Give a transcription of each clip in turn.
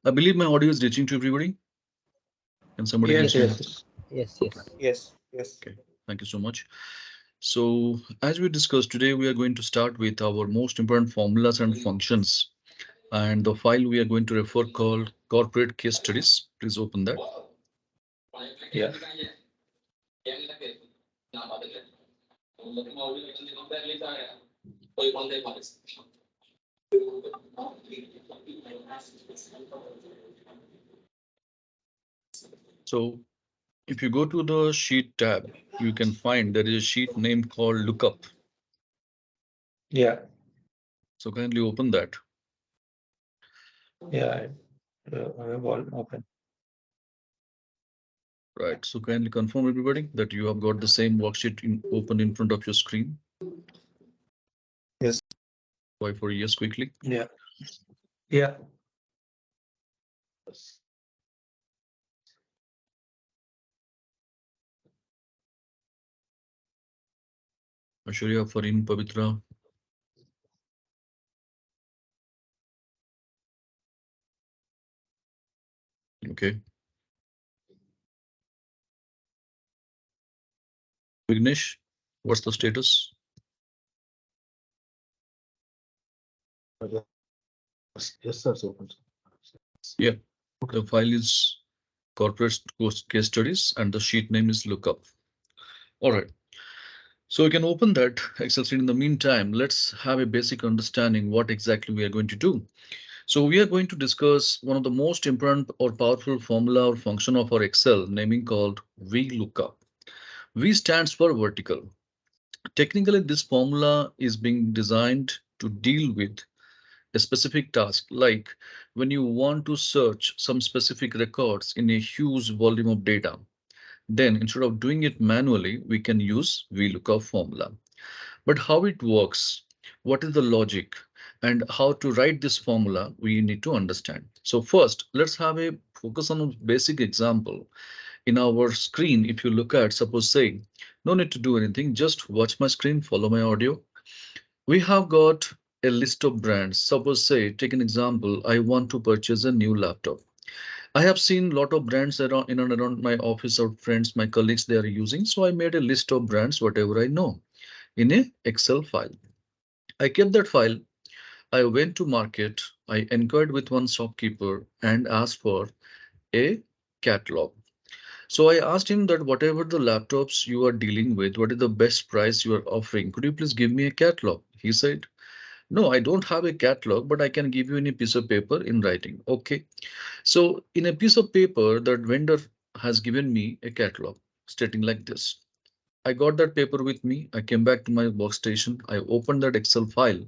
I believe my audio is reaching to everybody. Can somebody Yes, please Yes, tell me? yes, yes, yes. yes. Okay, thank you so much. So, as we discussed today, we are going to start with our most important formulas and functions. And the file we are going to refer called corporate case studies. Please open that. Yeah. So, if you go to the sheet tab, you can find there is a sheet name called lookup. Yeah. So, kindly open that. Yeah. I have all open. Right. So, kindly confirm everybody that you have got the same worksheet open in front of your screen. Yes. Why for yes quickly? Yeah. Yeah. Ashurya, Farin, Pavitra. Okay. Vignesh, what's the status? Yes, sir, it's open. Yeah. The file is corporate case studies and the sheet name is lookup. All right. So we can open that Excel sheet. In the meantime, let's have a basic understanding what exactly we are going to do. So we are going to discuss one of the most important or powerful formula or function of our Excel, naming called VLOOKUP. V stands for vertical. Technically, this formula is being designed to deal with a specific task, like when you want to search some specific records in a huge volume of data. Then instead of doing it manually, we can use VLOOKUP formula. But how it works, what is the logic, and how to write this formula, we need to understand. So first, let's have a focus on a basic example. In our screen, if you look at, suppose say, no need to do anything, just watch my screen, follow my audio. We have got a list of brands. Suppose say, take an example, I want to purchase a new laptop. I have seen a lot of brands around in and around my office or friends, my colleagues, they are using. So I made a list of brands, whatever I know, in a Excel file. I kept that file. I went to market. I inquired with one shopkeeper and asked for a catalog. So I asked him that whatever the laptops you are dealing with, what is the best price you are offering? Could you please give me a catalog? He said, no, I don't have a catalog, but I can give you any piece of paper in writing. Okay. So in a piece of paper, that vendor has given me a catalog stating like this. I got that paper with me. I came back to my workstation. I opened that Excel file.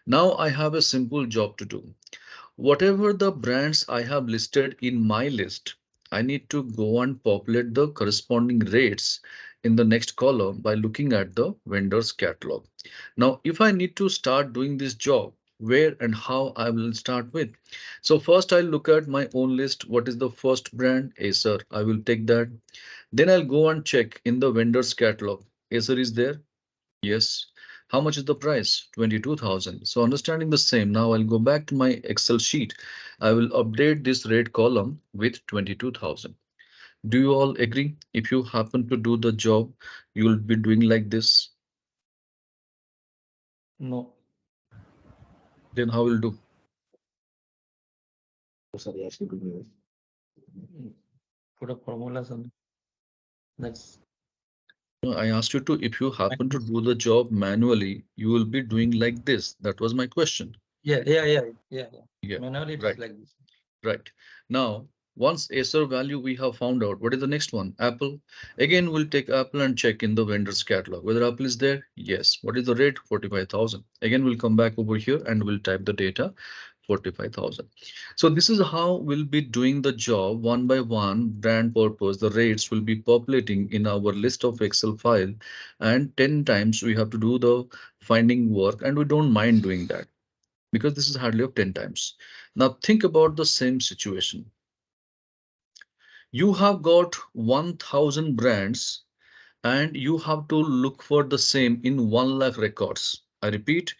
Now I have a simple job to do. Whatever the brands I have listed in my list, I need to go and populate the corresponding rates in the next column by looking at the vendor's catalog. Now, if I need to start doing this job, where and how I will start with. So first I'll look at my own list. What is the first brand? Acer. I will take that. Then I'll go and check in the vendor's catalog. Acer is there? Yes. How much is the price? 22,000. So understanding the same, now I'll go back to my Excel sheet. I will update this rate column with 22,000. Do you all agree? If you happen to do the job, you will be doing like this. No. Then how will do? Sorry, actually, to be Put a formula on. That's No, I asked you to, if you happen to do the job manually, you will be doing like this. That was my question. yeah. Yeah, Manually, it is right. like this. Right. Now, once Acer value we have found out, what is the next one? Apple. Again, we'll take Apple and check in the vendor's catalog. Whether Apple is there? Yes. What is the rate? 45,000. Again, we'll come back over here and we'll type the data, 45,000. So this is how we'll be doing the job one by one, brand purpose. The rates will be populating in our list of Excel file, and 10 times we have to do the finding work, and we don't mind doing that because this is hardly of 10 times. Now think about the same situation. You have got 1000 brands and you have to look for the same in 1 lakh records. I repeat,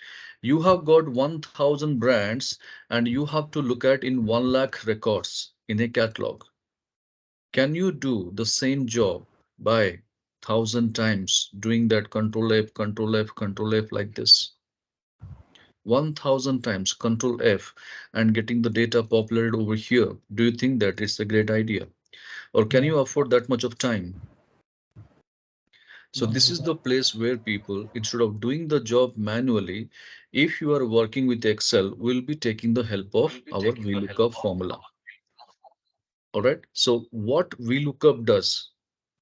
You have got 1000 brands and you have to look at in 1 lakh records in a catalog. Can you do the same job by 1000 times doing that control F, control F, control F like this? 1000 times control F and getting the data populated over here. Do you think that it's a great idea? Or can you afford that much of time? So No, this is sir. the place where people, instead of doing the job manually, if you are working with Excel, will be taking the help of our VLOOKUP formula. All right. So what VLOOKUP does,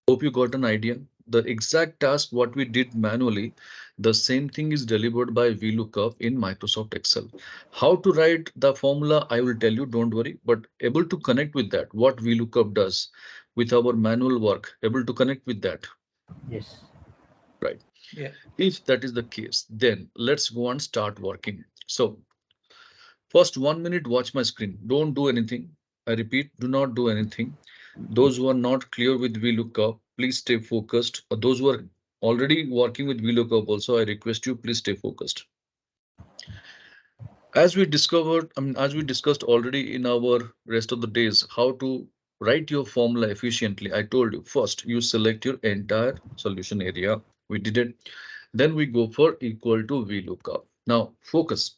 hope you got an idea. The exact task what we did manually, the same thing is delivered by VLOOKUP in Microsoft Excel. How to write the formula, I will tell you, don't worry, but able to connect with that, what VLOOKUP does with our manual work, able to connect with that, Yes. right? Yeah. If that is the case, then let's go and start working. So first 1 minute, watch my screen. Don't do anything. I repeat, do not do anything. Those who are not clear with VLOOKUP, please stay focused. Or those who are already working with VLOOKUP also, I request you, please stay focused. As we discovered, as we discussed already in our rest of the days, how to write your formula efficiently. I told you first, you select your entire solution area. We did it. Then we go for equal to VLOOKUP. Now focus.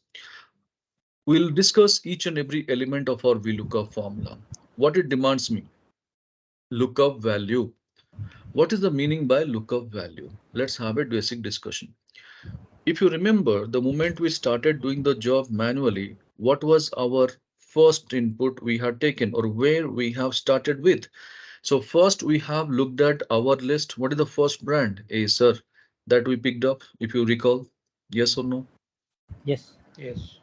We'll discuss each and every element of our VLOOKUP formula. What it demands me. Lookup value. What is the meaning by lookup value? Let's have a basic discussion. If you remember, the moment we started doing the job manually, what was our first input we had taken or where we have started with? So first we have looked at our list. What is the first brand, Acer, that we picked up, if you recall? Yes or no? Yes. Yes.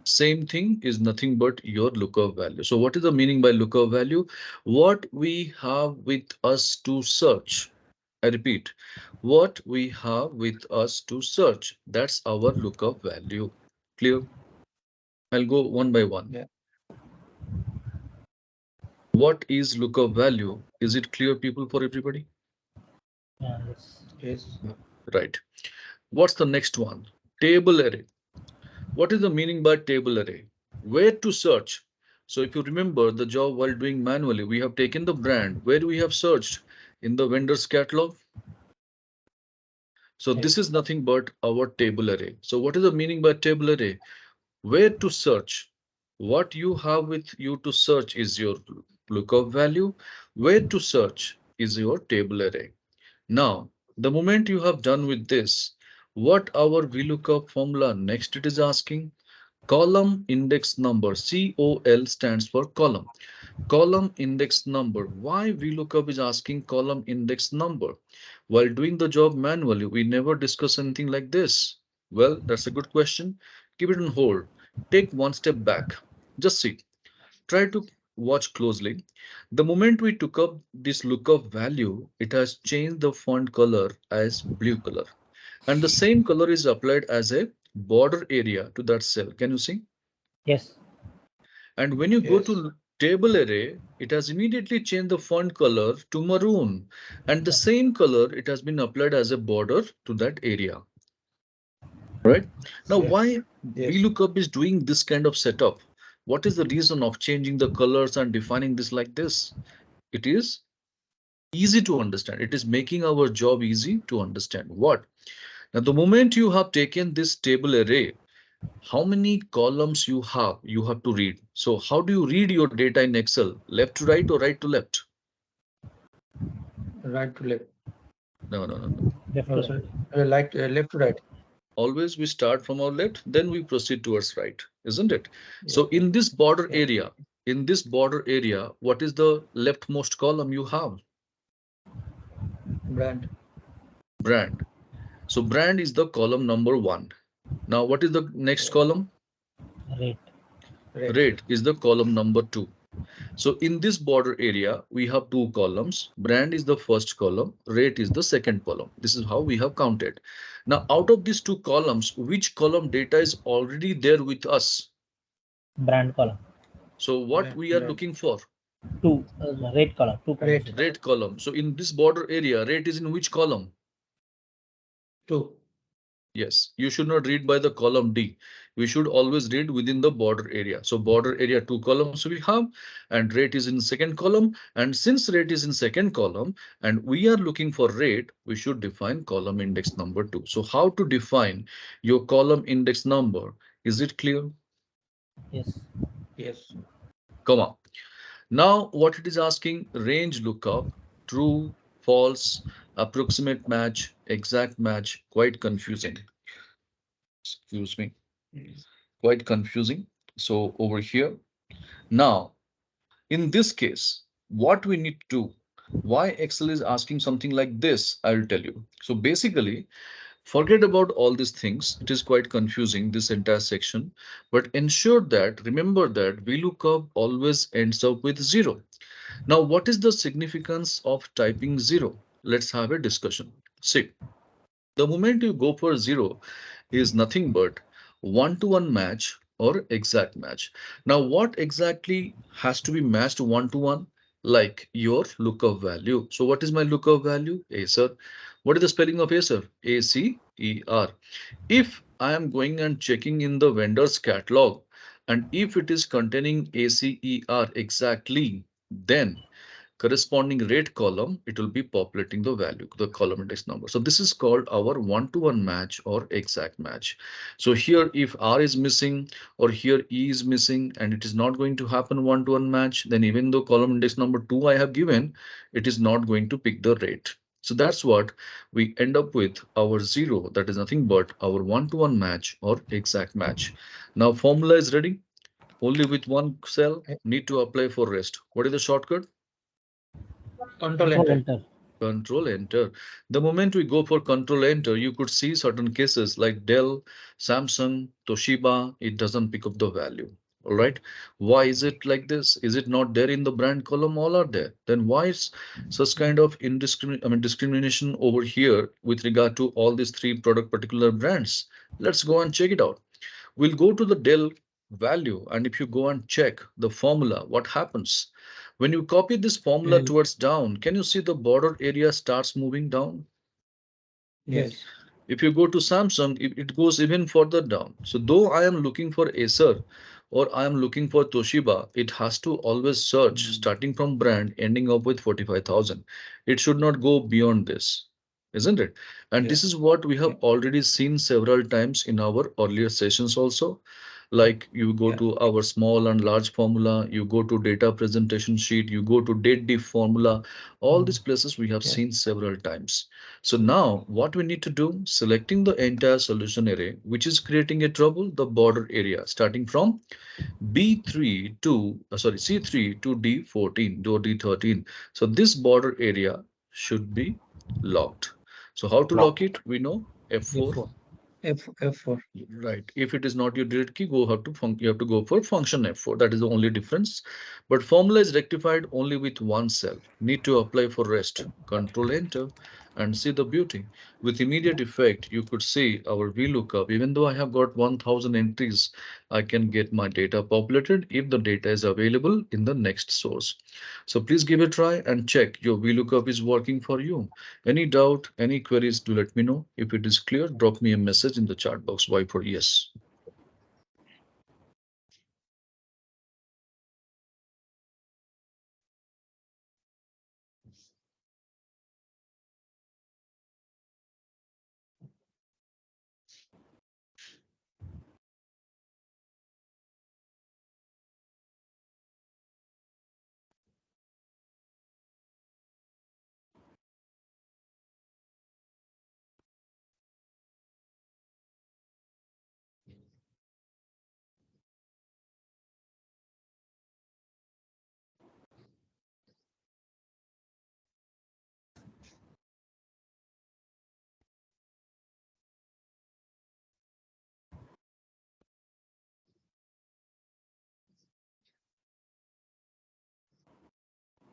Same thing is nothing but your lookup value. So what is the meaning by lookup value? What we have with us to search. I repeat, what we have with us to search. That's our lookup value. Clear? I'll go one by one. Yeah. What is lookup value? Is it clear, people, for everybody? Yes. Yes. Right. What's the next one? Table array. What is the meaning by table array? Where to search? So if you remember the job while doing manually, we have taken the brand where we have searched in the vendor's catalog. So this Yes. is nothing but our table array. So what is the meaning by table array? Where to search? What you have with you to search is your lookup value. Where to search is your table array. Now, the moment you have done with this, what our VLOOKUP formula next it is asking? Column index number, COL stands for column. Column index number. Why VLOOKUP is asking column index number? While doing the job manually, we never discuss anything like this. Well, that's a good question. Keep it on hold. Take one step back. Just see. Try to watch closely. The moment we took up this lookup value, it has changed the font color as blue color. And the same color is applied as a border area to that cell. Can you see? Yes. And when you go Yes. to table array, it has immediately changed the font color to maroon. And the same color, it has been applied as a border to that area. Right? Now, Yes. why Yes. VLOOKUP is doing this kind of setup? What is the reason of changing the colors and defining this like this? It is easy to understand. It is making our job easy to understand. What? Now, the moment you have taken this table array, how many columns you have to read. So how do you read your data in Excel? Left to right or right to left? Right to left. No, no, no, no. Left No, to sorry. right. Left to right. Always we start from our left, then we proceed towards right, isn't it? Yeah. So in this border Yeah. area, what is the leftmost column you have? Brand. Brand. So brand is the column number 1. Now what is the next Yeah. column? Right. Right. Rate is the column number 2. So in this border area, we have 2 columns. Brand is the first column, rate is the second column. This is how we have counted. Now, out of these 2 columns, which column data is already there with us? Brand column. So what we are Brand. looking for? Two. Red color. Two colors. Rate. Rate column. So in this border area, rate is in which column? Two. Yes, you should not read by the column D. We should always read within the border area. So border area, two columns we have, and rate is in second column. And since rate is in second column, and we are looking for rate, we should define column index number two. So how to define your column index number? Is it clear? Yes. Yes. Come on. Now what it is asking, range lookup, true, false, approximate match, exact match, quite confusing. Excuse me. Quite confusing. So over here, now in this case, what we need to do, why Excel is asking something like this, I'll tell you. So basically, forget about all these things. It is quite confusing, this entire section, but ensure that, remember that VLOOKUP always ends up with zero. Now, what is the significance of typing zero? Let's have a discussion. See, the moment you go for zero is nothing but one-to-one match or exact match. Now, what exactly has to be matched one-to-one? Like your lookup value. So what is my lookup value? Acer. What is the spelling of Acer? A-C-E-R. If I am going and checking in the vendor's catalog, and if it is containing ACER exactly, then corresponding rate column, it will be populating the value, the column index number. So this is called our one-to-one match or exact match. So here, if R is missing or here E is missing and it is not going to happen one-to-one match, then even though column index number two I have given, it is not going to pick the rate. So that's what we end up with our zero. That is nothing but our one-to-one match or exact match. Now formula is ready. Only with one cell need to apply for rest. What is the shortcut? Control Control enter. enter. Control enter. The moment we go for control enter, you could see certain cases like Dell, Samsung, Toshiba, it doesn't pick up the value. All right. Why is it like this? Is it not there in the brand column? All are there. Then why is such kind of discrimination over here with regard to all these three product particular brands? Let's go and check it out. We'll go to the del value, and if you go and check the formula, what happens? When you copy this formula L. towards down, can you see the border area starts moving down? Yes. If you go to Samsung, it goes even further down. So though I am looking for Acer or I am looking for Toshiba, it has to always search starting from brand ending up with 45,000. It should not go beyond this, isn't it? And Yeah. this is what we have already seen several times in our earlier sessions also. Like you go Yeah. to our small and large formula, you go to data presentation sheet, you go to date diff formula, all these places we have Yeah. seen several times. So now what we need to do, selecting the entire solution array, which is creating a trouble, the border area starting from B3 to, C3 to D14 to D13. So this border area should be locked. So how to lock it? We know F4. F4. F4. Right. If it is not your direct key, you have to go for function F4. That is the only difference. But formula is rectified only with one cell. Need to apply for rest. Control enter and see the beauty. With immediate effect, you could see our VLOOKUP. Even though I have got 1000 entries, I can get my data populated if the data is available in the next source. So please give a try and check your VLOOKUP is working for you. Any doubt, any queries, do let me know. If it is clear, drop me a message in the chat box. Y for yes.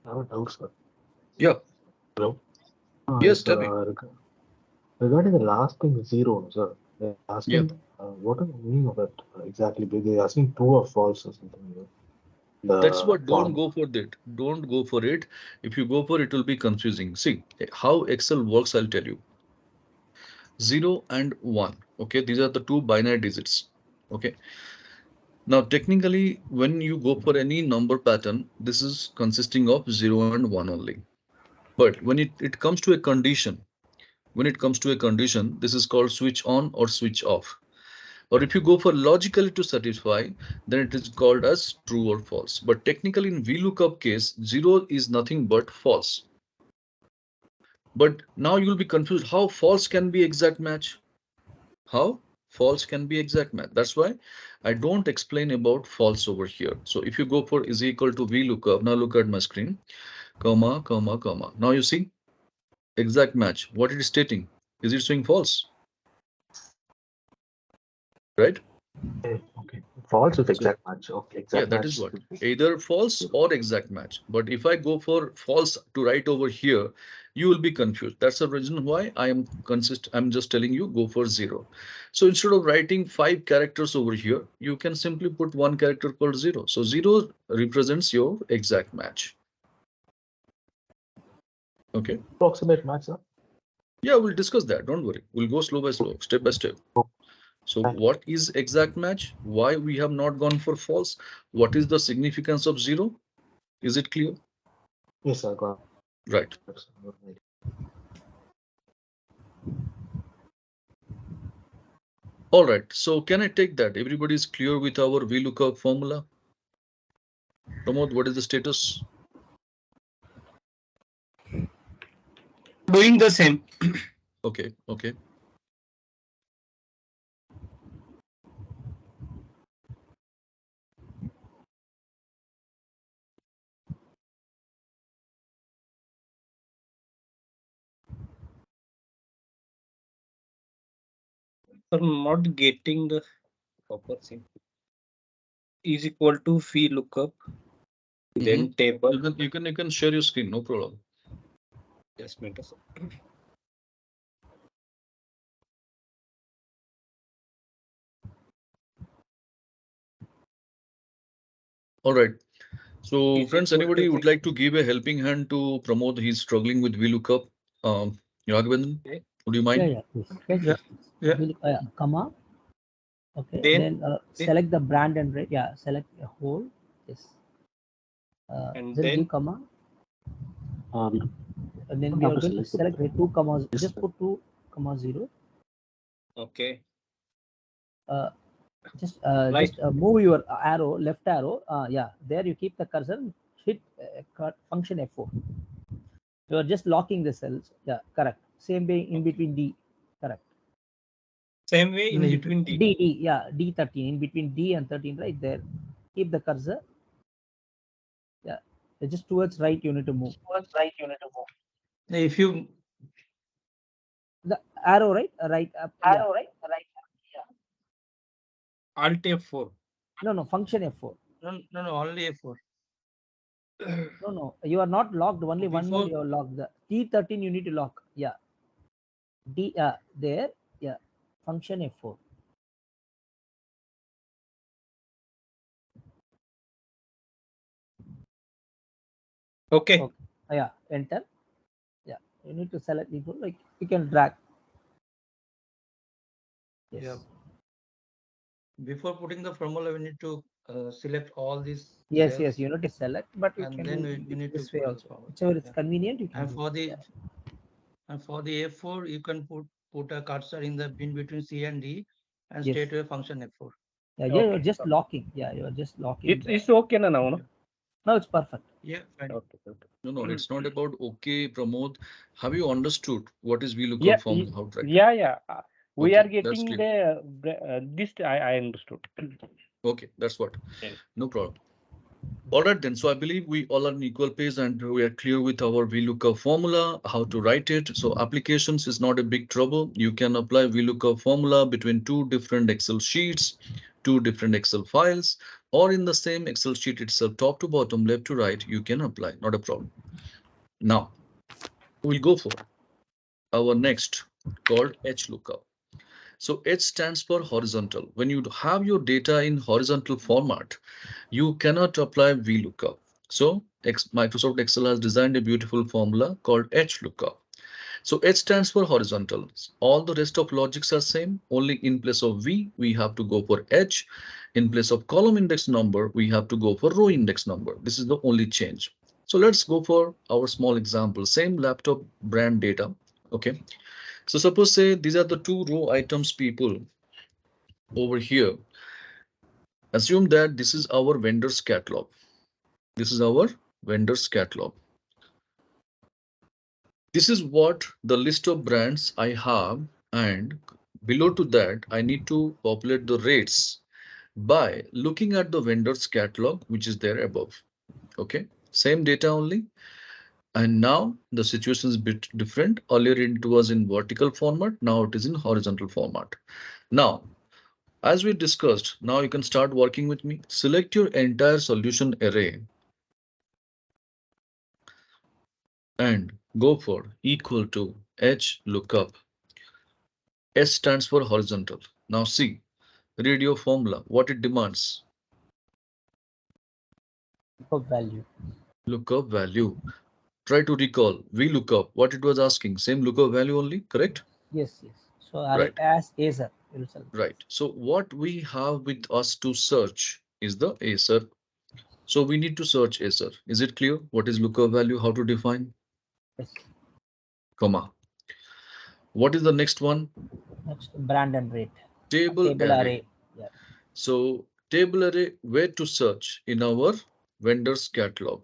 I have a doubt, sir. Yeah. Hello? Yes, It's tell me. regarding the last thing, zero, sir. They're Yeah. asking what is the meaning of it exactly? They're asking true or false or something. That's The what, don't form. go for that. Don't go for it. If you go for it, will be confusing. See how Excel works, I'll tell you. 0 and 1. Okay, these are the two binary digits. Okay. Now, technically, when you go for any number pattern, this is consisting of 0 and 1 only. But when it comes to a condition, this is called switch on or switch off. Or if you go for logically to satisfy, then it is called as true or false. But technically in VLOOKUP case, 0 is nothing but false. But now you will be confused how false can be exact match. How false can be exact match. That's why I don't explain about false over here. So if you go for is equal to VLOOKUP, now look at my screen, comma, comma, comma. Now you see exact match. What it is stating? Is it showing false? Right? Okay. False with So exact match. Okay, yeah, exact that match. is what. Either false or exact match. But if I go for false to write over here, you will be confused. That's the reason why I'm just telling you go for 0. So instead of writing 5 characters over here, you can simply put one character called 0. So 0 represents your exact match. Okay. Approximate match, sir. Yeah, we'll discuss that. Don't worry. We'll go slow by slow, step by step. So what is exact match? Why we have not gone for false? What is the significance of 0? Is it clear? Yes, sir. Got Right. it, sir. All right. So can I take that? Everybody is clear with our VLOOKUP formula? Pramod, what is the status? Doing the same. Okay. Okay. I'm not getting the proper thing. Is equal to fee lookup. Then table. You can share your screen, no problem. Just minute. All right. So Is friends, equal to anybody would fee- like to give a helping hand to Pramod? He's struggling with VLOOKUP. Raghavan, Okay. would you Yeah, mind? yeah, please. Yes, Yeah, yes, please. yeah. Yeah, comma. Okay, Then then select the brand and rate. Yeah, select a whole. Yes. and Then then give comma. We And then don't we have are to going to select select it. the 2 commas. Yes, Just sir. put 2 comma 0. okay. Uh, just Right. move your arrow, left arrow. Yeah, there you keep the cursor. Hit function F4. You are just locking the cells. Yeah, correct. Same way in between D. Correct. Same way in between D. D. Yeah, D13 in between D and 13 right there. Keep the cursor. Yeah, just towards right. You need to move. If you The arrow right, right up. Yeah. Alt F4. No, function F4. No, only F4. No, you are not locked. Only one Before- more you are locked. The D13 you need to lock. Yeah. D there. Yeah. Function F4. Okay. Yeah. Enter. Yeah. You need to select the like you can drag. Yes. Yeah. Before putting the formula, we need to select all these. Yes, cells, yes. You need to select, but you and can then do we need this to way put the also. formula. Whichever it's Yeah. convenient, you can. And do. for the Yeah. F4, you can put a cursor in between C and D and Yes. straight away function F4. Yeah, Okay. you're just locking. Yeah, you're just locking. It's okay now, no? No, it's perfect. Yeah, fine. Okay. No, it's not about okay, Pramod. Have you understood what is VLOOKUP Yeah, formula? How to write? yeah. We Okay, are that's getting clear. this. I understood. Okay, that's what. Yes. No problem. All right then. So I believe we all are on equal pace and we are clear with our VLOOKUP formula, how to write it. So applications is not a big trouble. You can apply VLOOKUP formula between two different Excel sheets, two different Excel files, or in the same Excel sheet itself, top to bottom, left to right, you can apply. Not a problem. Now we'll go for our next called HLOOKUP. So H stands for horizontal. When you have your data in horizontal format, you cannot apply VLOOKUP. So Microsoft Excel has designed a beautiful formula called HLOOKUP. So H stands for horizontal. All the rest of logics are same. Only in place of V, we have to go for H. In place of column index number, we have to go for row index number. This is the only change. So let's go for our small example. Same laptop brand data. Okay. So suppose say these are the two row items people over here. Assume that this is our vendor's catalog. This is our vendor's catalog. This is what the list of brands I have, and below to that, I need to populate the rates by looking at the vendor's catalog, which is there above. Okay, same data only. And now the situation is a bit different. Earlier it was in vertical format, now it is in horizontal format. Now, as we discussed, now you can start working with me. Select your entire solution array and go for equal to H lookup. S stands for horizontal. Now see, read your formula, what it demands. Lookup value. Lookup value. Try to recall, VLOOKUP, what it was asking, same lookup value only, correct? Yes, yes. So Right, as Acer, it will select. right. So what we have with us to search is the Acer. So we need to search Acer. Is it clear? What is lookup value? How to define? Yes. Comma. What is the next one? Next, brand and rate. Table Table array. array. Yeah. So table array, where to search in our vendor's catalog.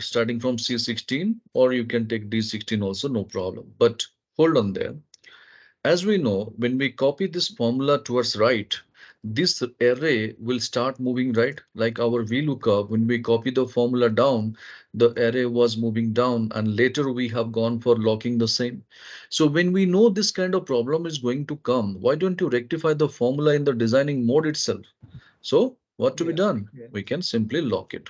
Starting from C16, or you can take D16 also, no problem. But hold on there. As we know, when we copy this formula towards right, this array will start moving right, like our VLOOKUP. When we copy the formula down, the array was moving down, and later we have gone for locking the same. So when we know this kind of problem is going to come, why don't you rectify the formula in the designing mode itself? So what to be done? We can simply lock it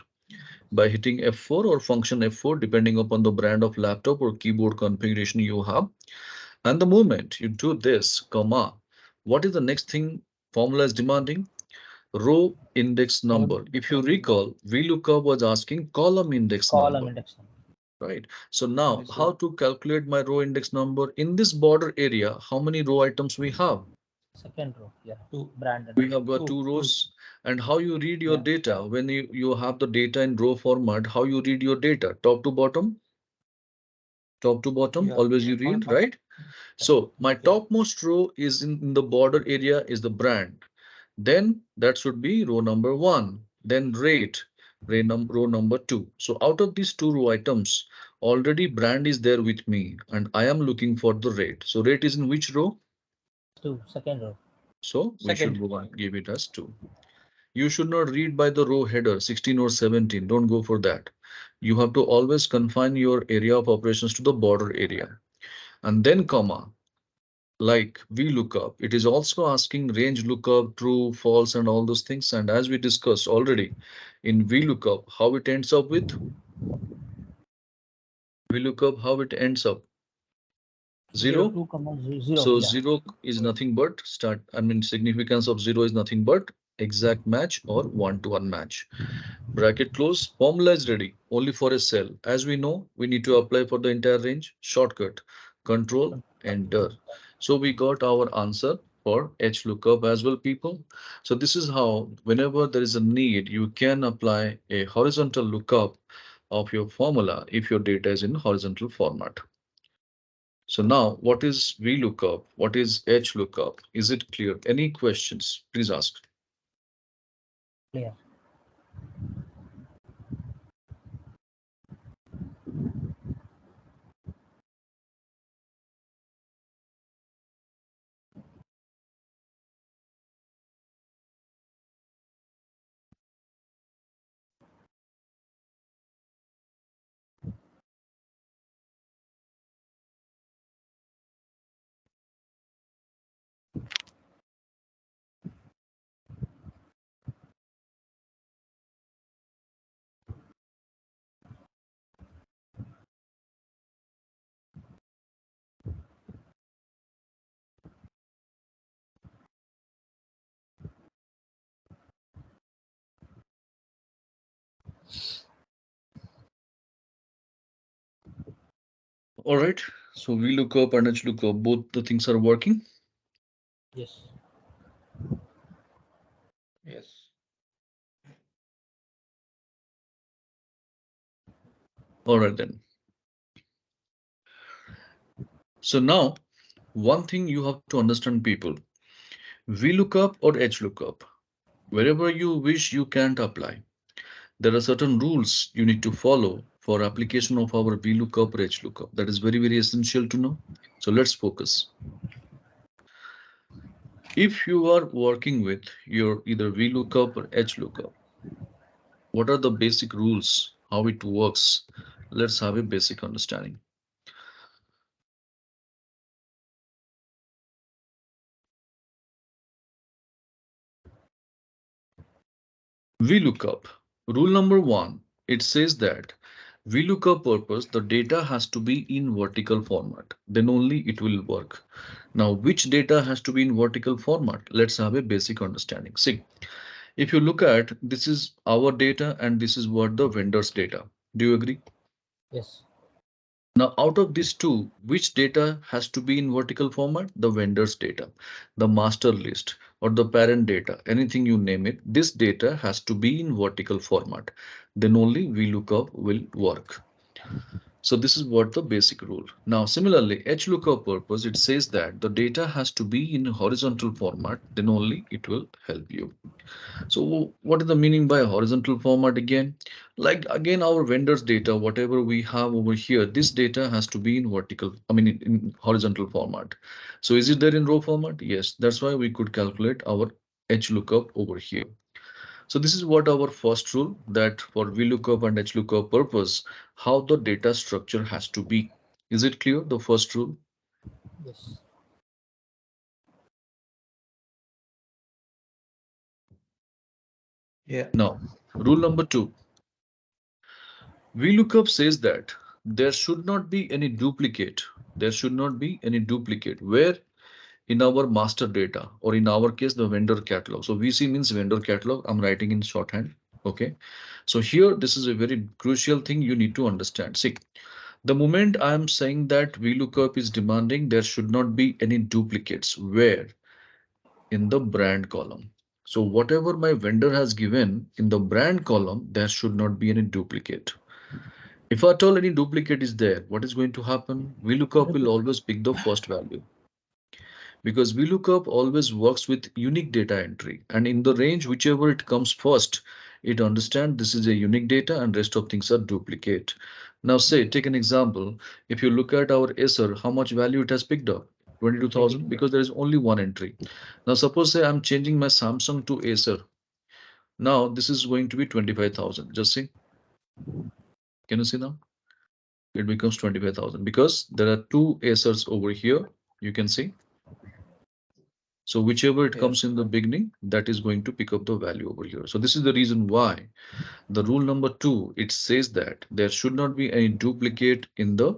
by hitting F4 or function F4, depending upon the brand of laptop or keyboard configuration you have. And the moment you do this, comma, what is the next thing formula is demanding? Row index number. If you recall, VLOOKUP was asking column index Column number, index number. right? So now how to calculate my row index number in this border area? How many row items we have? Second row. Yeah. Two brand and We rate. have got two rows. And how you read your data when you have the data in row format, how you read your data? Top to bottom? Top to bottom, always you read, right? So my topmost row is in the border area is the brand. Then that should be row number one. Then rate, row number two. So out of these two row items, already brand is there with me and I am looking for the rate. So rate is in which row? Two. Second row. So we should go and give it as two. You should not read by the row header 16 or 17. Don't go for that. You have to always confine your area of operations to the border area. And then comma, like VLOOKUP, it is also asking range lookup, true, false, and all those things. And as we discussed already in VLOOKUP, how it ends up with VLOOKUP, how it ends up 0. 2, 0. So Yeah. 0 is nothing but significance of 0 is nothing but exact match or one-to-one match. Bracket close, formula is ready only for a cell. As we know, we need to apply for the entire range. Shortcut, control, enter. So we got our answer for H lookup as well, people. So this is how, whenever there is a need, you can apply a horizontal lookup of your formula if your data is in horizontal format. So now, what is VLOOKUP? What is H lookup? Is it clear? Any questions? Please ask. Clear. All right. So VLOOKUP and HLOOKUP, both the things are working. Yes. Yes. All right then. So now, one thing you have to understand, people, VLOOKUP or HLOOKUP, wherever you wish, you can't apply. There are certain rules you need to follow for application of our VLOOKUP or HLOOKUP. That is very, very essential to know. So let's focus. If you are working with your either VLOOKUP or HLOOKUP, what are the basic rules, how it works? Let's have a basic understanding. VLOOKUP. Rule number one, it says that VLOOKUP purpose, the data has to be in vertical format. Then only it will work. Now, which data has to be in vertical format? Let's have a basic understanding. See, if you look at, this is our data and this is what the vendor's data. Do you agree? Yes. Now, out of these two, which data has to be in vertical format? The vendor's data, the master list or the parent data, anything you name it, this data has to be in vertical format. Then only VLOOKUP will work. So this is what the basic rule. Now, similarly, HLOOKUP purpose, it says that the data has to be in horizontal format, then only it will help you. So what is the meaning by horizontal format again? Like again, our vendors data, whatever we have over here, this data has to be in vertical, in horizontal format. So is it there in row format? Yes, that's why we could calculate our HLOOKUP over here. So this is what our first rule, that for VLOOKUP and HLOOKUP purpose, how the data structure has to be. Is it clear, the first rule? Yes. Yeah. Now, rule number two, VLOOKUP says that there should not be any duplicate. There should not be any duplicate. Where? In our master data, or in our case, the vendor catalog. So VC means vendor catalog. I'm writing in shorthand. Okay. So here, this is a very crucial thing you need to understand. See, the moment I'm saying that VLOOKUP is demanding, there should not be any duplicates. Where? In the brand column. So whatever my vendor has given in the brand column, there should not be any duplicate. If at all any duplicate is there, what is going to happen? VLOOKUP will always pick the first value, because VLOOKUP always works with unique data entry, and in the range whichever it comes first, it understands this is a unique data and rest of things are duplicate. Now say, take an example. If you look at our Acer, how much value it has picked up? 22,000, because there is only one entry. Now suppose say I'm changing my Samsung to Acer. Now this is going to be 25,000. Just see. Can you see now? It becomes 25,000 because there are two Acers over here. You can see. So whichever it comes in the beginning, that is going to pick up the value over here. So this is the reason why the rule number two, it says that there should not be any duplicate in the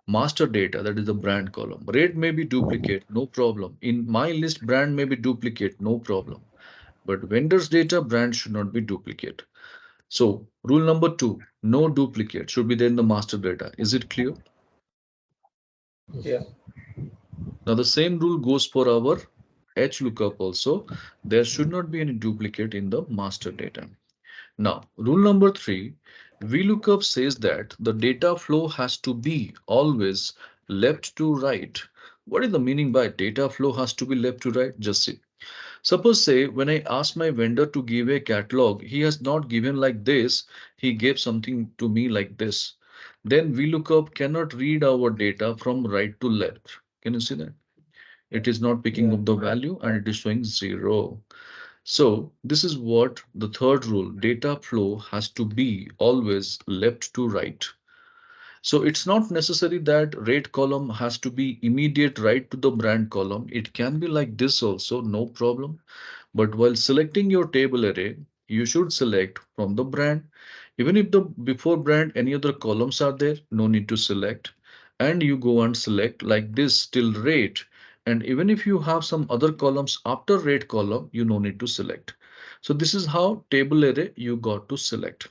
master data, that is the brand column. Rate may be duplicate, no problem. In my list, brand may be duplicate, no problem. But vendor's data, brand should not be duplicate. So rule number two, no duplicate should be there in the master data. Is it clear? Yes. Yeah. Now the same rule goes for our HLOOKUP also. There should not be any duplicate in the master data. Now, rule number three, VLOOKUP says that the data flow has to be always left to right. What is the meaning by data flow has to be left to right? Just see. Suppose say when I ask my vendor to give a catalog, he has not given like this, he gave something to me like this. Then VLOOKUP cannot read our data from right to left. Can you see that? It is not picking Yeah. up the value and it is showing 0. So this is what the third rule, data flow has to be always left to right. So it's not necessary that rate column has to be immediate right to the brand column. It can be like this also, no problem. But while selecting your table array, you should select from the brand. Even if the before brand any other columns are there, no need to select. And you go and select like this till rate. And even if you have some other columns after rate column, you no need to select. So this is how table array you got to select.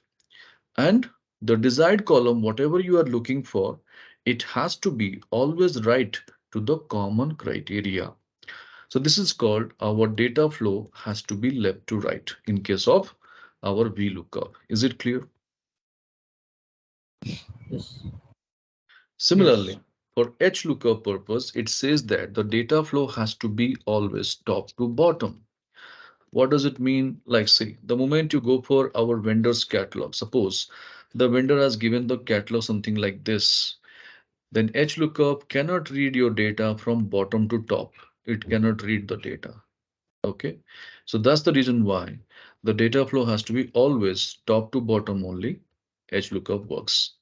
And the desired column, whatever you are looking for, It has to be always right to the common criteria. So this is called our data flow has to be left to right in case of our VLOOKUP. Is it clear? Yes. Yes. Similarly, for HLOOKUP purpose, it says that the data flow has to be always top to bottom. What does it mean? Like, say, the moment you go for our vendor's catalog, suppose the vendor has given the catalog something like this, then HLOOKUP cannot read your data from bottom to top. It cannot read the data. Okay, so that's the reason why the data flow has to be always top to bottom only. HLOOKUP works.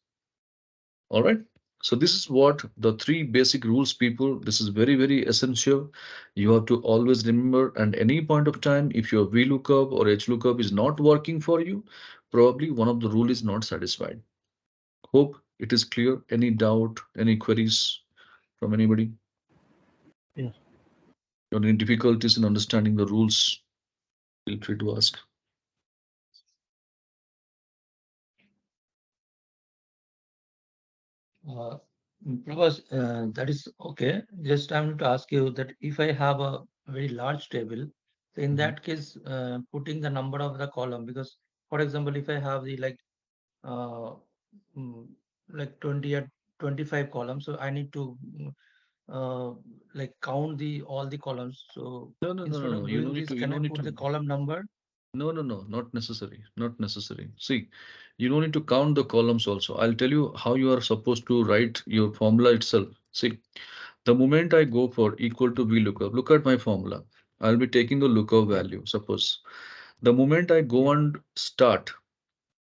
All right. So this is what the three basic rules, people. This is very, very essential. You have to always remember, and any point of time, if your VLOOKUP or HLOOKUP is not working for you, probably one of the rule is not satisfied. Hope it is clear. Any doubt, any queries from anybody? Yes. Or any difficulties in understanding the rules? Feel free to ask. Uh, Prabhas, that is okay. Just I want to ask you that if I have a very large table, so in Mhm. that case, putting the number of the column, because for example, if I have the uh, mm, like 20 or 25 columns, so I need to uh, like count the all the columns. So No, no, no, no, instead no. of You doing don't need this, to. You can I don't need put the to. column number? No, no, no, not necessary. Not necessary. See, you don't need to count the columns also. I'll tell you how you are supposed to write your formula itself. See, the moment I go for equal to VLOOKUP, look at my formula. I'll be taking the lookup Yeah, value. Suppose the moment I go yeah, and start,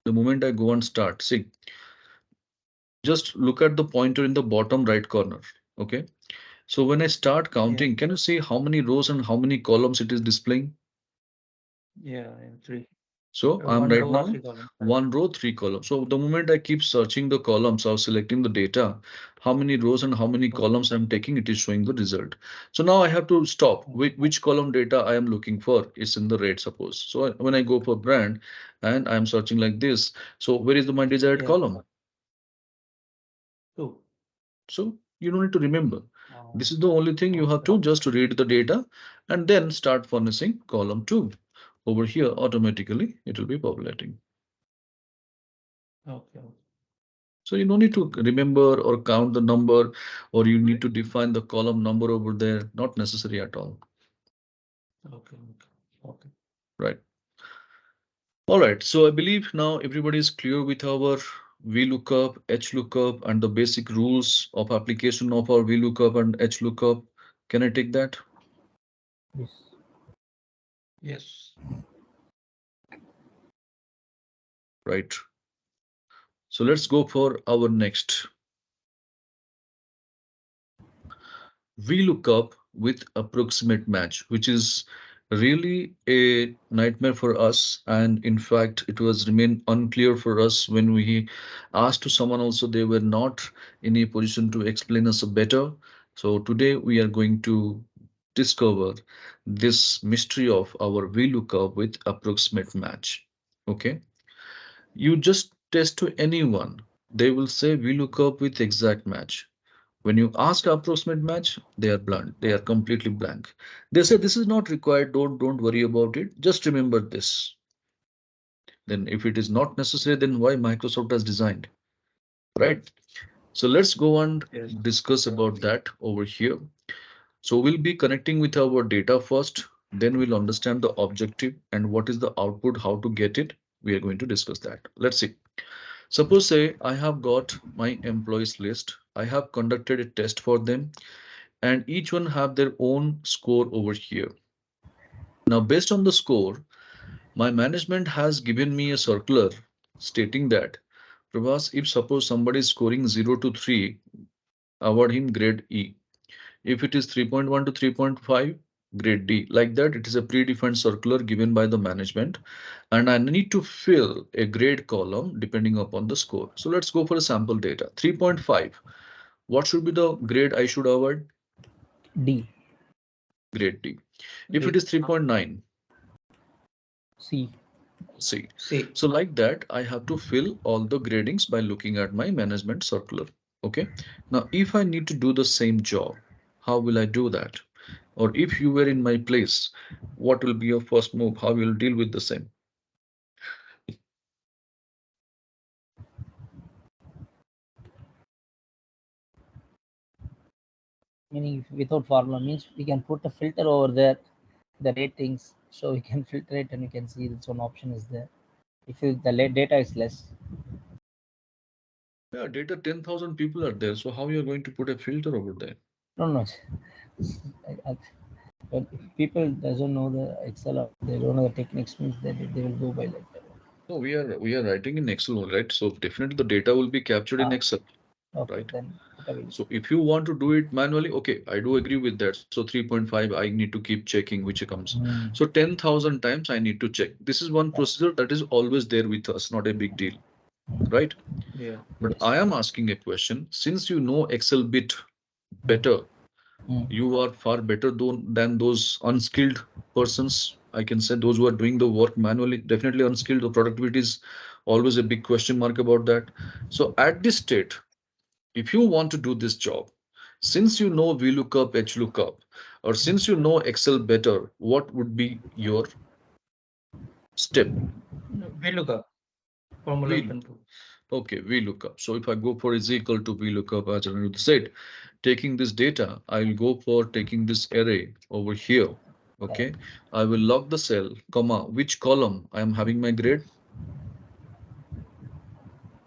the moment I go and start, see, just look at the pointer in the bottom right corner. Okay. So when I start yeah, counting, can you see how many rows and how many columns it is displaying? yeah, yeah, three. So I'm One right row, now three columns. one row, three columns. So the moment I keep searching the columns or selecting the data, how many rows and how many Okay, columns I'm taking, it is showing the result. So now I have to stop. okay, Which column data I am looking for is in the red, suppose. So when I go for brand and I'm searching like this, so where is my desired yeah, column? two. So you don't need to remember. This Oh, is the only thing you have okay, to just read the data and then start furnishing column two. Over here, automatically it will be populating. okay, okay, So you don't need to remember or count the number, or you need to define the column number over there. Not necessary at all, okay, okay, okay. right? All right. So I believe now everybody is clear with our VLOOKUP, HLOOKUP, and the basic rules of application of our VLOOKUP and HLOOKUP. Can I take that? Yes. Yes. Right. So let's go for our next. VLOOKUP with approximate match, which is really a nightmare for us. And in fact, it was remain unclear for us when we asked to someone also, they were not in a position to explain us better. So today we are going to discover this mystery of our VLOOKUP with approximate match. Okay. You just test to anyone, they will say VLOOKUP with exact match. When you ask approximate match, they are blunt. They are completely blank. They say this is not required. Don't worry about it. Just remember this. Then if it is not necessary, then why Microsoft has designed, right? So let's go and Yes. discuss about that over here. So we'll be connecting with our data first, then we'll understand the objective and what is the output, how to get it. We are going to discuss that. Let's see. Suppose say I have got my employees list. I have conducted a test for them and each one have their own score over here. Now, based on the score, my management has given me a circular stating that, Prabhas, if suppose somebody is scoring 0 to 3, award him grade E. If it is 3.1 to 3.5, grade D. Like that, it is a predefined circular given by the management, and I need to fill a grade column depending upon the score. So let's go for a sample data. 3.5. What should be the grade I should award? D. Grade D. If it D. is 3.9, C. C. C. So like that, I have to fill all the gradings by looking at my management circular. Okay. Now, if I need to do the same job, how will I do that? Or if you were in my place, what will be your first move? How will you deal with the same? Meaning if without formula means we can put a filter over there, the ratings, so we can filter it and we can see that one option is there. If the data is less, Yeah, data 10,000 people are there. So how you are going to put a filter over there? no, no. But if people doesn't know the Excel or they don't know the techniques, means they will go by like that. No, we are writing in Excel, right? So definitely the data will be captured in Ah, Excel, okay, right? then what are we? So if you want to do it manually, okay, I do agree with that. So 3.5, I need to keep checking which comes. Hmm, So 10,000 times I need to check. This is one yeah, procedure that is always there with us, not a big deal, right? Yeah. But yes. I am asking a question. Since you know Excel bit better, Hmm, you are far better than those unskilled persons. I can say those who are doing the work manually, definitely unskilled. The productivity is always a big question mark about that. So at this state, if you want to do this job, since you know VLOOKUP, HLOOKUP, or since you know Excel better, what would be your step? We look up formula V, control. okay, VLOOKUP. So if I go for is equal to VLOOKUP, as I said, taking this data, I will go for taking this array over here. Okay, correct. I will log the cell, comma, which column I am having my grade?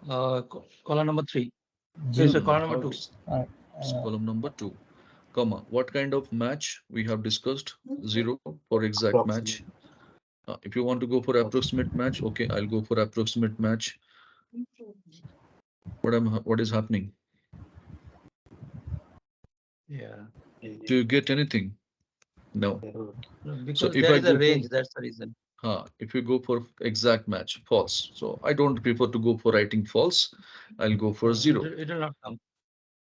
Column number 3. G. So No, column how number it 2. is. Uh, It's uh, column number two, comma. What kind of match we have discussed? Zero for exact match. Approximate. If you want to go for approximate match, okay, I'll go for approximate match. What is happening? Yeah. Do you get anything? No. Error. No, So because if there I is a go for range. That's the reason. if you go for exact match, false. So I don't prefer to go for writing false. I'll go for zero. It will not come.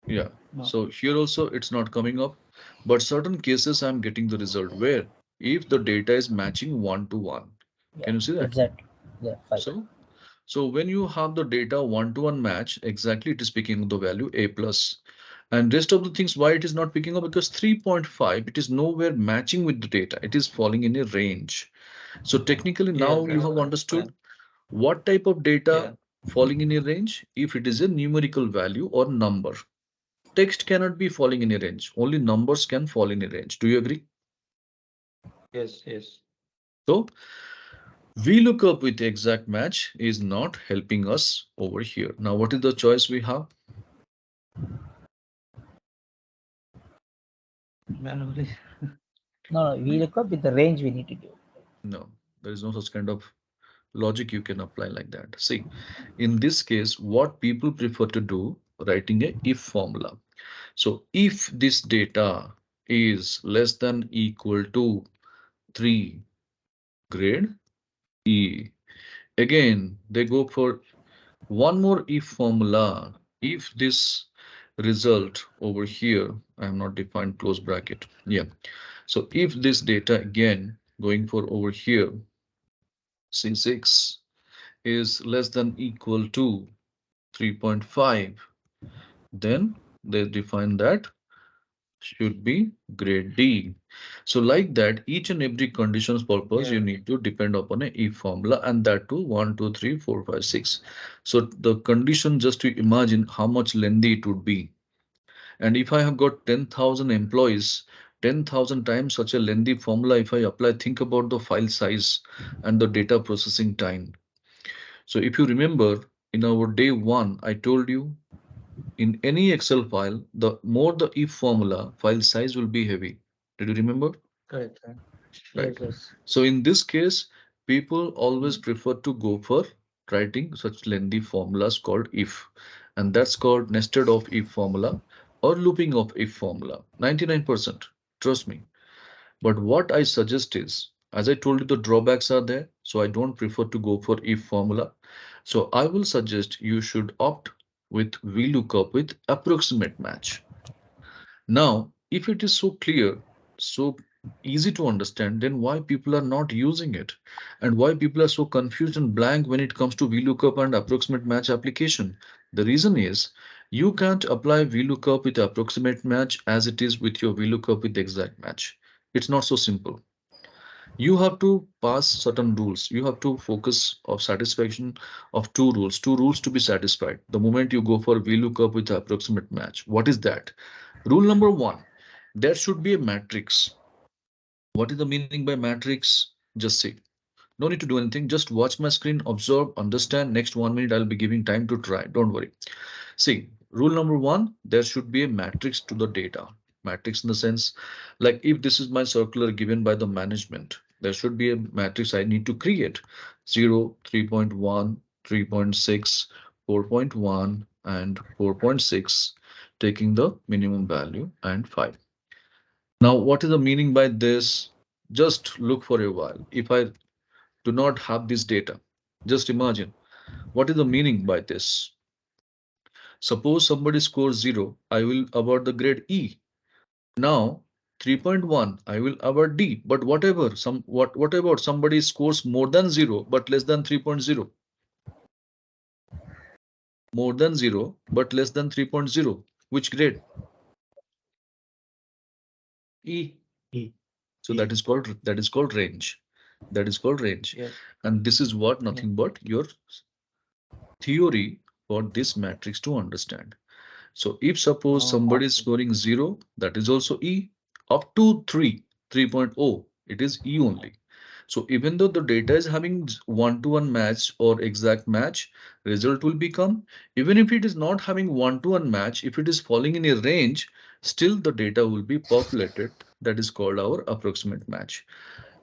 Yeah. No. So here also it's not coming up, but certain cases I'm getting the result where if the data is matching one to one. yeah, Can you see that? exact. Yeah, fine. So when you have the data one-to-one match, exactly it is picking the value A plus. And rest of the things, why it is not picking up? Because 3.5, it is nowhere matching with the data. It is falling in a range. So technically Yes, now you that's have fine. understood what type of data Yeah. falling in a range, if it is a numerical value or number. Text cannot be falling in a range. Only numbers can fall in a range. Do you agree? Yes. Yes. So VLOOKUP with exact match is not helping us over here. Now, what is the choice we have? Manually. No, no, we look up with the range we need to do. No, there is no such kind of logic you can apply like that. See, in this case, what people prefer to do, writing a if formula. So if this data is less than equal to 3 grade E, again, they go for one more if formula. If this result over here, I have not defined close bracket. Yeah. So if this data again going for over here, C6 is less than equal to 3.5, then they define that should be grade D. So like that, each and every conditions purpose, you Yeah. need to depend upon a if formula and that too 1, 2, 3, 4, 5, 6. So the condition, just to imagine how much lengthy it would be. And if I have got 10,000 employees, 10,000 times such a lengthy formula, if I apply, think about the file size and the data processing time. So if you remember in our day one, I told you in any Excel file, the more the if formula, file size will be heavy. Did you remember? Correct. Yes. Right. Yes. So in this case, people always prefer to go for writing such lengthy formulas called if, and that's called nested of if formula or looping of if formula. 99%. Trust me. But what I suggest is, as I told you, the drawbacks are there. So I don't prefer to go for if formula. So I will suggest you should opt with VLOOKUP with approximate match. Now, if it is so clear, so easy to understand, then why people are not using it and why people are so confused and blank when it comes to VLOOKUP and approximate match application? The reason is You can't apply VLOOKUP with approximate match as it is with your VLOOKUP with exact match. It's not so simple. You have to pass certain rules. You have to focus of satisfaction of two rules to be satisfied. The moment you go for VLOOKUP with approximate match, what is that? Rule number one, there should be a matrix. What is the meaning by matrix? Just see. No need to do anything. Just watch my screen, observe, understand. Next 1 minute, I'll be giving time to try. Don't worry. See, rule number one, there should be a matrix to the data. Matrix in the sense, like if this is my circular given by the management, there should be a matrix I need to create. 0, 3.1, 3.6, 4.1, and 4.6, taking the minimum value and 5. Now, what is the meaning by this? Just look for a while. If I do not have this data, just imagine what is the meaning by this. Suppose somebody scores 0, I will award the grade E. Now 3.1, I will award D. But what about somebody scores more than 0 but less than 3.0? More than 0 but less than 3.0. Which grade? E. E. So E. that is called range. That is called range. Yes. And this is what Yeah. nothing but your theory for this matrix to understand. So if suppose somebody is scoring 0, that is also E. Up to 3.0, it is E only. So even though the data is having one-to-one match or exact match, result will become, even if it is not having one-to-one match, if it is falling in a range, still the data will be populated. That is called our approximate match.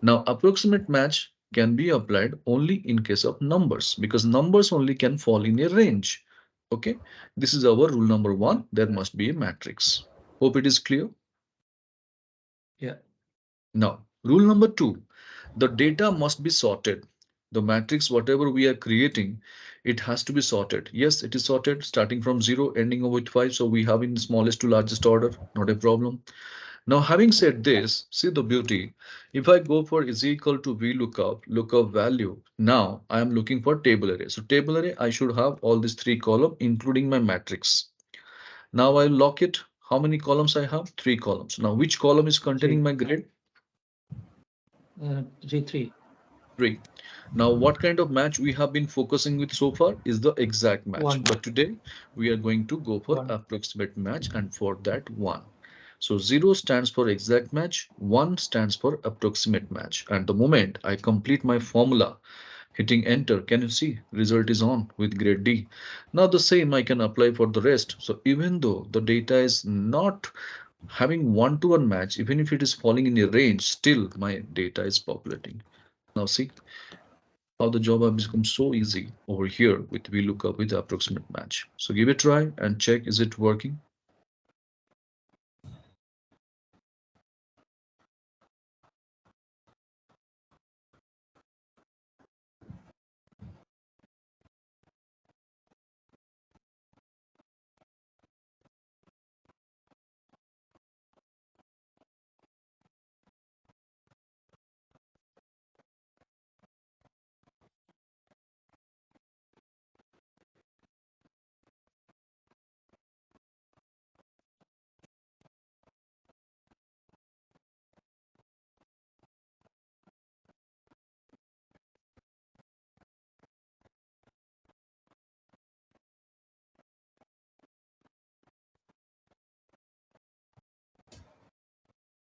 Now, approximate match can be applied only in case of numbers because numbers only can fall in a range. Okay, this is our rule number one. There must be a matrix. Hope it is clear. Yeah. Now, rule number two, the data must be sorted. The matrix, whatever we are creating, it has to be sorted. Yes, it is sorted starting from 0, ending with 5. So we have in smallest to largest order, not a problem. Now, having said this, see the beauty. If I go for is equal to lookup value, now I am looking for table array. So table array, I should have all these 3 columns, including my matrix. Now I'll lock it. How many columns I have? 3 columns. Now, which column is containing my grade? 3. 3. Now, what kind of match we have been focusing with so far is the exact match. 1. But today we are going to go for 1. approximate match and for that 1. So 0 stands for exact match, 1 stands for approximate match. And the moment I complete my formula, hitting enter, can you see result is on with grade D. Now the same I can apply for the rest. So even though the data is not having one-to-one match, even if it is falling in a range, still my data is populating. Now see how the job has become so easy over here with VLOOKUP with the approximate match. So give it a try and check is it working.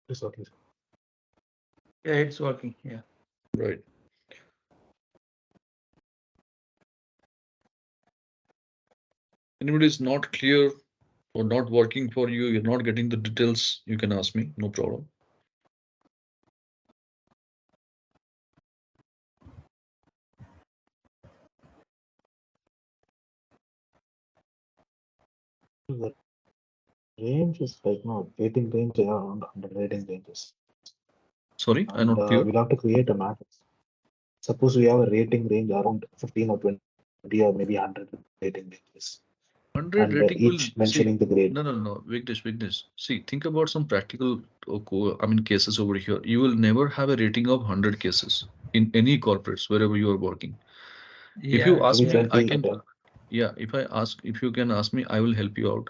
It's okay. Yeah, it's working. Yeah. Right. Anybody is not clear or not working for you, you're not getting the details, you can ask me, no problem. The range is like no rating range around 100 rating ranges. Sorry, I'm And not clear. we'll have to create a matrix. Suppose we have a rating range around 15 or 20 or maybe 100 rating ranges. 100 And rating will each see. mentioning the grade. No. Vignesh. See, think about some practical, cases over here. You will never have a rating of 100 cases in any corporates wherever you are working. If Yeah, you Maybe ask me, I 20 or can. 10. Yeah, if you can ask me, I will help you out.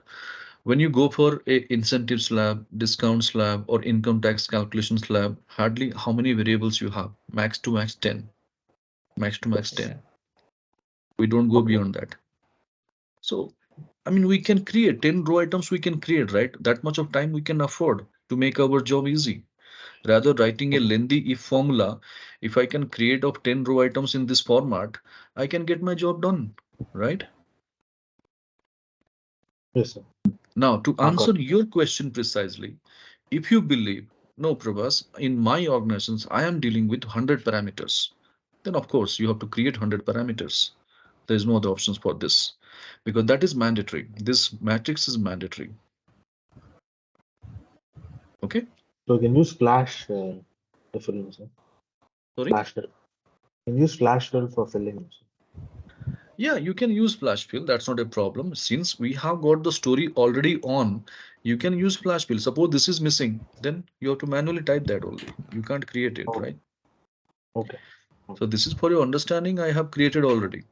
When you go for a incentive slab, discount slab, or income tax calculation slab, hardly how many variables you have? Max to max 10. Max to max Yes. Yeah. 10. We don't go Okay. beyond that. So, I mean, we can create 10 row items, we can create, right? That much of time we can afford to make our job easy. Rather writing a Okay. lengthy if formula, if I can create of 10 row items in this format, I can get my job done, right? Yes, sir. Now, to I got answer it. your question precisely, if you believe, no, Prabhas, in my organizations, I am dealing with 100 parameters, then of course you have to create 100 parameters. There is no other options for this because that is mandatory. This matrix is mandatory. Okay. So you can use Flash to fill, sir. Sorry. Flash drill. You can use Flash drill for filling, sir. Yeah, you can use flash fill. That's not a problem. Since we have got the story already on, you can use flash fill. Suppose this is missing, then you have to manually type that only. You can't create it, Okay. right? Okay. So Okay. this is for your understanding. I have created already.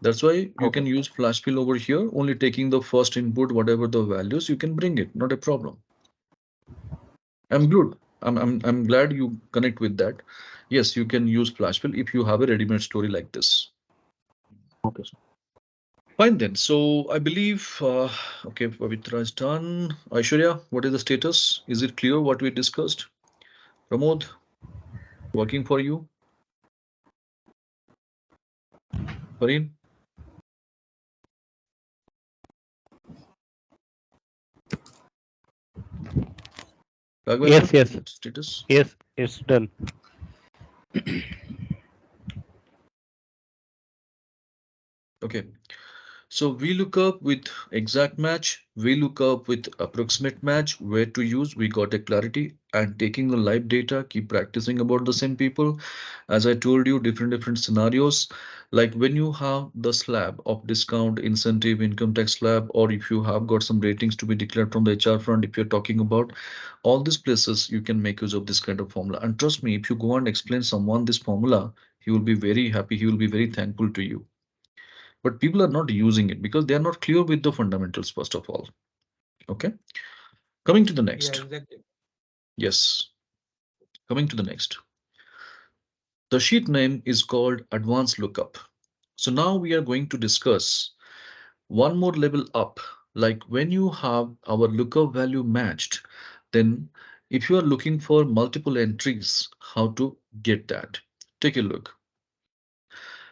That's why you Okay. can use flash fill over here, only taking the first input, whatever the values, you can bring it. Not a problem. I'm good. I'm glad you connect with that. Yes, you can use flash fill if you have a ready-made story like this. Okay, sir. Fine then. So I believe, okay, Pavitra is done. Aishwarya, what is the status? Is it clear what we discussed? Pramod, working for you? Pareen, Raghavendra, Yes, yes, what status? yes, it's done. Okay. So we look up with exact match, we look up with approximate match, where to use, we got a clarity and taking the live data, keep practicing about the same people. As I told you, different scenarios, like when you have the slab of discount, incentive, income tax slab, or if you have got some ratings to be declared from the HR front, if you're talking about all these places, you can make use of this kind of formula. And trust me, if you go and explain someone this formula, he will be very happy, he will be very thankful to you, but people are not using it because they are not clear with the fundamentals first of all. Okay, coming to the Yeah, next. exactly. Yes, coming to the next, the sheet name is called advanced lookup. So now we are going to discuss one more level up, like when you have our lookup value matched, then if you are looking for multiple entries, how to get that. Take a look.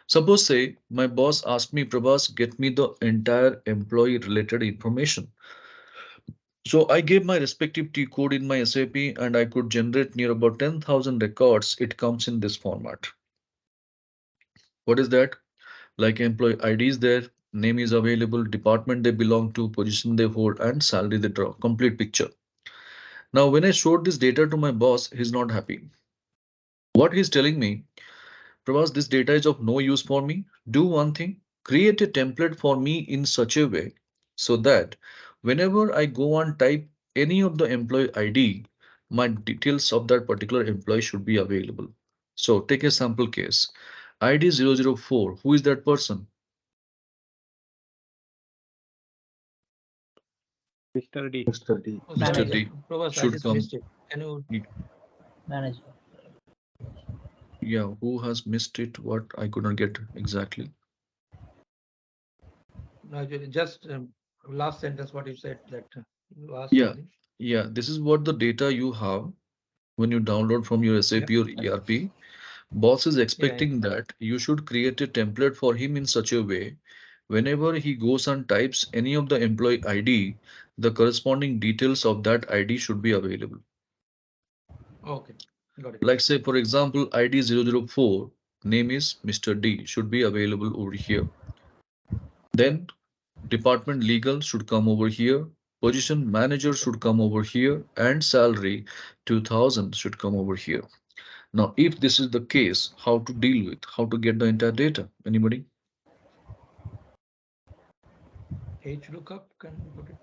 Suppose say my boss asked me, Prabhas, get me the entire employee related information. So I gave my respective T code in my SAP and I could generate near about 10,000 records. It comes in this format. What is that? Like employee ID is there, name is available, department they belong to, position they hold, and salary they draw. Complete picture. Now, when I showed this data to my boss, he's not happy. What he's telling me, Prabhas, this data is of no use for me. Do one thing, create a template for me in such a way so that whenever I go and type any of the employee ID, my details of that particular employee should be available. So take a sample case. ID 004. Who is that person? Mr. D. Mr. D. Oh, Mr. sorry, Manager. D. Prabhas, I Should just come. missed it. Can you Manager. Yeah, who has missed it? What I couldn't get exactly. no, just last sentence what you said that you asked Yeah, something? yeah. This is what the data you have when you download from your Yeah. SAP or ERP. Boss is Yeah, yeah. expecting that you should create a template for him in such a way, whenever he goes and types any of the employee ID, the corresponding details of that ID should be available. Okay, got it. Like say, for example, ID 004, name is Mr. D, should be available over here. Then department legal should come over here. Position manager Okay. should come over here and salary 2000 should come over here. Now, if this is the case, how to deal with, how to get the entire data? Anybody? H lookup, can you put it?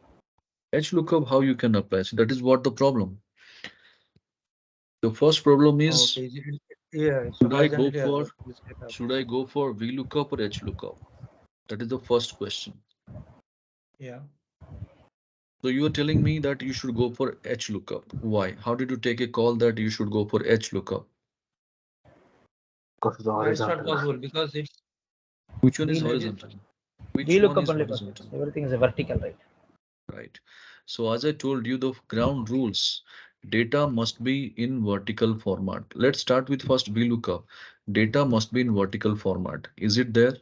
H lookup, how you can apply. So that is what the problem. The first problem is, Okay, yeah, so should I horizontally go for this data. should I go for VLOOKUP or H lookup? That is the first question. Yeah. So you are telling me that you should go for H lookup. Why? How did you take a call that you should go for H lookup? because it's It's not horizontal. possible because it's Which one is We horizontal? Which one VLOOKUP is only possible. horizontal? Everything is a vertical, right? Right. So as I told you, the ground rules, data must be in vertical format. Let's start with first VLOOKUP. Data must be in vertical format. Is it there?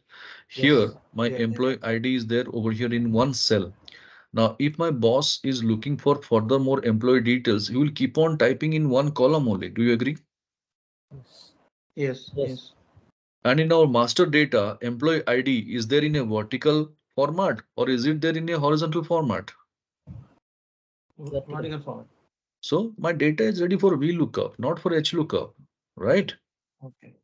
Here, Yes. my Yeah. employee ID is there over here in one cell. Now, if my boss is looking for further more employee details, he will keep on typing in one column only. Do you agree? Yes. yes, Yes. yes. And in our master data, employee ID is there in a vertical format or is it there in a horizontal format? Vertical. Vertical format. So my data is ready for VLOOKUP, not for HLOOKUP, right? Okay.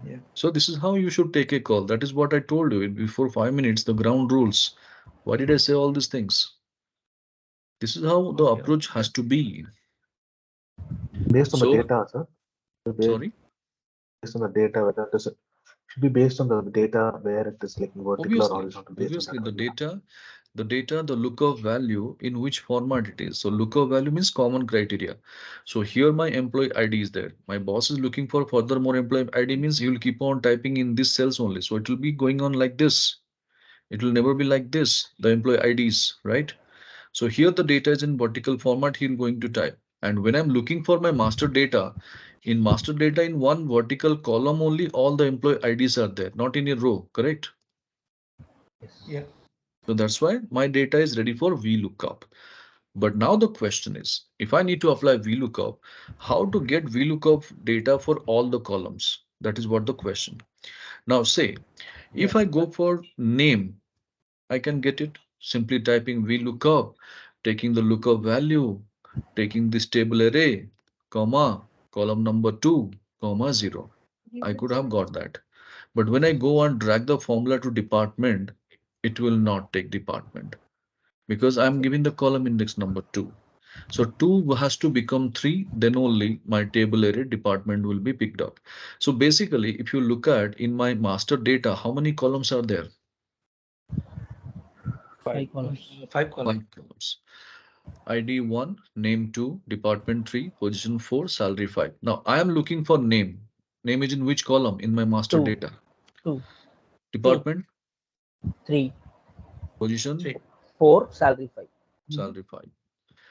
Yeah. So this is how you should take a call. That is what I told you before 5 minutes, the ground rules. Why did I say all these things? This is how the Okay. approach Yeah. has to be. Based on the So, data, sir. sorry, Based on the data, whether it is should be based on the data where it is like vertical or obviously, horizontal, based on obviously that the only. data, the lookup value in which format it is. So lookup value means common criteria. So here my employee ID is there. My boss is looking for further more employee ID means he will keep on typing in this cells only. So it will be going on like this. It will never be like this, the employee IDs, right? So here the data is in vertical format, he's going to type. And when I'm looking for my master data in one vertical column only, all the employee IDs are there, not in a row, correct? Yes. Yeah. So that's why my data is ready for VLOOKUP. But now the question is, if I need to apply VLOOKUP, how to get VLOOKUP data for all the columns? That is what the question. Now say, Yeah. if I go for name, I can get it simply typing VLOOKUP, taking the lookup value, taking this table array, comma, column number 2, comma 0. I could have got that. But when I go and drag the formula to department, it will not take department because I'm giving the column index number 2. So 2 has to become 3, then only my table array department will be picked up. So basically, if you look at in my master data, how many columns are there? 5 columns. 5 column. 5 columns. ID 1, name 2, department 3, position 4, salary 5. Now I am looking for name. Name is in which column in my master 2. data? 2. Department, 3. position, 3. 4. Salary 5. salary 5.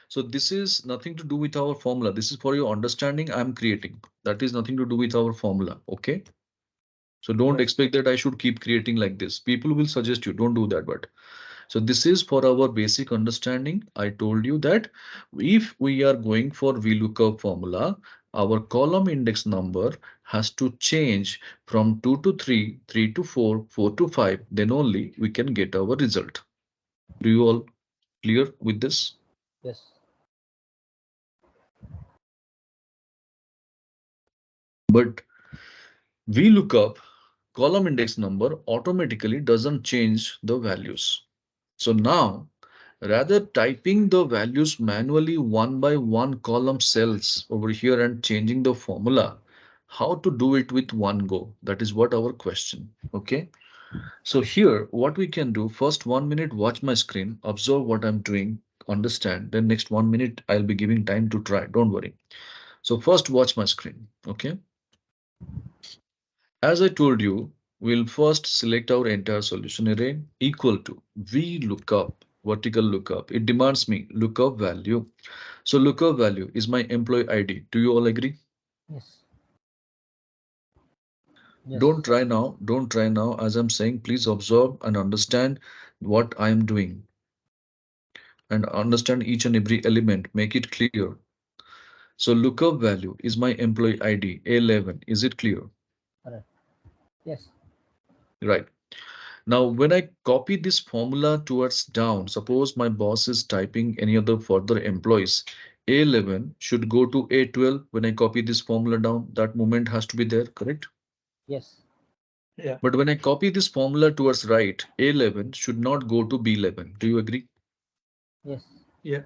So this is nothing to do with our formula. This is for your understanding I am creating. That is nothing to do with our formula. Okay. So don't Yes. expect that I should keep creating like this. People will suggest you don't do that, but so this is for our basic understanding. I told you that if we are going for VLOOKUP formula, our column index number has to change from 2 to 3, 3 to 4, 4 to 5, then only we can get our result. Do you all clear with this? Yes. But VLOOKUP column index number automatically doesn't change the values. So now rather typing the values manually one by one column cells over here and changing the formula, how to do it with one go? That is what our question. Okay. So here, what we can do first 1 minute, watch my screen, observe what I'm doing, understand. Then next 1 minute, I'll be giving time to try. Don't worry. So first watch my screen. Okay. As I told you, we'll first select our entire solution array equal to VLOOKUP, vertical lookup. It demands me lookup value. So lookup value is my employee ID. Do you all agree? Yes. Yes. Don't try now. Don't try now. As I'm saying, please observe and understand what I am doing and understand each and every element. Make it clear. So lookup value is my employee ID, A11. Is it clear? Correct. Yes. Right. Now, when I copy this formula towards down, suppose my boss is typing any other further employees, A11 should go to A12 when I copy this formula down. That moment has to be there, correct? Yes. Yeah. But when I copy this formula towards right, A11 should not go to B11. Do you agree? Yes. Yeah.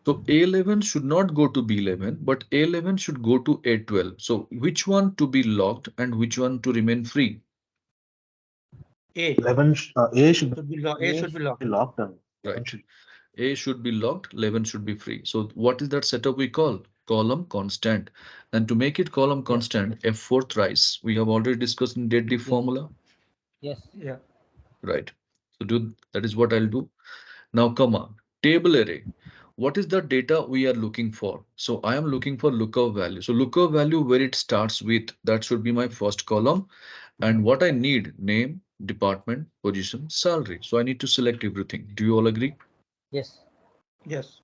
So A11 should not go to B11, but A11 should go to A12. So which one to be locked and which one to remain free? A 11 A should should be locked. A should be be locked. locked and 11 Right. should A should be locked, 11 should be free. So what is that setup we call? Column constant. And to make it column Yeah. constant, F4 thrice. We have already discussed in deadlift Yes. formula. Yes. Yeah. Right. So do that is what I'll do. Now, comma, table array. What is the data we are looking for? So I am looking for lookup value. So lookup value where it starts with, that should be my first column. And what I need, name, department, position, salary. So I need to select everything. Do you all agree? Yes. Yes.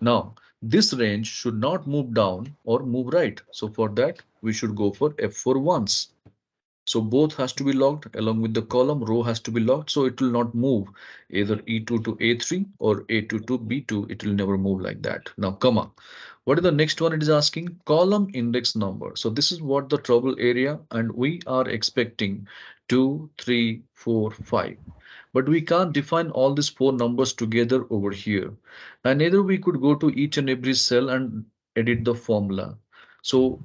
Now, this range should not move down or move right. So for that, we should go for F4 once. So both has to be locked along with the column row has to be locked. So it will not move either E2 to A3 or A2 to B2. It will never move like that. Now, comma. What is the next one? It is asking column index number. So this is what the trouble area, and we are expecting 2, 3, 4, 5. But we can't define all these four numbers together over here. And either we could go to each and every cell and edit the formula. So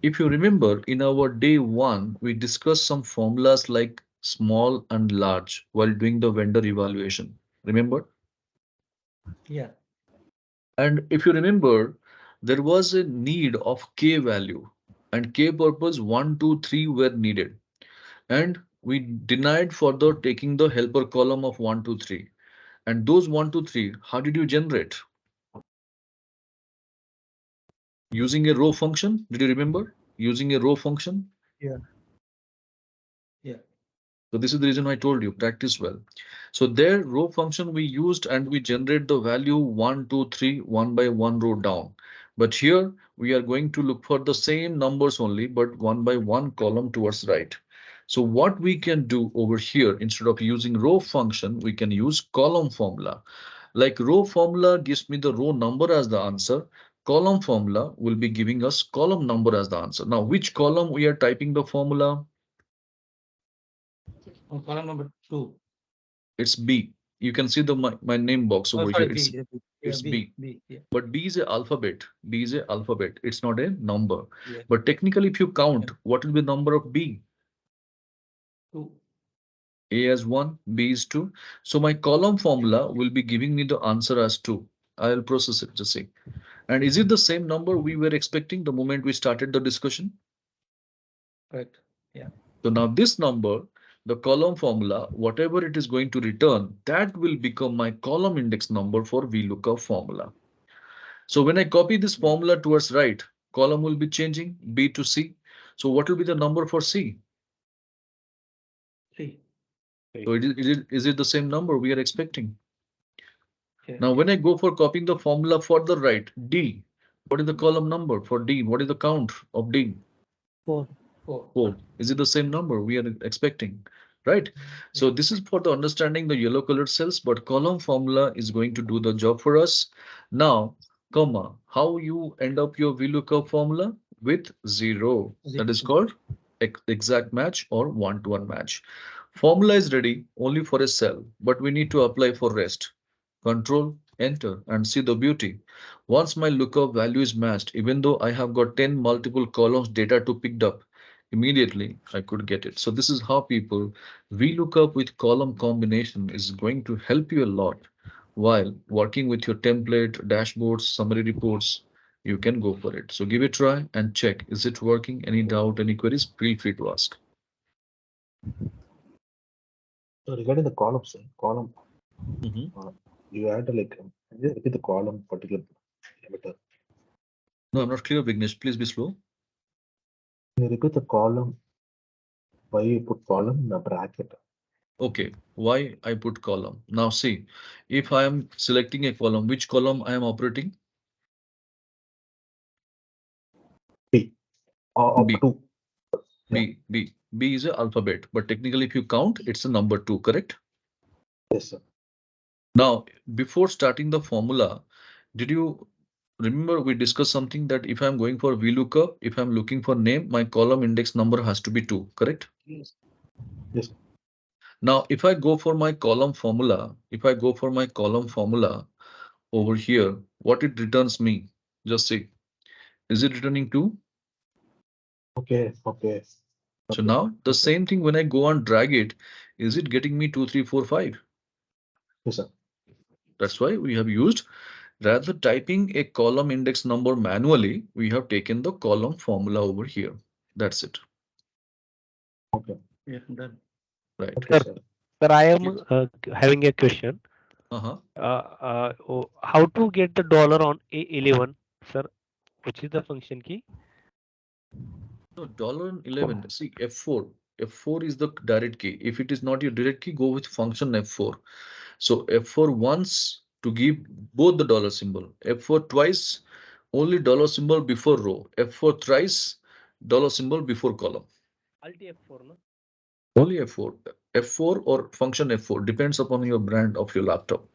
if you remember, in our day one, we discussed some formulas like small and large while doing the vendor evaluation. Remember? Yeah. And if you remember, there was a need of K value and K purpose 1, 2, 3 were needed. And we denied further taking the helper column of 1, 2, 3. And those 1, 2, 3, how did you generate? Using a row function? Did you remember? Using a row function? Yeah. Yeah. So this is the reason I told you, practice well. So there row function we used and we generate the value 1, 2, 3, one by one row down. But here we are going to look for the same numbers only, but one by one column towards right. So what we can do over here, instead of using row function, we can use column formula. Like row formula gives me the row number as the answer. Column formula will be giving us column number as the answer. Now, which column we are typing the formula? On column number 2. It's B. You can see my name box Oh, over sorry, here. B. Yeah, B. Yeah, It's B. B. Yeah. But B is a alphabet. B is a alphabet. It's not a number. Yeah. But technically, if you count, Yeah. what will be the number of B? 2. A as 1, B is 2. So my column formula will be giving me the answer as 2. I'll process it, just see. And is it the same number we were expecting the moment we started the discussion? Correct. Yeah. So now this number, the column formula, whatever it is going to return, that will become my column index number for VLOOKUP formula. So when I copy this formula towards right, column will be changing B to C. So what will be the number for C? 3. So is it the same number we are expecting? Yeah. Now when I go for copying the formula further right, D, what is the column number for D? What is the count of D? 4. 4. 4. Is it the same number we are expecting? Right. So this is for the understanding the yellow colored cells, but column formula is going to do the job for us. Now, comma, how you end up your VLOOKUP formula? With 0. That is called exact match or one-to-one match. Formula is ready only for a cell, but we need to apply for rest. Control, enter, and see the beauty. Once my lookup value is matched, even though I have got 10 multiple columns data to picked up, immediately I could get it. So this is how people VLOOKUP with column combination is going to help you a lot while working with your template, dashboards, summary reports. You can go for it. So give it a try and check. Is it working? Any doubt, any queries? Feel free to ask. So regarding the columns, column, Mhm. you had to like just repeat the column particular parameter. No, I'm not clear, Vignesh. Please be slow. Can you repeat the column? Why you put column in a bracket? Okay, why I put column? Now see, if I am selecting a column, which column I am operating? B or up B, to yeah. B is a alphabet, but technically if you count, it's a number 2, correct? Yes, sir. Now, before starting the formula, did you remember we discussed something that if I'm going for VLOOKUP, if I'm looking for name, my column index number has to be 2, correct? Yes. Now, if I go for my column formula, over here, what it returns me, just see, is it returning 2? Okay. So now the same thing when I go and drag it, Is it getting me 2, 3, 4, 5? Yes, sir. That's why we have used, rather typing a column index number manually, we have taken the column formula over here. That's it. Okay. Yeah, done. Right. Okay, Sir, sir. sir, I am Yes. having a question. Uh-huh. How to get the dollar on A11, sir? Which is the function key? No, $11. See, F4. F4 is the direct key. If it is not your direct key, go with function F4. So F4 once to give both the dollar symbol. F4 twice, only dollar symbol before row. F4 thrice, dollar symbol before column. Alt F4, no? Only F4. F4 or function F4 depends upon your brand of your laptop.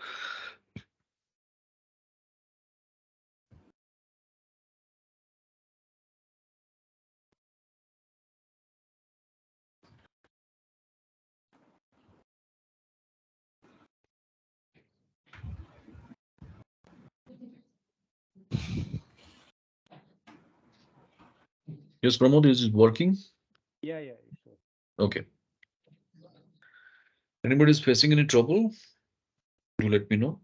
Yes, Pramod, is it working? Yeah, yeah, sure. Okay. Anybody is facing any trouble? Do let me know.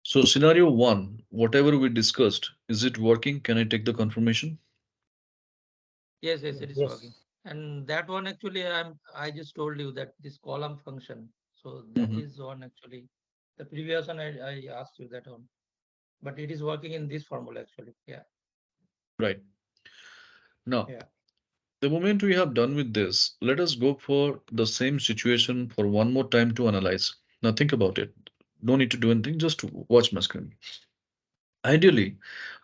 So scenario one, whatever we discussed, is it working? Can I take the confirmation? Yes, yes, it is working. Yes. And that one actually, I just told you that this column function. So that Mhm. is one actually. The previous one I asked you that one, but it is working in this formula actually. Yeah, Right. Now, yeah. the moment we have done with this, let us go for the same situation for one more time to analyze. Now think about it. No need to do anything, just watch my screen. Ideally,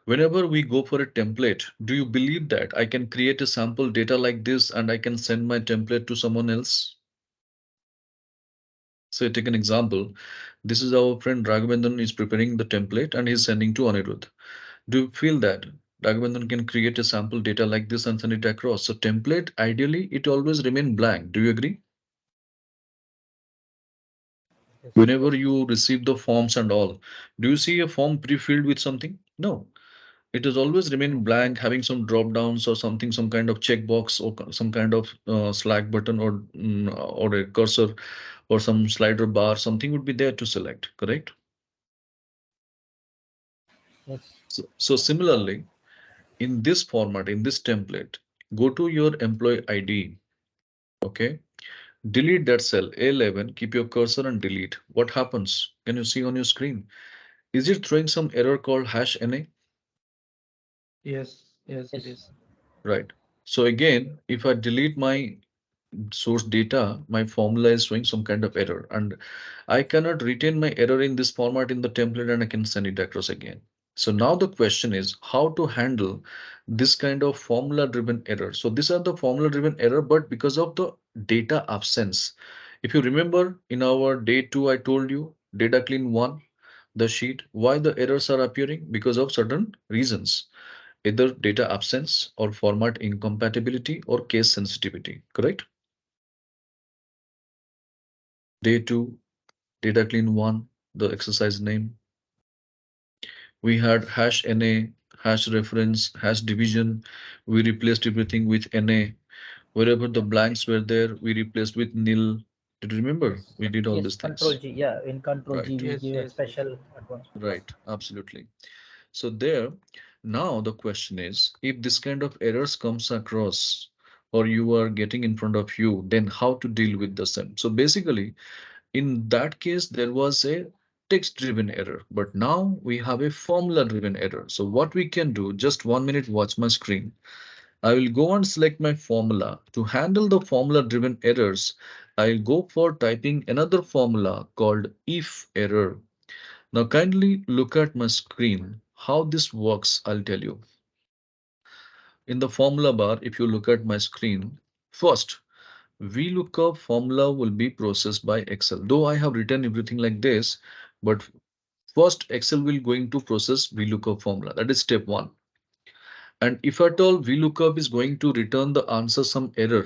whenever we go for a template, do you believe that I can create a sample data like this and I can send my template to someone else? So take an example. This is our friend Raghavendran is preparing the template and he's sending to Anirudh. Do you feel that Raghavendran can create a sample data like this and send it across? So template, ideally, it always remain blank. Do you agree? Yes. Whenever you receive the forms and all, do you see a form pre-filled with something? No. It has always remained blank, having some drop downs or something, some kind of checkbox or some kind of slack button or a cursor or some slider bar, something would be there to select, correct? Yes. So similarly, in this format, in this template, go to your employee ID, okay? Delete that cell A11, keep your cursor and delete. What happens? Can you see on your screen? Is it throwing some error called hash NA? Yes, yes, it Yes. is. Right. So again, if I delete my source data, my formula is showing some kind of error, and I cannot retain my error in this format in the template and I can send it across again. So now the question is how to handle this kind of formula driven error. So these are the formula driven error, but because of the data absence. If you remember in our day two, I told you data clean one, the sheet, why the errors are appearing because of certain reasons, either data absence or format incompatibility or case sensitivity, correct? Day two, data clean one, the exercise name. We had hash NA, hash reference, hash division. We replaced everything with NA. Wherever the blanks were there, we replaced with nil. Did you remember? Yes. We did all Yes. these Control things. G. Yeah. In Control G, Right, we Yes, give a yes, yes. special advancement. Yeah. right, absolutely. So there, now the question is, if this kind of errors comes across or you are getting in front of you, then how to deal with the same? So basically, in that case, there was a text-driven error, but now we have a formula-driven error. So what we can do, just 1 minute, watch my screen. I will go and select my formula. To handle the formula-driven errors, I'll go for typing another formula called if error. Now kindly look at my screen. How this works, I'll tell you. In the formula bar, if you look at my screen, first, VLOOKUP formula will be processed by Excel. Though I have written everything like this, but first Excel will going to process VLOOKUP formula. That is step one. And if at all VLOOKUP is going to return the answer some error,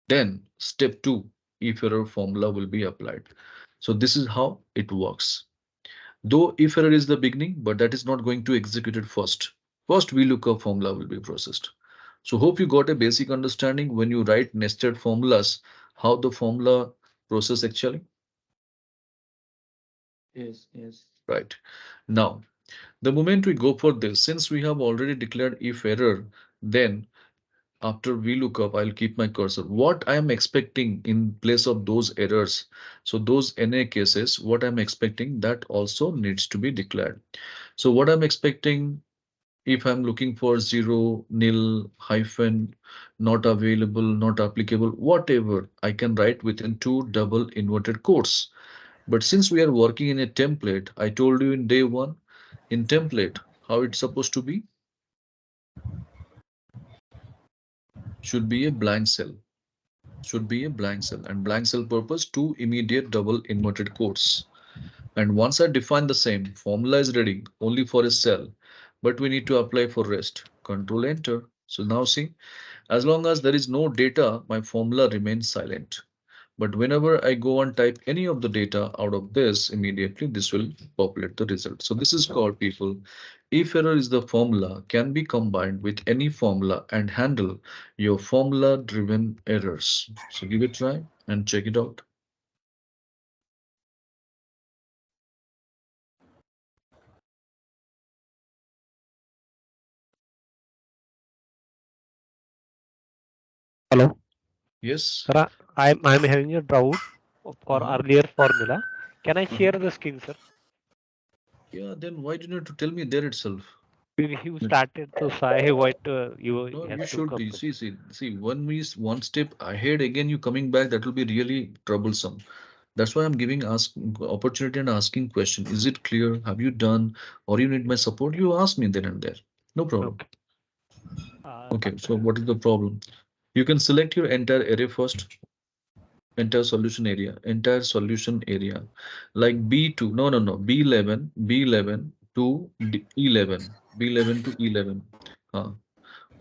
then step two, if error formula will be applied. So this is how it works. Though if error is the beginning, but that is not going to execute it first. First VLOOKUP formula will be processed. So hope you got a basic understanding when you write nested formulas, how the formula process actually. Yes, yes. Right. Now, the moment we go for this, since we have already declared if error, then after VLOOKUP, I'll keep my cursor. What I am expecting in place of those errors, so those NA cases, what I'm expecting that also needs to be declared. So what I'm expecting, if I'm looking for zero, nil, hyphen, not available, not applicable, whatever, I can write within two double inverted quotes. But since we are working in a template, I told you in day one, in template, how it's supposed to be, should be a blank cell, should be a blank cell, and blank cell purpose, two immediate double inverted quotes. And once I define the same, formula is ready only for a cell, but we need to apply for rest. Control Enter. So now see, as long as there is no data, my formula remains silent. But whenever I go and type any of the data out of this, immediately this will populate the result. So this is called, people, if error is the formula can be combined with any formula and handle your formula driven errors. So give it a try and check it out. Hello, Yes. sir. I'm having a doubt for Uh-huh. earlier formula. Can I share Uh-huh. the screen, sir? Yeah, then why didn't you to tell me there itself? You started to say what you No, has you to should be. complete. See, when we one step ahead again, you coming back, that will be really troublesome. That's why I'm giving ask opportunity and asking question. Is it clear? Have you done? Or you need my support? You ask me then and there. No problem. Okay. Okay, so what is the problem? You can select your entire array first, entire solution area, like B2. No, no, no. B11 to E11, B11 to E11.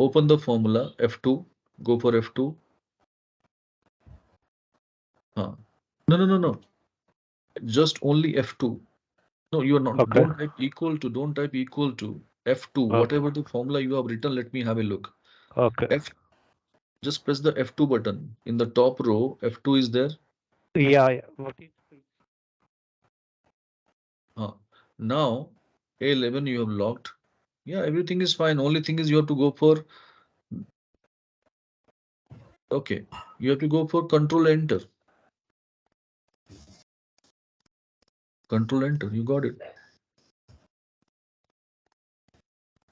Open the formula F2, go for F2. No, no, no, no, just only F2. No, you are not, Okay. don't type equal to F2, Okay. whatever the formula you have written, let me have a look. Okay. F, just press the F2 button. In the top row, F2 is there. Yeah. Yeah. What is Huh. Now, A11 you have locked. Yeah, everything is fine. Only thing is you have to go for, okay, you have to go for Control Enter. Control Enter, you got it.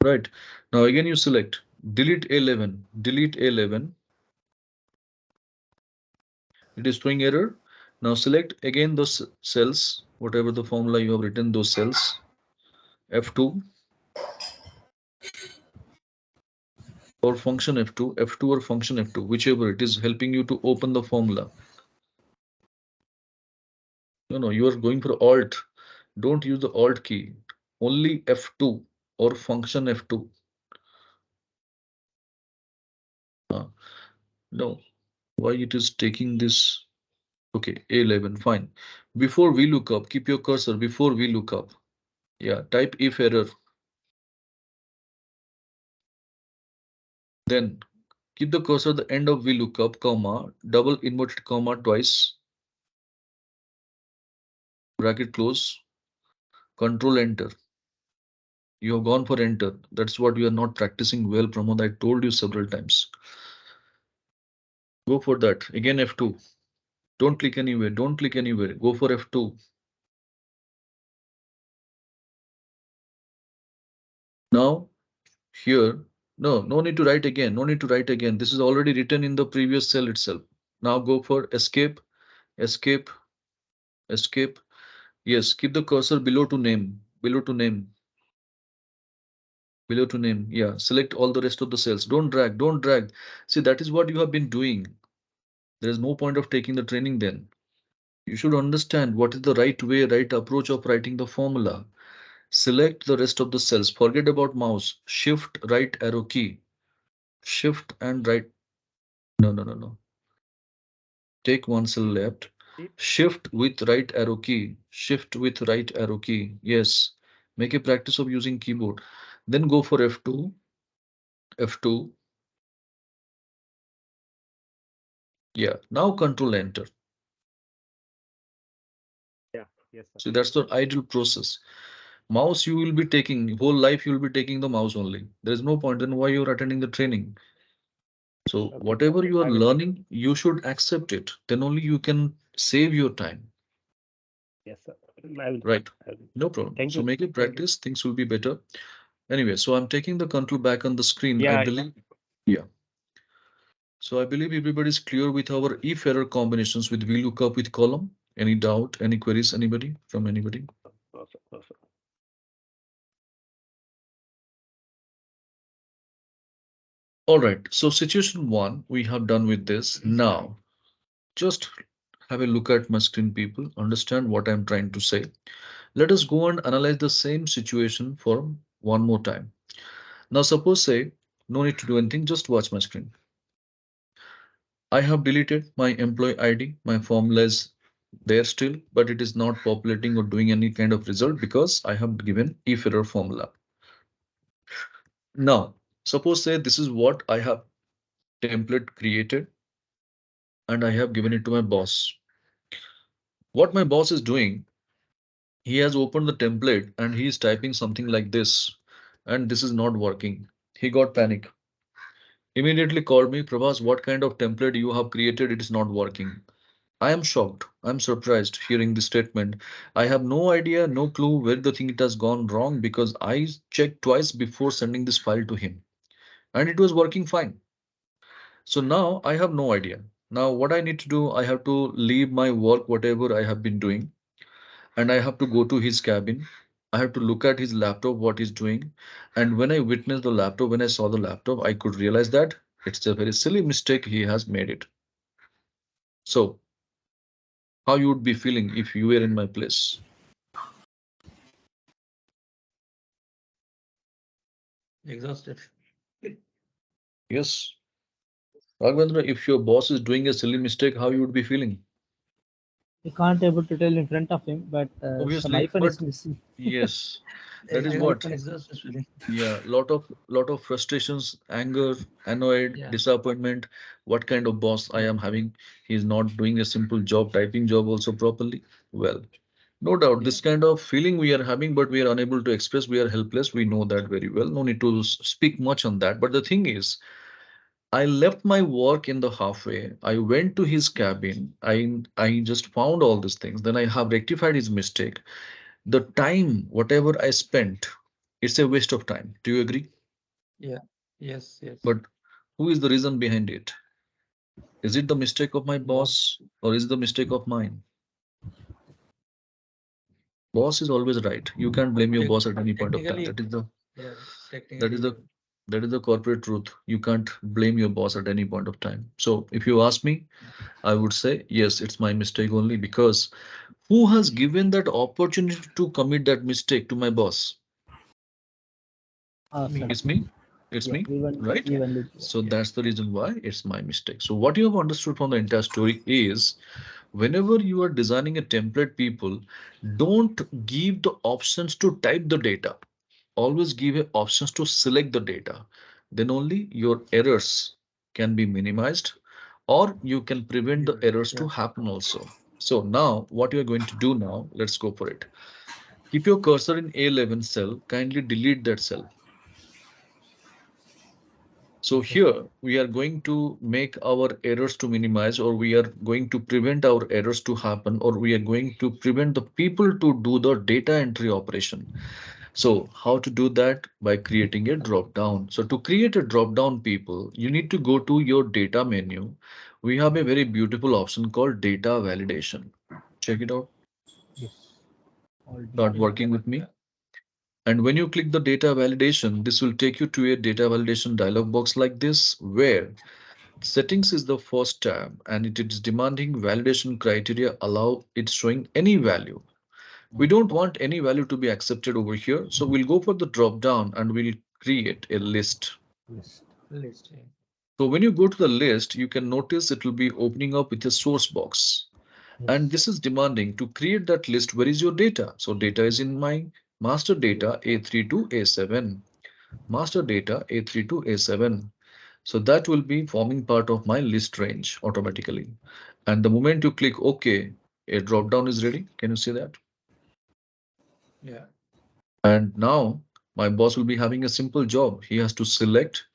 Right. Now again you select delete A11, delete A11. It is throwing error. Now select again those cells, whatever the formula you have written, those cells, F2 or function F2 or function F2, whichever it is helping you to open the formula. No, no, you are going for Alt. Don't use the Alt key. Only F2 or function F2. No, why it is taking this? Okay, A11, fine. Before we look up, keep your cursor before we look up. Yeah, type if error. Then keep the cursor at the end of VLOOKUP, comma, double inverted comma twice, bracket close, control enter. You have gone for enter. That's what you are not practicing well, Pramod. I told you several times. Go for that. Again, F2. Don't click anywhere. Don't click anywhere. Go for F2. Now, here, no need to write again. No need to write again. This is already written in the previous cell itself. Now go for escape, escape, escape. Yes, keep the cursor below to name, below to name. Below to name. Yeah, select all the rest of the cells. Don't drag, don't drag. See, that is what you have been doing. There is no point of taking the training then. You should understand what is the right way, right approach of writing the formula. Select the rest of the cells. Forget about mouse. Shift right arrow key. Shift and right. No, no, no, no. Take one cell left. Shift with right arrow key. Shift with right arrow key. Yes. Make a practice of using keyboard. Then go for F2. F2. Yeah. Now control enter. Yeah. Yes, sir. So that's the ideal process. Mouse you will be taking, whole life you will be taking the mouse only. There is no point, then why you're attending the training? So Okay. whatever you are I will. learning, you should accept it. Then only you can save your time. Yes, sir. I will. Right. I will. No problem. Thank So you. make it Thank you. practice, things will be better. Anyway, so I'm taking the control back on the screen. I Yeah. believe, yeah. So I believe everybody's clear with our if error combinations with VLOOKUP with column. Any doubt, any queries, anybody from anybody? No, sir. No, sir. All right. So situation one, we have done with this. Now, just have a look at my screen, people. Understand what I'm trying to say. Let us go and analyze the same situation for one more time. Now, suppose say, no need to do anything, just watch my screen. I have deleted my employee ID, my formula is there still, but it is not populating or doing any kind of result because I have given if error formula. Now, suppose say this is what I have template created and I have given it to my boss. What my boss is doing, he has opened the template and he is typing something like this, and this is not working. He got panic. Immediately called me, Prabhas, what kind of template you have created? It is not working. I am shocked. I'm surprised hearing this statement. I have no idea, no clue where the thing it has gone wrong because I checked twice before sending this file to him and it was working fine. So now I have no idea. Now what I need to do, I have to leave my work, whatever I have been doing, and I have to go to his cabin. I have to look at his laptop, what he's doing. And when I witnessed the laptop, when I saw the laptop, I could realize that it's a very silly mistake he has made it. So how you would be feeling if you were in my place? Exhausted. Yes. Raghavendra, if your boss is doing a silly mistake, how you would be feeling? You can't able to tell in front of him, but some Obviously, icon but is missing. yes, that is Some what. icon is missing. Exhausted feeling. Yeah, lot of frustrations, anger, annoyed, Yeah. disappointment. What kind of boss I am having? He's not doing a simple job, typing job also properly. Well, no doubt, Yeah. this kind of feeling we are having, but we are unable to express. We are helpless. We know that very well. No need to speak much on that. But the thing is, I left my work in the halfway. I went to his cabin. I just found all these things. Then I have rectified his mistake. The time, whatever I spent, it's a waste of time. Do you agree? Yeah. Yes. Yes. But who is the reason behind it? Is it the mistake of my Boss. boss or is it the mistake of mine? Boss is always right. You can't blame your Tech boss at any point of time. technically, That is the yeah. that is Technically, the that is the corporate truth. You can't blame your boss at any point of time. So if you ask me, I would say yes, it's my mistake only because who has given that opportunity to commit that mistake to my boss? me. It's Awesome. me. It's Yeah, me, even right? Yeah. evenly. So Yeah. that's the reason why it's my mistake. So what you have understood from the entire story is whenever you are designing a template, people don't give the options to type the data. Always give a options to select the data. Then only your errors can be minimized or you can prevent the errors to Yeah. happen also. So now what you are going to do now, let's go for it. Keep your cursor in A11 cell, kindly delete that cell. So Okay. here we are going to make our errors to minimize, or we are going to prevent our errors to happen, or we are going to prevent the people to do the data entry operation. So how to do that? By creating a drop down. So to create a drop down, people, you need to go to your data menu. We have a very beautiful option called data validation. Check it out. Yes. All Start details. working with me. Yeah. And when you click the data validation, this will take you to a data validation dialog box like this, where Settings is the first tab and it is demanding validation criteria allow it showing any value. We don't want any value to be accepted over here. So we'll go for the drop down and we'll create a list. List. List. Yeah. So when you go to the list, you can notice it will be opening up with a source box. And this is demanding to create that list. Where is your data? So data is in my master data A3 to A7. Master data A3 to A7. So that will be forming part of my list range automatically. And the moment you click OK, a drop down is ready. Can you see that? Yeah. And now my boss will be having a simple job. He has to select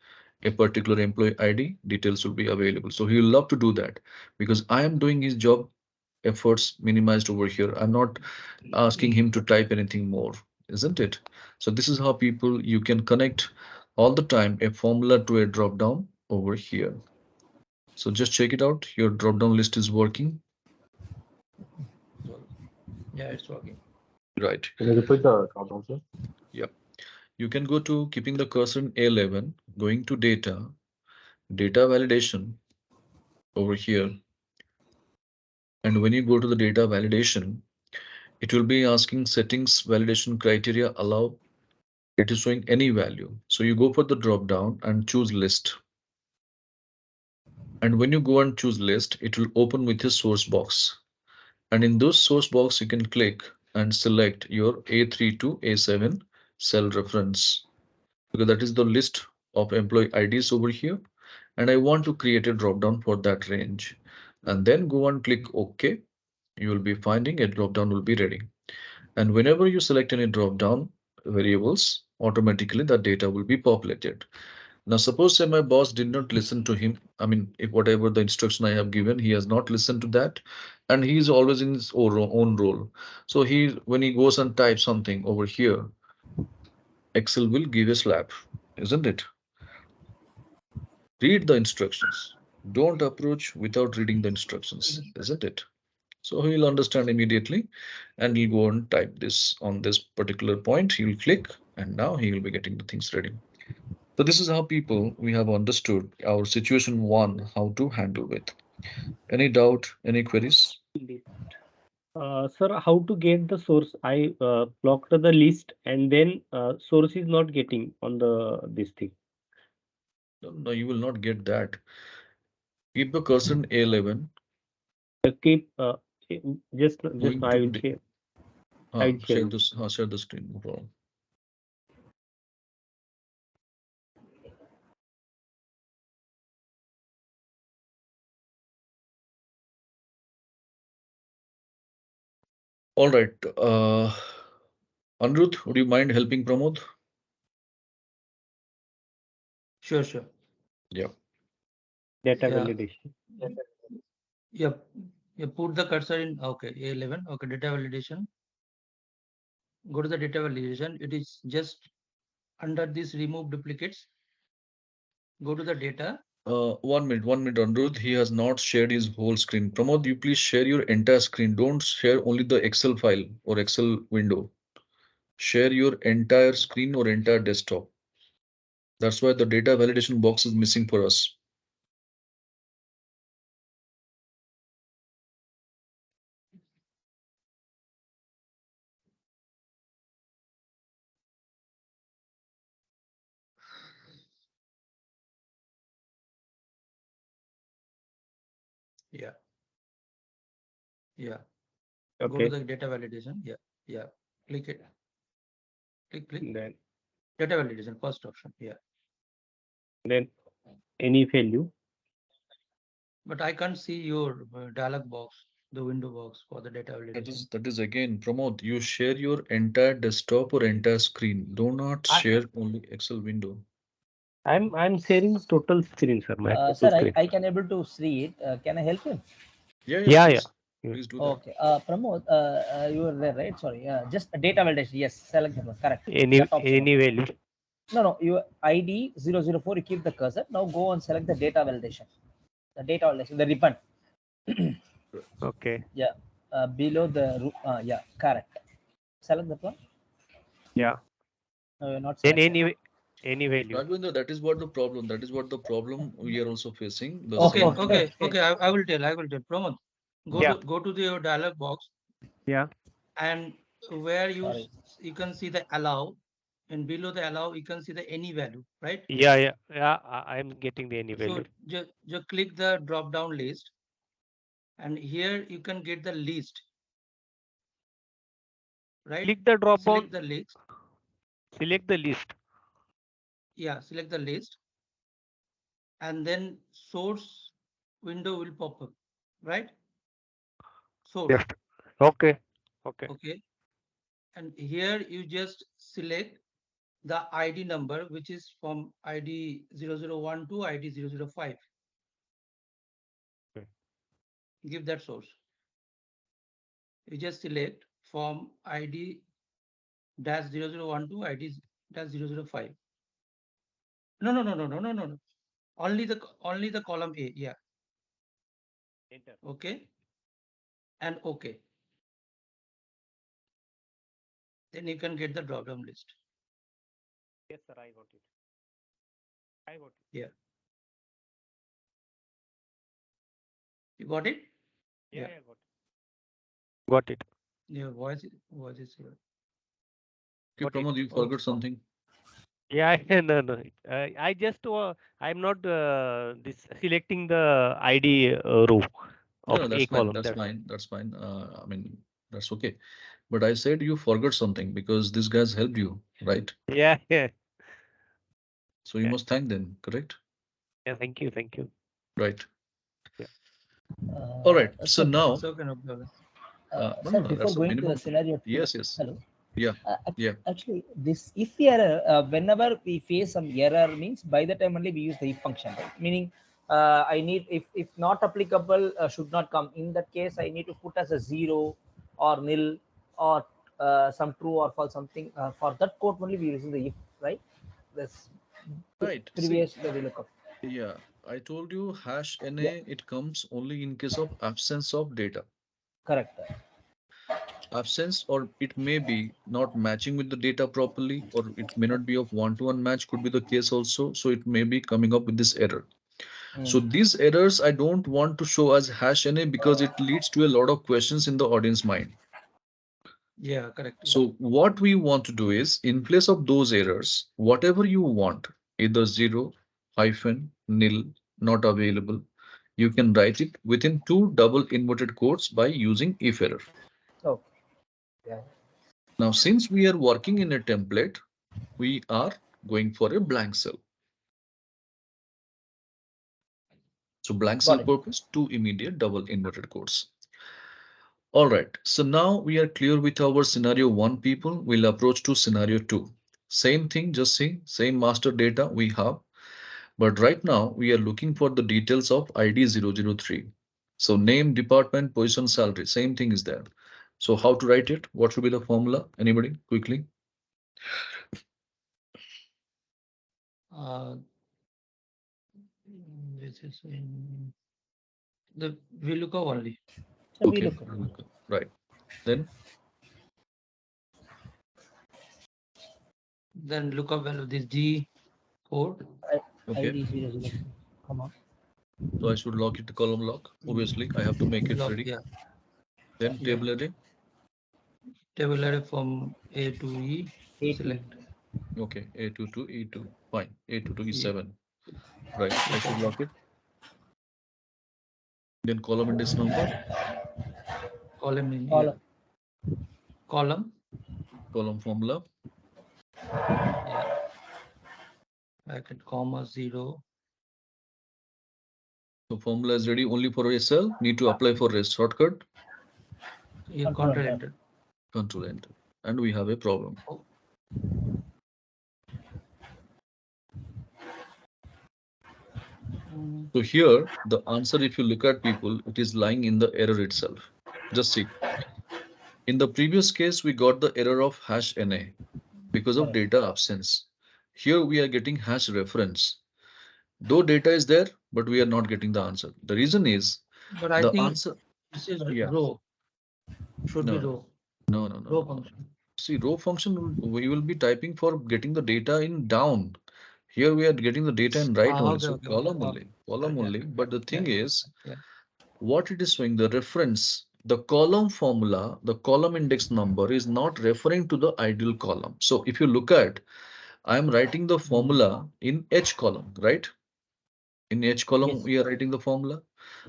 a particular employee ID, details will be available. So he will love to do that because I am doing his job efforts minimized over here. I'm not asking him to type anything more, isn't it? So this is how people you can connect all the time a formula to a drop down over here. So just check it out. Your drop down list is working. Yeah, it's working. Right. Can you repeat the drop down, sir? Yep. You can go to keeping the cursor in A11, going to data, data validation over here. And when you go to the data validation, it will be asking settings validation criteria allow it is showing any value. So you go for the drop down and choose list. And when you go and choose list, it will open with a source box. And in those source box, you can click and select your A3 to A7 cell reference because that is the list of employee IDs over here. And I want to create a drop down for that range. And then go and click OK. You will be finding a drop down will be ready. And whenever you select any drop down variables, automatically the data will be populated. Now, suppose say my boss did not listen to him. I mean, if whatever the instruction I have given, he has not listened to that, and he is always in his own role. So when he goes and types something over here, Excel will give a slap, isn't it? Read the instructions. Don't approach without reading the instructions, isn't it? So he'll understand immediately, and he'll go and type this on this particular point. He will click, and now he will be getting the things ready. So this is how people we have understood our situation one, how to handle with. Any doubt, any queries? Sir, how to get the source? I blocked the list and then source is not getting on the this thing. No, no, you will not get that. Keep the cursor in A11, Keep just going I to will share. I will share. share the screen, no problem. All right. Anirudh, would you mind helping Pramod? Sure, sure. Yeah. Data Yeah. validation. Yep. You put the cursor in, okay, A11, okay, data validation. Go to the data validation. It is just under this remove duplicates. Go to the data. 1 minute, 1 minute, Anirudh. He has not shared his whole screen. Pramod, you please share your entire screen. Don't share only the Excel file or Excel window. Share your entire screen or entire desktop. That's why the data validation box is missing for us. Yeah. Yeah. Go to Okay. the data validation. Yeah. Yeah. Click it. Click. Then Data validation, first option. Yeah. any value. But I can't see your dialog box, the window box for the data validation. That is again, Pramod, you share your entire desktop or entire screen. Do not share only Excel window. I'm sharing total screen, sir. My total Sir, screen. I can able to see it. Can I help him? Yeah, Yeah, please. yeah. Please do that. Okay. Pramod, you were there, right? Sorry. Just data validation. Yes, select the one. Correct. Any That option. any value. No. Your ID 004. You keep the cursor. Now go and select the data validation. The data validation. The ribbon. Okay. Yeah. Below the. Yeah. Correct. Select that one. Yeah. No, you're not Then selected. Any value. Raghavendra, that is what the problem. That is what the problem we are also facing. The Okay, same Okay, thing. okay, okay. okay. I will tell. I will tell. Pramod, Yeah. go to the dialog box, Yeah. and where Sorry. you can see the allow, and below the allow you can see the any value, right? Yeah. Yeah. Yeah. I'm getting the any So value. just click the drop down list, and here you can get the list, right? Click the drop Select down. the list. Select the list. Yeah, select the list, and then source window will pop up, right? Source. Yes. Okay. Okay. Okay. And here you just select the ID number, which is from ID 0012 to ID 005. Okay. Give that source. You just select from ID dash 0012 to ID dash 005. No, no, no, no, no, no, no, no. Only the column A. Yeah. Enter. Okay. And okay. Then you can get the drop down list. Yes, sir. I got it. I got it. Yeah. You got it? Yeah. Yeah. Yeah. Got it. Your voice is here. Okay, Got it. Pramod, you Okay. forgot something. Yeah. No. No. I just. I'm not this selecting the ID row No, of no, A that's fine. column. That's That's fine. That's fine. I mean, that's okay. But I said you forgot something because these guys helped you, right? yeah. Yeah. So you Yeah. must thank them, correct? Yeah. Thank you. Thank you. Right. Yeah. All right. So Sir, now, It's okay, no problem. no, sir, no, no, before that's a going to the minimum. scenario 2, Yes, yes. hello. Yeah, yeah. Actually, this if error, whenever we face some error, means by the time only we use the if function, right? Meaning, I need if not applicable should not come. In that case, I need to put as a 0 or nil or some true or false something. For that code only we using the if, right? This Right. See, previous we look up. yeah, I told you hash Yeah, NA, it comes only in case of absence of data. correct. Absence, or it may be not matching with the data properly, or it may not be of one-to-one match, could be the case also. So it may be coming up with this error. So these errors I don't want to show as hash NA because it leads to a lot of questions in the audience mind. Yeah, correct. Yeah. So what we want to do is, in place of those errors, whatever you want, either zero, hyphen, nil, not available, you can write it within two double inverted quotes by using if error. Okay. Yeah. Now, since we are working in a template, we are going for a blank cell. So blank cell Got it. purpose, two immediate double inverted quotes. All right, so now we are clear with our scenario one, people. We'll approach to scenario two. Same thing, just see, same master data we have. But right now we are looking for the details of ID 003. So name, department, position, salary, same thing is there. So how to write it? What should be the formula? Anybody quickly? Uh, this is in the VLOOKUP only. So we Okay, look up. right. Then Then lookup value this G code. okay. ID 003. Come on. So I should lock it to column lock. Obviously, I have to make it Log, ready. yeah, Then yeah. table array. Table array from A to E. A2. Select. Okay, A2 to E2. Fine. A2 to Yeah. E7. Right. I should lock it. Then column index number, Column in, yeah. Column. Column. column formula. Yeah. Bracket comma 0. So formula is ready only for a cell. Need to apply for rest shortcut. Yeah, Control control enter. enter. Control enter. And we have a problem. Oh, So here, the answer, if you look at people, it is lying in the error itself. Just see. In the previous case, we got the error of hash NA because of Correct. data absence. Here we are getting hash reference. Though data is there, but we are not getting the answer. The reason is but I the think answer. this is Yeah. row. Should be No, no, row. no, no, no, Row no, no. function. See, row function, we will be typing for getting the data in down. Here we are getting the data in right only, Okay, so okay. column only, column Yeah, only. But the yeah, thing is, yeah. what it is showing, the reference, the column formula, the column index number is not referring to the ideal column. So if you look at, I am writing the formula in H column, right? In H column, Yes. we are writing the formula.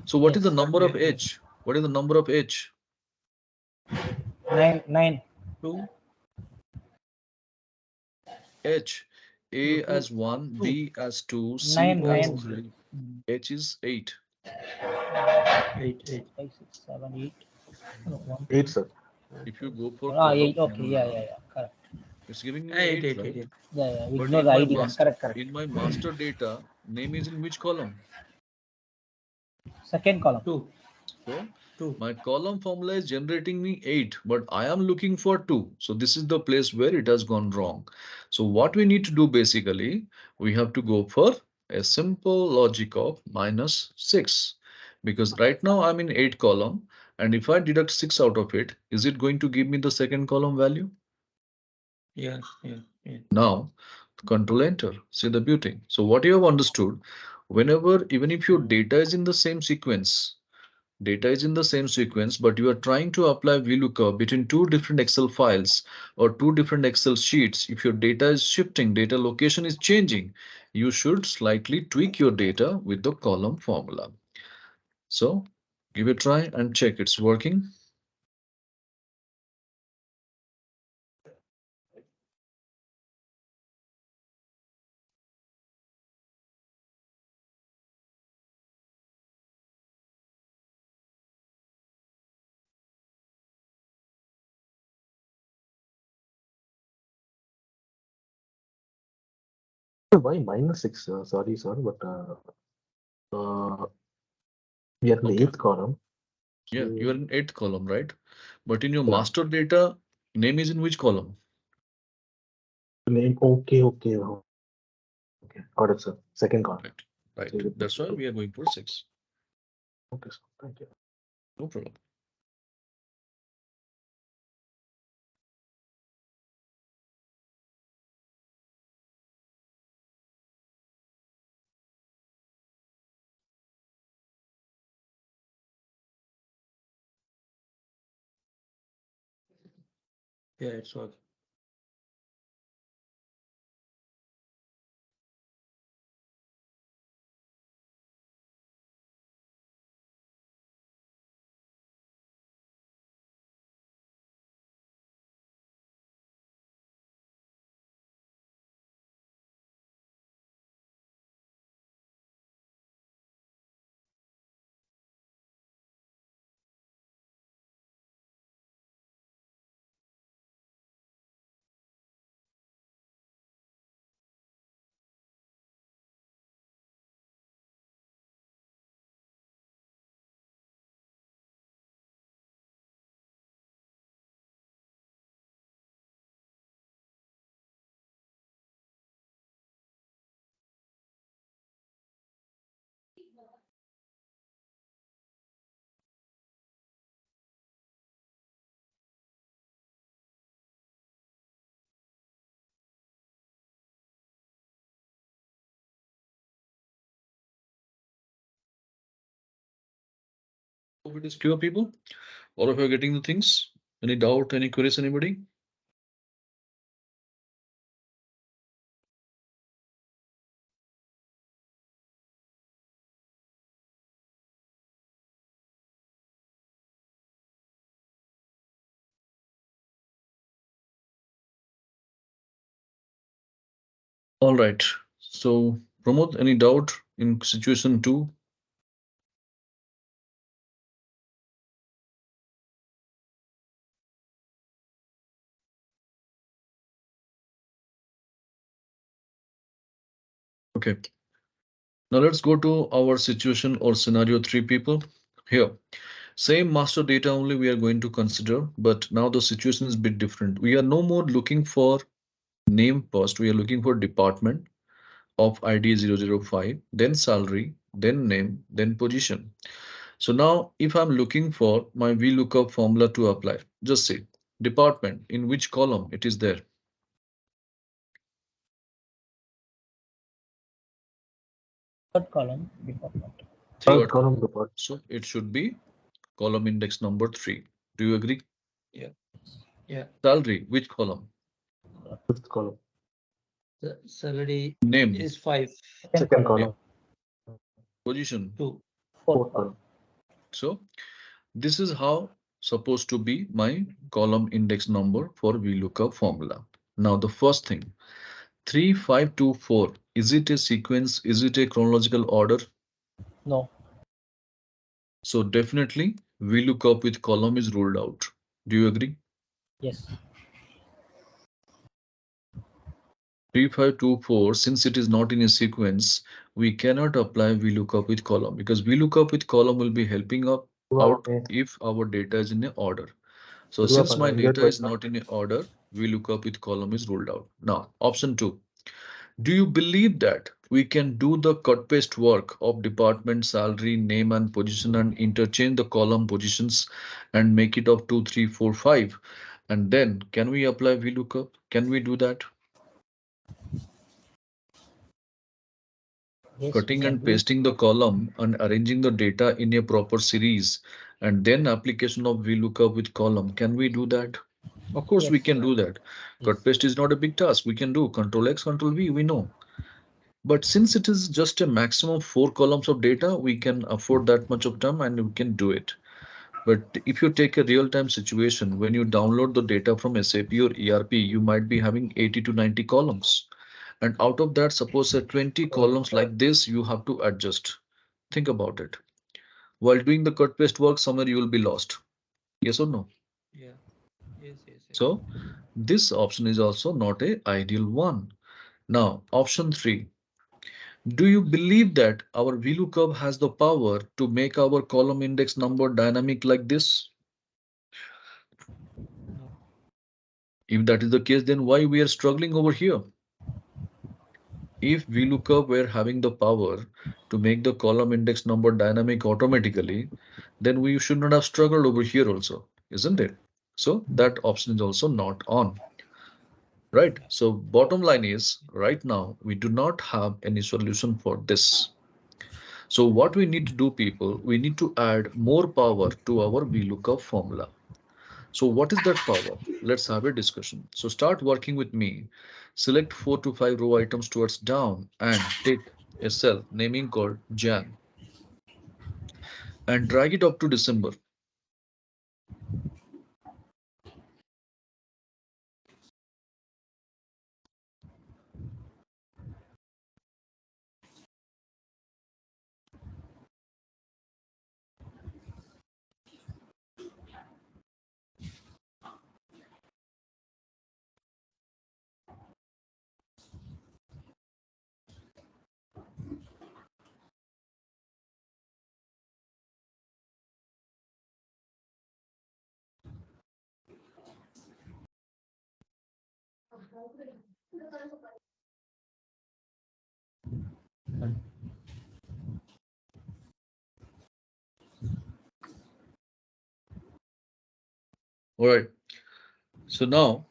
So what is the Yes. number of Yeah, yeah. H? What is the number of H? 9. Two, H. no, A two, as 1, two. B as 2, C 9. as 9. Oh, 3, mm, H is 8. eight, eight. 5, 6, 7, 8. No, 1, 2, 8, 3. sir. If you go for Ah, column 8. Okay. Yeah, formula, yeah, yeah. Correct. it's giving me Eight, 8, eight, eight, right? eight. Yeah, yeah. But Ignore the ID one. Correct, correct. in my master data, name is in which column? Second column. Two, So two. my column formula is generating me 8, but I am looking for 2. So this is the place where it has gone wrong. So what we need to do basically, we have to go for a simple logic of -6. Because right now I'm in 8 column, and if I deduct 6 out of it, is it going to give me the second column value? Yes, yes, yes. Now, control enter. See the beauty. So what you have understood, whenever, even if your data is in the same sequence, but you are trying to apply VLOOKUP between two different Excel files or two different Excel sheets. If your data is shifting, data location is changing, you should slightly tweak your data with the column formula. So give it a try and check it's working. Why -6? Sorry, sir, but we are in the Okay. eighth column. Yeah, you are So in eighth column, right? But in your yeah, master data, name is in which column? name. Okay, okay, okay. Got it, sir. Second column. Right. So Right. That's why we are going for 6. okay, sir. Thank you. No problem. Yeah, it's working. Hope it is clear, people. All of you are getting the things. Any doubt, any queries, anybody? All right. So, Pramod, any doubt in situation 2? Okay. Now let's go to our situation or scenario 3, people. Here, same master data only we are going to consider, but now the situation is a bit different. We are no more looking for name first. We are looking for department of ID 005, then salary, then name, then position. So now if I'm looking for my VLOOKUP formula to apply, just say department, in which column it is there. Third column before not. Third column column. before. So it should be column index number 3. Do you agree? Yeah. Yeah. Salary, which column? Fifth column. The salary Name, is 5, Second column. position. 2. Fourth column. So this is how supposed to be my column index number for VLOOKUP formula. Now the first thing, 3, 5, 2, 4. Is it a sequence? Is it a chronological order? No. So definitely VLOOKUP with column is ruled out. Do you agree? Yes. 3, 5, 2, 4. Since it is not in a sequence, we cannot apply VLOOKUP with column because VLOOKUP with column will be helping up out if our data is in a order. So since my data is not in a order, VLOOKUP with column is ruled out. Now, option 2. Do you believe that we can do the cut paste work of department, salary, name and position and interchange the column positions and make it of 2, 3, 4, 5? And then can we apply VLOOKUP? Can we do that? Yes, Cutting and pasting the column and arranging the data in a proper series and then application of VLOOKUP with column. Can we do that? Of course, we can do that. Cut paste is not a big task. We can do Control X, Control V, we know. But since it is just a maximum 4 columns of data, we can afford that much of time and we can do it. But if you take a real-time situation, when you download the data from SAP or ERP, you might be having 80 to 90 columns. And out of that, suppose 20 columns like this, you have to adjust. Think about it. While doing the cut paste work, somewhere you will be lost. Yes or no? Yeah. Yes, yes, yes. So this option is also not a ideal one. Now, option 3. Do you believe that our VLOOKUP has the power to make our column index number dynamic like this? No. If that is the case, then why we are struggling over here? If VLOOKUP were having the power to make the column index number dynamic automatically, then we should not have struggled over here also, isn't it? So that option is also not on. Right. So bottom line is right now we do not have any solution for this. So what we need to do, people, we need to add more power to our VLOOKUP formula. So what is that power? Let's have a discussion. So start working with me. Select 4 to 5 row items towards down and take a cell naming called Jan and drag it up to December. All right. So now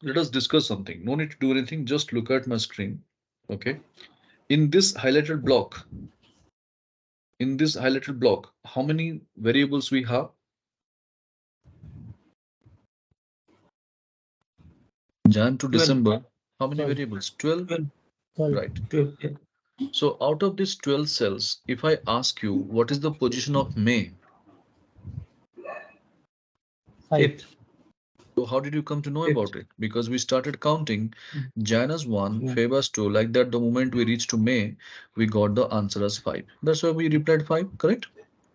let us discuss something. No need to do anything. Just look at my screen. Okay. In this highlighted block, how many variables we have? Jan to 12. December. How many 12. variables? 12. 12. Right. 12. Yeah. So out of these 12 cells, if I ask you what is the position of May, 5. 5th. so how did you come to know 5th. about it? Because we started counting Mm. Jan as 1, Yeah. Feb as 2, like that the moment we reached to May, we got the answer as 5. That's why we replied 5, correct?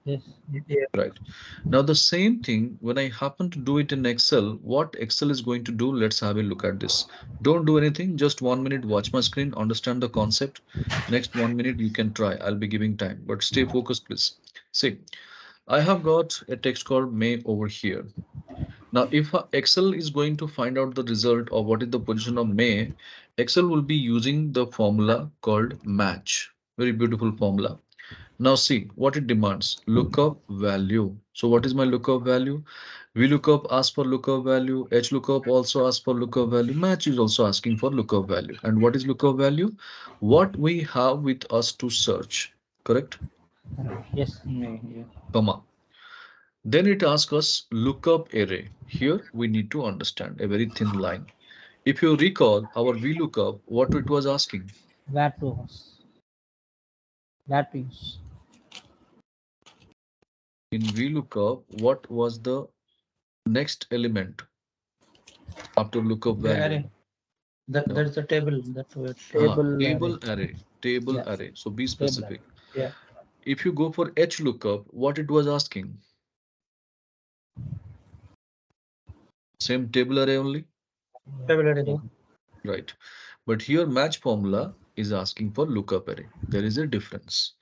Yes. Yeah. Right. Now the same thing, when I happen to do it in Excel, what Excel is going to do, let's have a look at this. Don't do anything, just 1 minute, watch my screen, understand the concept. Next 1 minute you can try, I'll be giving time, but stay focused, please. See, I have got a text called May over here. Now, if Excel is going to find out the result of what is the position of May, Excel will be using the formula called match. Very beautiful formula. Now see what it demands. Lookup value. So what is my lookup value? VLOOKUP asks for lookup value. HLOOKUP also asks for lookup value. Match is also asking for lookup value. And what is lookup value? What we have with us to search. Correct? Yes. Yeah. Comma. Then it asks us lookup array. Here we need to understand a very thin line. If you recall our VLOOKUP, what it was asking? Where to use? Where to use? In VLOOKUP, what was the next element after lookup The value? array. That No. that's the table. That's what. Table array. Table array. Table Yeah. array. So be Table array. specific. Yeah. If you go for HLOOKUP, what it was asking? Same table array only, Table array. Yeah. right? But here match formula is asking for lookup array. There is a difference.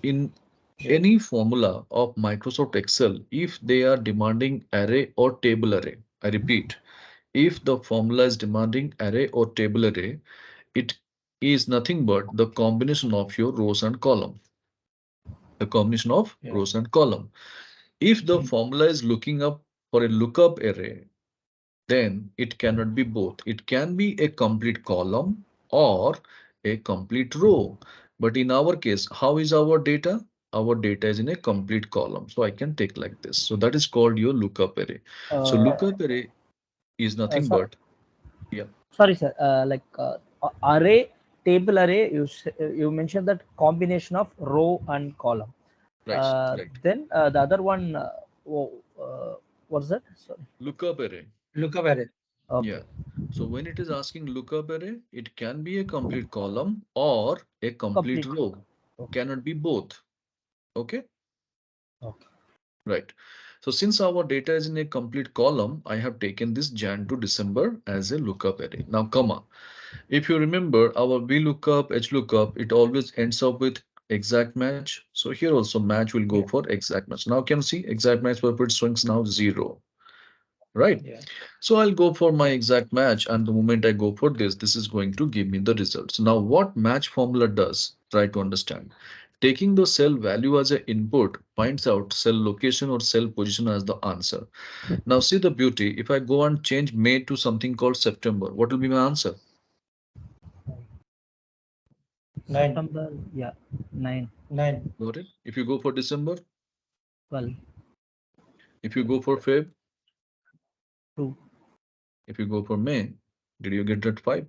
In Yeah. any formula of Microsoft Excel, if they are demanding array or table array, I repeat, if the formula is demanding array or table array, it is nothing but the combination of your rows and column. The combination of Yeah. rows and column. If the formula is looking up for a lookup array, then it cannot be both. It can be a complete column or a complete row. But in our case, how is our data? Our data is in a complete column. So I can take like this. So that is called your lookup array. So Uh, lookup array is nothing so, but, yeah, sorry, sir. Array, table array. You mentioned that combination of row and column. right, right. Then the other one. What's that? Sorry. Lookup array. Lookup array. Yeah. Okay. So when it is asking lookup array, it can be a complete column or a complete Complete. row. Okay. Cannot be both. Okay. Okay. Right. So since our data is in a complete column, I have taken this Jan to December as a lookup array. Now, comma. If you remember our VLOOKUP, HLOOKUP, it always ends up with exact match. So here also match will go Yeah. for exact match. Now can you see exact match purpose swings now 0. Right. Yeah. So I'll go for my exact match, and the moment I go for this is going to give me the results. Now what match formula does, try to understand. Taking the cell value as an input finds out cell location or cell position as the answer. Now see the beauty. If I go and change May to something called September, what will be my answer? 9. September. Yeah. 9. 9. Got it? If you go for December, 12. if you go for Feb, 2. if you go for May, did you get that 5?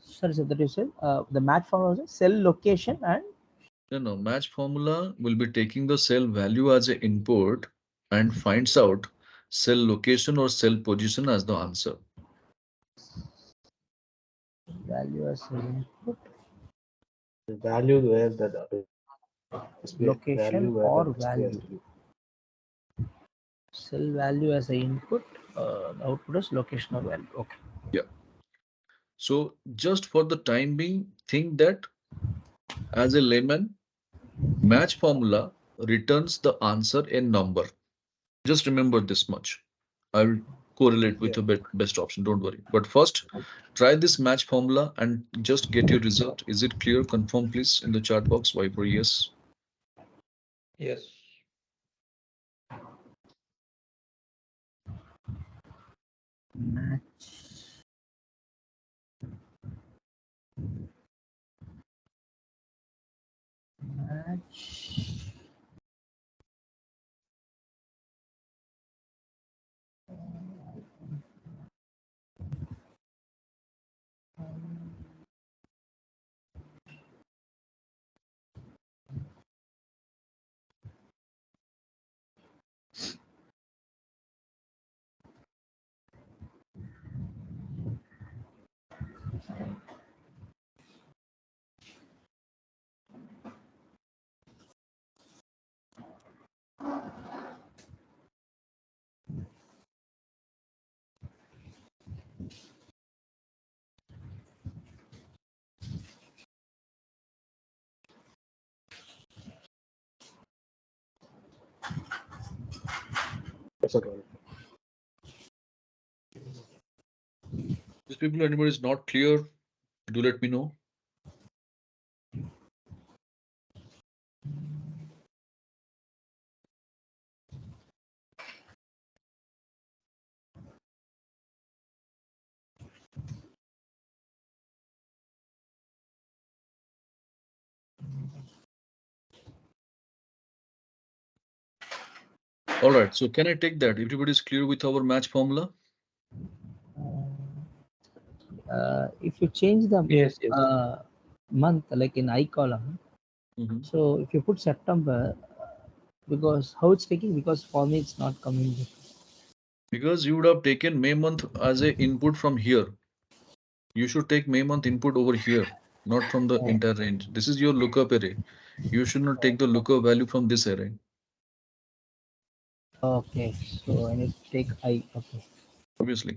Sorry, sir. That you said the match formula was cell location and No, match formula will be taking the cell value as an input and finds out cell location or cell position as the answer. value as input, The value where the display location value where or the display has value. to be. Cell value as a input, the output is location or value. Okay. Yeah. So just for the time being, think that as a layman, match formula returns the answer in number. Just remember this much. I will correlate with Yeah. the best option. Don't worry. But first, try this match formula and just get your result. Is it clear? Confirm please in the chat box. Viper, yes. Yes. Match. Match. That's okay. These people, anybody is not clear, do let me know. All right, so can I take that? Everybody's clear with our match formula? If you change the Yes, yes. month, like in I column, Mhm. so if you put September, because how it's taking, because for me it's not coming. Because you would have taken May month as a input from here. You should take May month input over here, not from the Oh, entire range. This is your lookup array. You should not take the lookup value from this array. okay, so I need to take I. Okay. Obviously.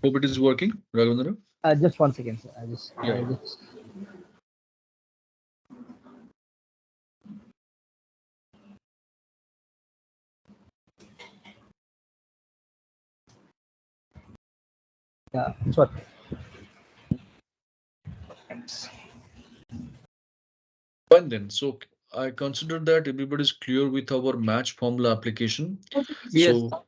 Hope it is working, Raghavendra. Just 1 second, sir. Yeah, yeah. Yeah, it's what? Fine then. So I consider that everybody is clear with our match formula application. Yes. So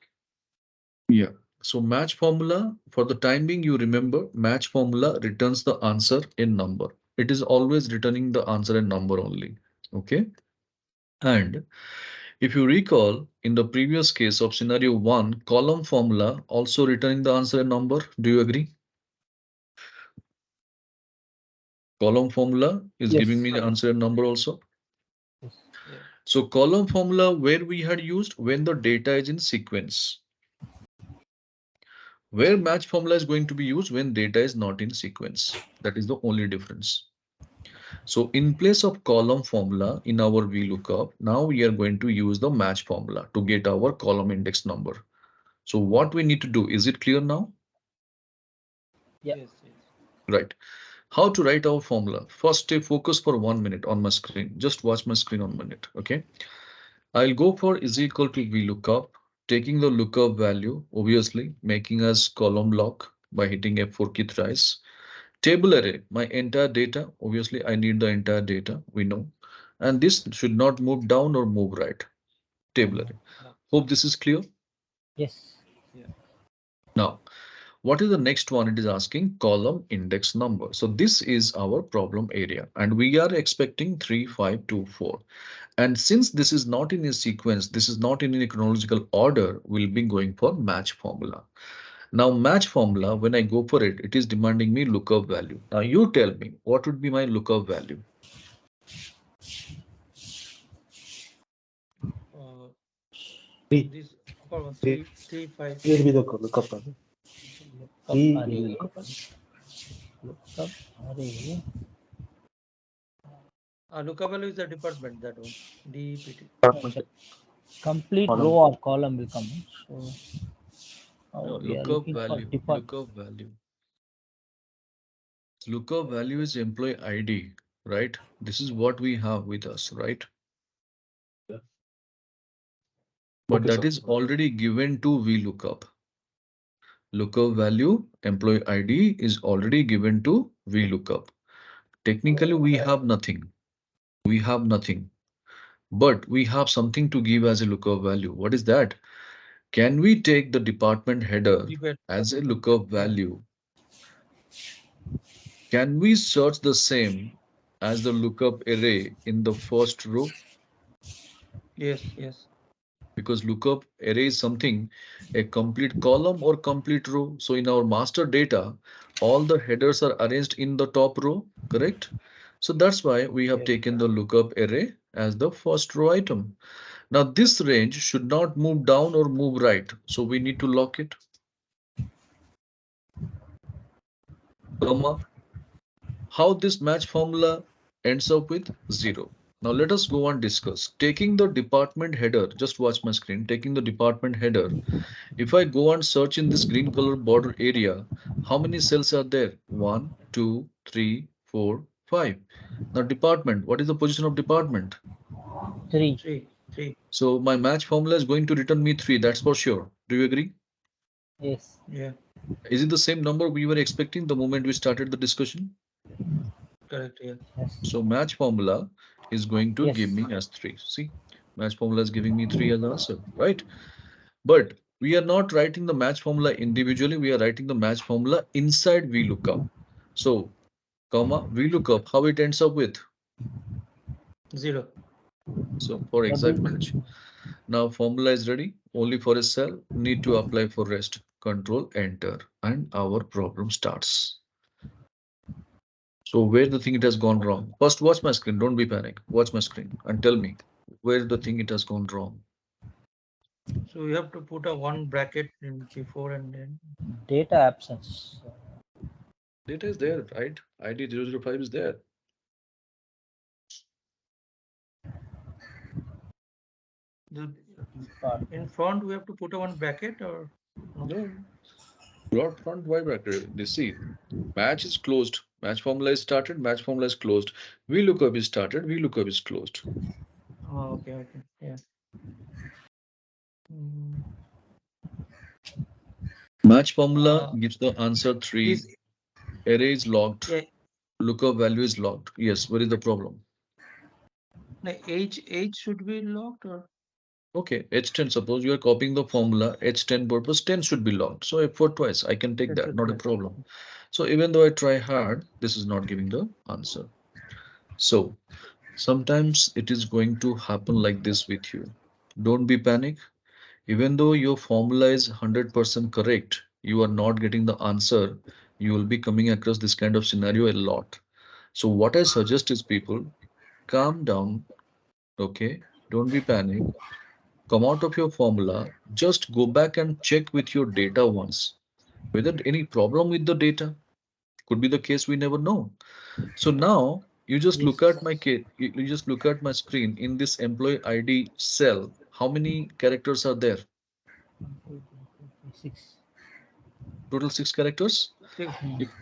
yeah. So match formula, for the time being, you remember match formula returns the answer in number. It is always returning the answer in number only. Okay. And if you recall, in the previous case of scenario one, column formula also returning the answer in number. Do you agree? Column formula is Yes. giving me the answer in number also. Yes. Yeah. So column formula where we had used when the data is in sequence. Where match formula is going to be used when data is not in sequence. That is the only difference. So in place of column formula in our VLOOKUP, now we are going to use the match formula to get our column index number. So what we need to do, is it clear now? Yeah. Yes, yes. Right. How to write our formula? First, stay focused for 1 minute on my screen. Just watch my screen 1 minute. Okay. I'll go for is equal to VLOOKUP, taking the lookup value, obviously making us column lock by hitting F4 key thrice. Table array, my entire data. Obviously, I need the entire data, we know. And this should not move down or move right. Table array. Yeah. Hope this is clear. Yes. Yeah. Now, what is the next one? It is asking column index number. So this is our problem area and we are expecting 3, 5, 2, 4. And since this is not in a sequence, this is not in a chronological order, we'll be going for match formula. Now match formula, when I go for it, it is demanding me lookup value. Now you tell me what would be my lookup value? Uh, Three. this for Three 3, 3, 5. will be the lookup value. Lookup Three array. will be lookup value. Lookup array. Lookable is the department, that one. DPT. Department Complete column. row or column will come. So No, oh, we are lookup looking for value, default. lookup value. Lookup value is employee ID, right? This is what we have with us, right? Yeah. But Okay, that sir. is already given to VLOOKUP. Lookup value, employee ID is already given to VLOOKUP. Technically, we have nothing. We have nothing. But we have something to give as a lookup value. What is that? Can we take the department header Depend. as a lookup Yeah. value? Can we search the same as the lookup array in the first row? Yes, yes. Because lookup array is something, a complete column or complete row. So in our master data, all the headers are arranged in the top row, correct? So that's why we have Yes. taken the lookup array as the first row item. Now this range should not move down or move right. So we need to lock it, comma. How this match formula ends up with 0. Now let us go and discuss. Taking the department header, just watch my screen, taking the department header. If I go and search in this green color border area, how many cells are there? 1, 2, 3, 4, 5. Now department, what is the position of department? 3. 3. So my match formula is going to return me 3, that's for sure. Do you agree? Yes. Yeah. Is it the same number we were expecting the moment we started the discussion? Correct. Yeah. Yes. So match formula is going to Yes. give me as 3. See, match formula is giving me 3 as answer, right? But we are not writing the match formula individually. We are writing the match formula inside VLOOKUP. So, comma, VLOOKUP, how it ends up with? 0. So for exact match. Now formula is ready. Only for a cell. Need to apply for rest. Control enter. And our problem starts. So where the thing it has gone wrong? First watch my screen. Don't be panic. Watch my screen and tell me where the thing it has gone wrong. So you have to put a one bracket in before and then. Data absence. Data is there, right? ID 005 is there. The, Part. in front we have to put a one bracket or no? No. Broad front Y bracket. They see. Match is closed. Match formula is started. Match formula is closed. VLOOKUP is started. VLOOKUP is closed. Oh, okay, okay, yeah. Mm, Match formula uh, gives the answer 3. is Array is locked. yeah, Lookup value is locked. Yes, what is the problem? no, H should be locked or Okay, H10. Suppose you are copying the formula H10 purpose, 10 should be locked. So F4 twice. I can take that that, should not be a problem. So even though I try hard, this is not giving the answer. So sometimes it is going to happen like this with you. Don't be panic. Even though your formula is 100% correct, you are not getting the answer. You will be coming across this kind of scenario a lot. So what I suggest is people calm down. Okay, don't be panic. Come out of your formula. Just go back and check with your data once. Whether any problem with the data could be the case, we never know. So now you just Yes. look at my case. You just look at my screen in this employee ID cell. How many characters are there? 6. Total 6 characters. six,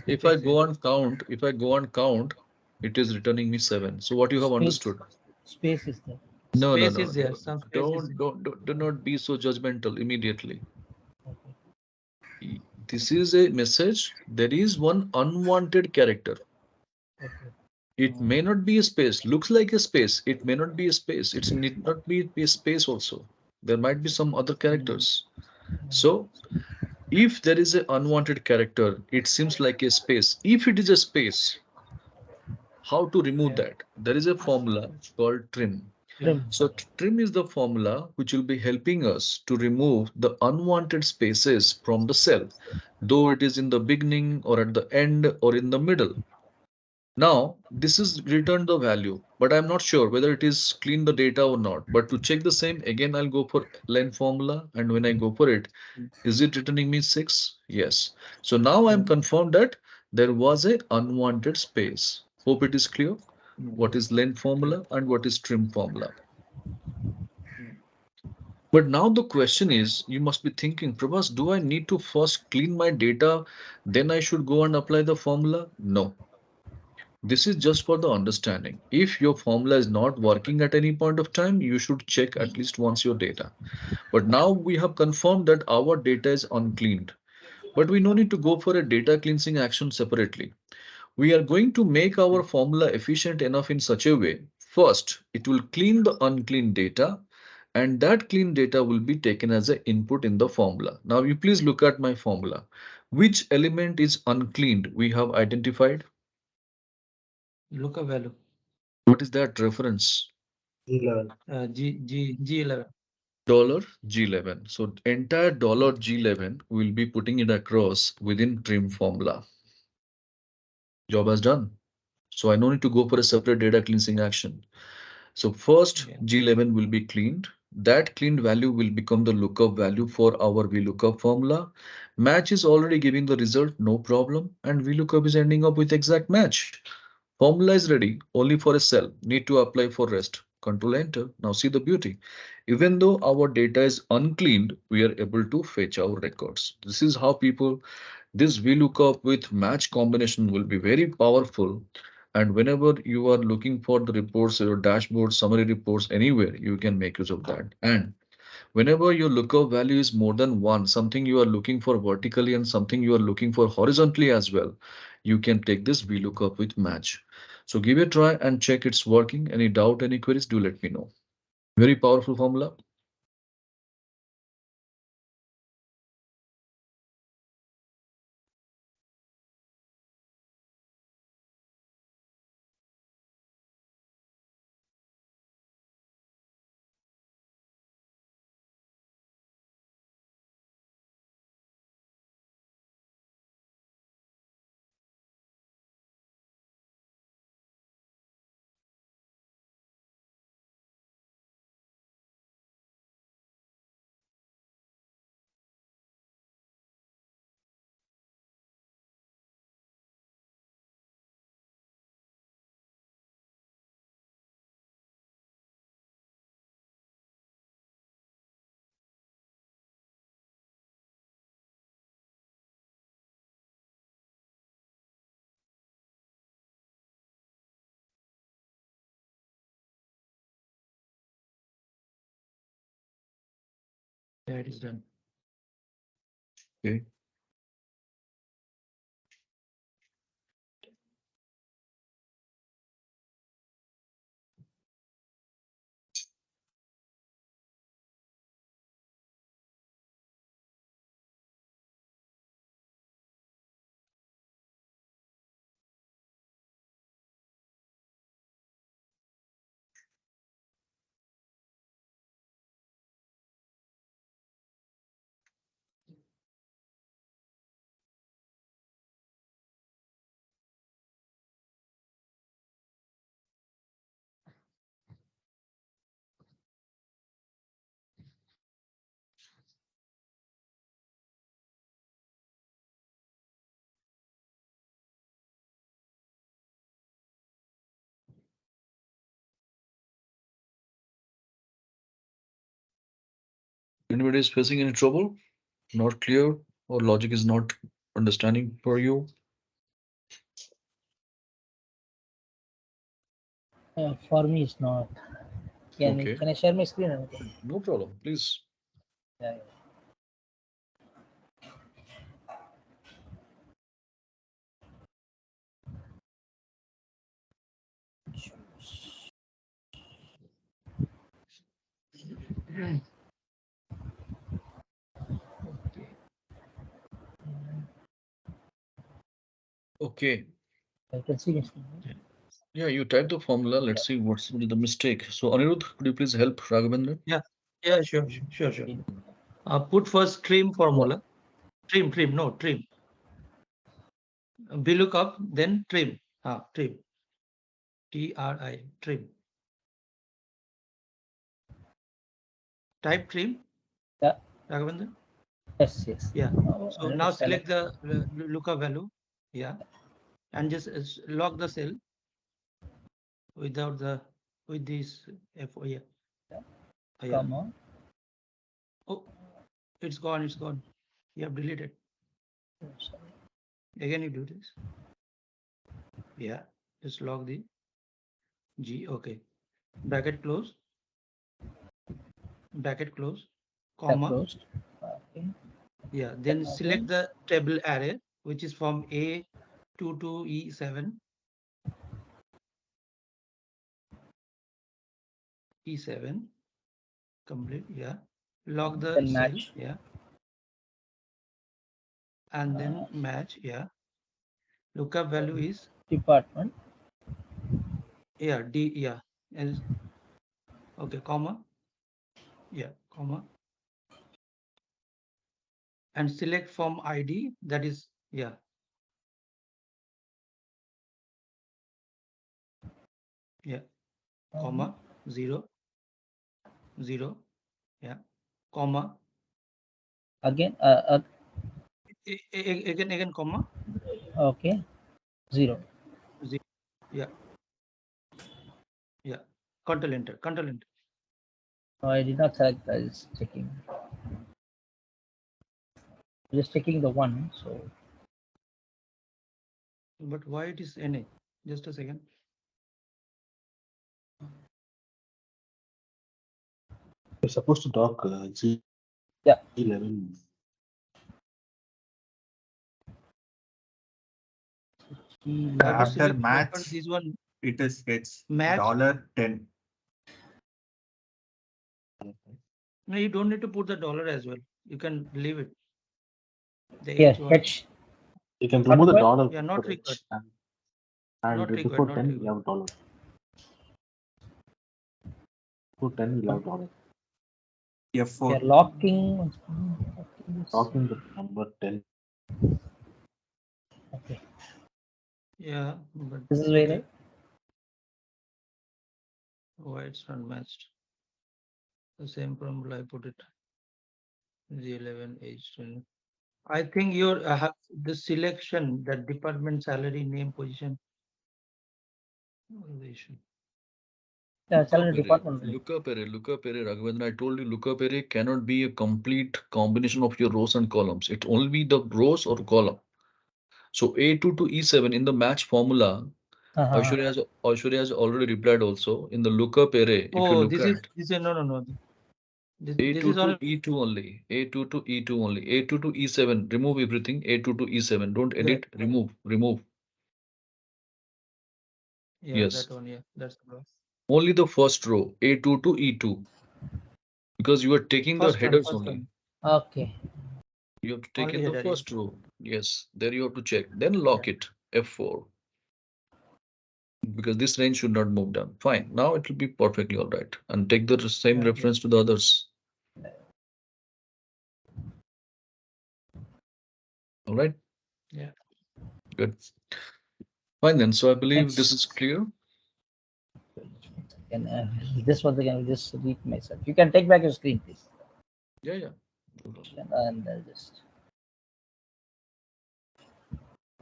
If I six, go yes. on count, if I go on count, it is returning me 7. So what you have Space. understood? Space is there. No, no, Space no. is there, some space is Do not be so judgmental immediately. Okay. This is a message. There is one unwanted character. Okay. It may not be a space. Looks like a space. It may not be a space. It need not be a space also. There might be some other characters. So if there is an unwanted character, it seems like a space. If it is a space, how to remove yeah. that? There is a formula called trim. Trim. So trim is the formula which will be helping us to remove the unwanted spaces from the cell, though it is in the beginning or at the end or in the middle. Now, this is return the value, but I'm not sure whether it is clean the data or not. But to check the same, again, I'll go for len formula. And when I go for it, is it returning me 6? Yes. So now I'm confirmed that there was a unwanted space. Hope it is clear what is len Okay. formula and what is trim formula. But now the question is, you must be thinking, Prabhas, do I need to first clean my data, then I should go and apply the formula? No. This is just for the understanding. If your formula is not working at any point of time, you should check at least once your data. But now we have confirmed that our data is uncleaned. But we no need to go for a data cleansing action separately. We are going to make our formula efficient enough in such a way. First, it will clean the unclean data, and that clean data will be taken as an input in the formula. Now, you please look at my formula. Which element is uncleaned? We have identified. Look a value. What is that reference? G11. G11. Dollar G11. So entire dollar G11 will be putting it across within trim formula. Job has done. So I no need to go for a separate data cleansing action. So first Yeah. G11 will be cleaned. That cleaned value will become the lookup value for our VLOOKUP formula. Match is already giving the result, no problem. And VLOOKUP is ending up with exact match. Formula is ready only for a cell. Need to apply for rest. Control enter. Now see the beauty. Even though our data is uncleaned, we are able to fetch our records. This is how people, this VLOOKUP with match combination will be very powerful. And whenever you are looking for the reports, your dashboard, summary reports, anywhere, you can make use of that. And whenever your lookup value is more than one, something you are looking for vertically and something you are looking for horizontally as well, you can take this VLOOKUP with match. So give it a try and check it's working. Any doubt, any queries, do let me know. Very powerful formula. Yeah, it is done. Okay. Anybody is facing any trouble? Not clear, or logic is not understanding for you? For me, it's not. Okay. Can I share my screen? No problem. Please. Yeah, Okay. I can see my screen. Yeah, you type the formula. Let's see what's the mistake. So, Anirudh, could you please help Raghavendra? Yeah, yeah, sure. Put first trim formula. Trim, no, trim. VLOOKUP, then trim. Trim. TRI, trim. Type trim, Yeah. Raghavendra. Yes, yes. Yeah. Now, So now select the lookup value. Yeah. And just lock the cell without with this F. Yeah. Yeah. comma. Oh, it's gone. You have deleted. Again, you do this. Yeah. Just lock the G. Okay. Bracket close. Bracket close. Comma. Closed. Okay. Yeah. Then select the table array, which is from A2 to E7. E7. Complete. Yeah. Lock the Then cell. match. Yeah. And then match. Yeah. Lookup value is Department. D. Yeah. Okay. Comma. Yeah. Comma. And select from ID. That is yeah. Yeah. Comma 0 0. Yeah. Comma. Again. Again comma. Okay. 0. 0. Yeah. Yeah. Control enter. No, I did not select. I was checking. Just checking the one. So. But why it is NA? Just a second. You're supposed to dock G11. Yeah. After match, this one it is gets match. $10. No, you don't need to put the dollar as well. You can leave it. The Here, H1. H. You can remove the dollar. Yeah, not required. And Not before required, not 10, we required. have dollar. Before 10, we have dollar. F4. You're locking. Talking the number 10. Okay. Yeah, but This is where okay. Why it's not matched? The same formula I put it. G11 H10. I think your the selection, that department, salary, name, position. What is the issue? Lookup array, Raghavendra. I told you lookup array cannot be a complete combination of your rows and columns. It only be the rows or column. So A2 to E7 in the match formula, Aishwarya has already replied also. In the lookup array, if you Oh, look this at is no. This A2 is to all. E2 only. A2 to E2 only. A2 to E7. Remove everything. A2 to E7. Don't Yeah, edit. Remove. Remove. yeah, Yes. that one. Yeah, that's the one. Only the first row. A2 to E2. Because you are taking the First one, headers first only. one. Okay. You have to take Only in the header. Yeah. first row. Yes. There you have to check. Then lock it. F4. Because this range should not move down. Fine. Now it will be perfectly all right. And take the same Yeah. reference to the others. All right. Yeah. Good. Fine then. So I believe this is Next. clear. Can this once again, I'll just read myself. You can take back your screen, please. Yeah, yeah. And I'll just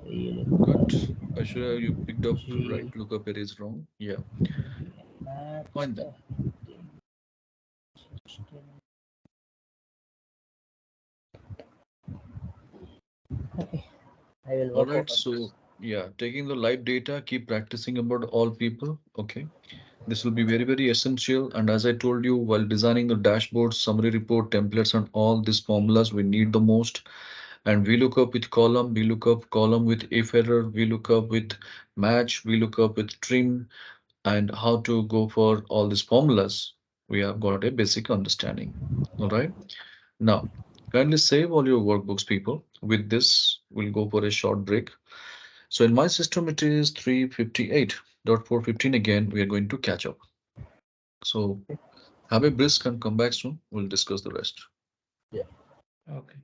Good. relook Aishwarya, you picked up right. G Lookup area is wrong. Yeah. next. Fine then. Okay, I will All work right. out on So this. yeah, taking the live data, keep practicing about all people. Okay. This will be very, very essential. And as I told you, while designing the dashboard, summary report, templates, and all these formulas we need the most. And we look up with column, we look up column with if error, we look up with match, we look up with trim, and how to go for all these formulas. We have got a basic understanding. All right. Now, kindly save all your workbooks, people. With this, we'll go for a short break. So in my system, it is 3:58.415 again. We are going to catch up. So have a brisk and come back soon. We'll discuss the rest. Yeah. Okay.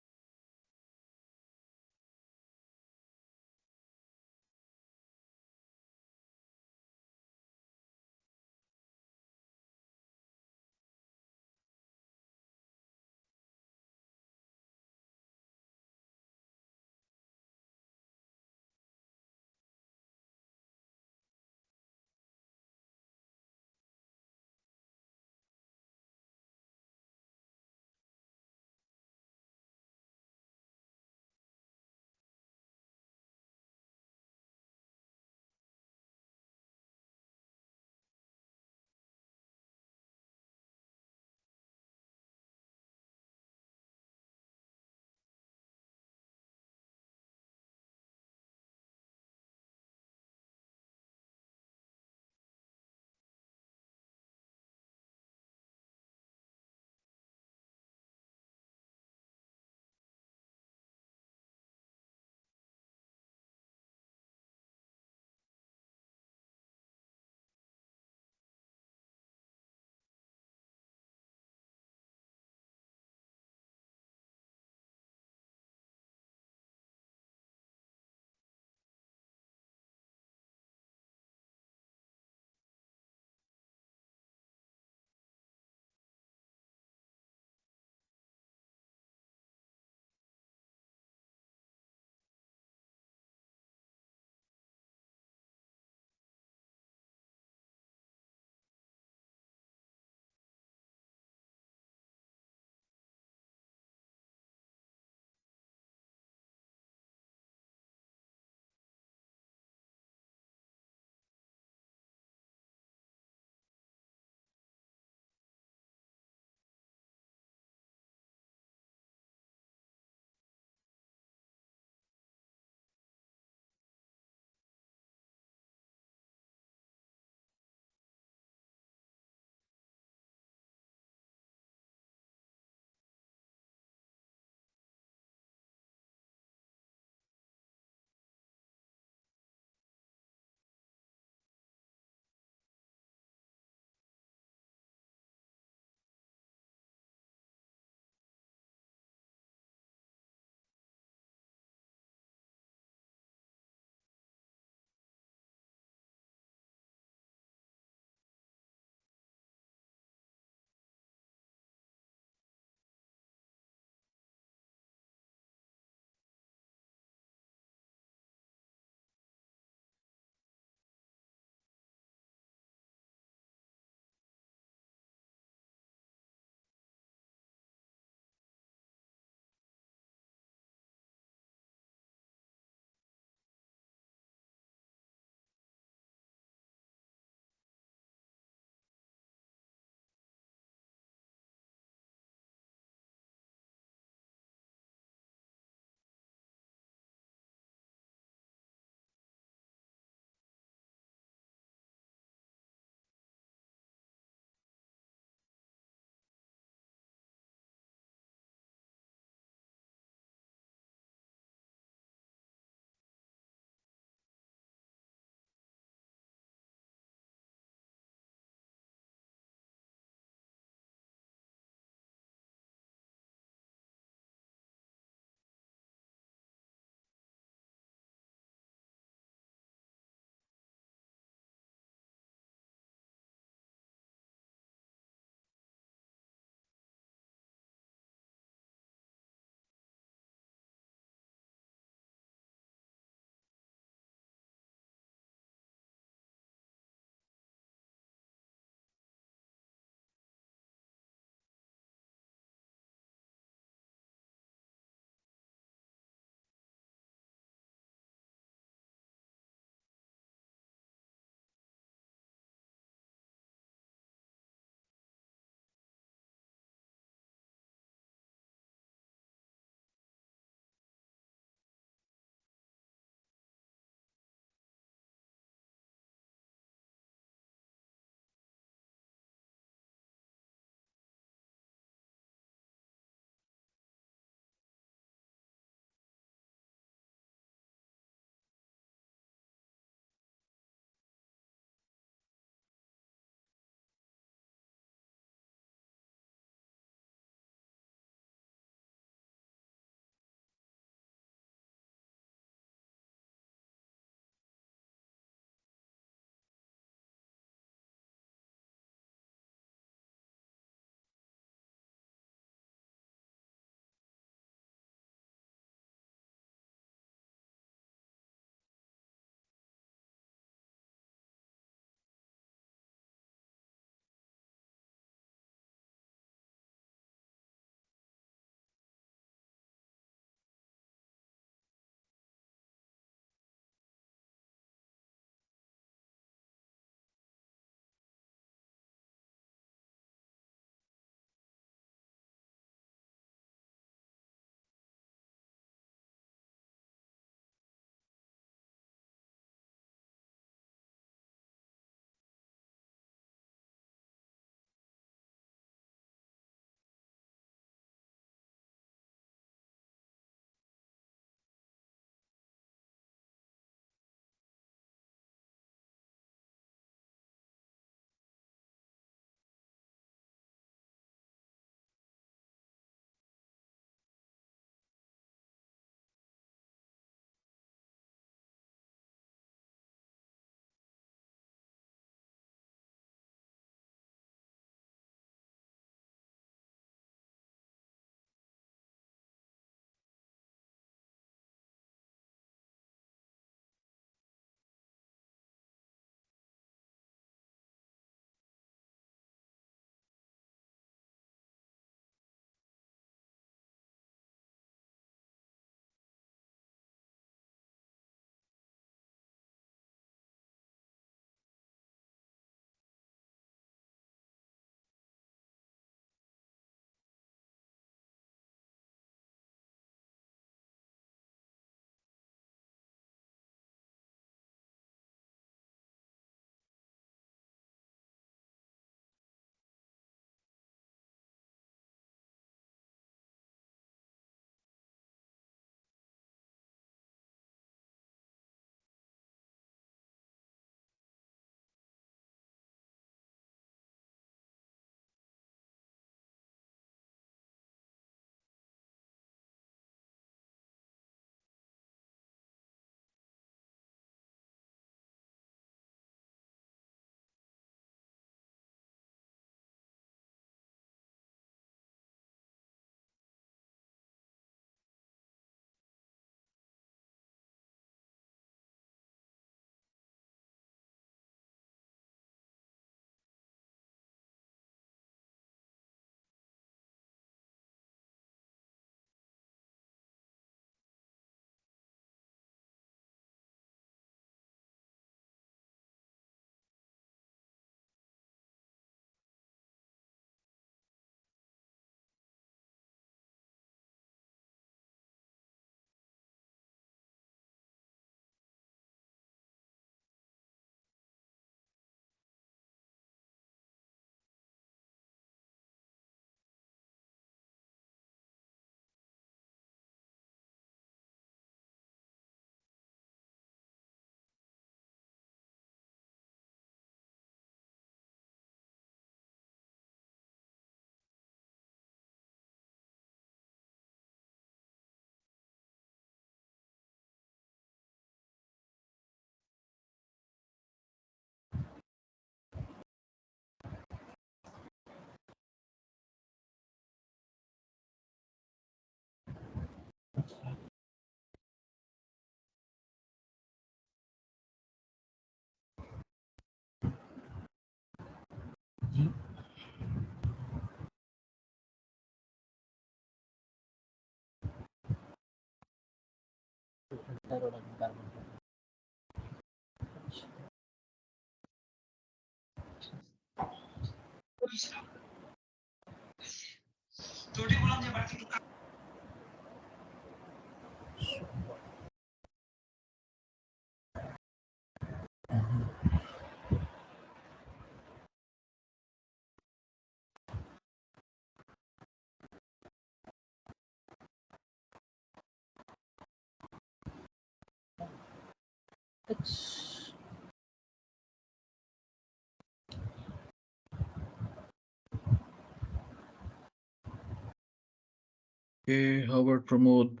Okay, how about Pramod,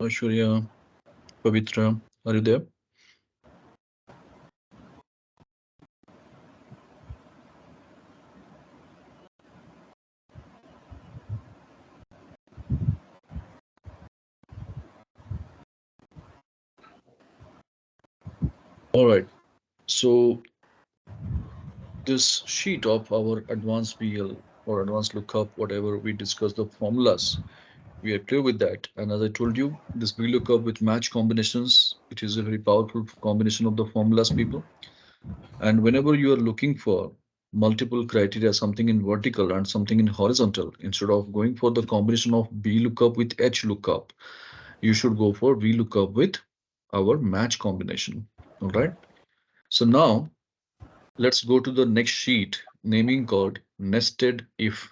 Aishwarya, Pavitra? Are you there? All right. So this sheet of our advanced BL or advanced lookup, whatever we discussed the formulas, we are clear with that. And as I told you, this VLOOKUP with match combinations, it is a very powerful combination of the formulas, people. And whenever you are looking for multiple criteria, something in vertical and something in horizontal, instead of going for the combination of VLOOKUP with HLOOKUP, you should go for VLOOKUP with our match combination. All right. So now let's go to the next sheet, naming called nested if.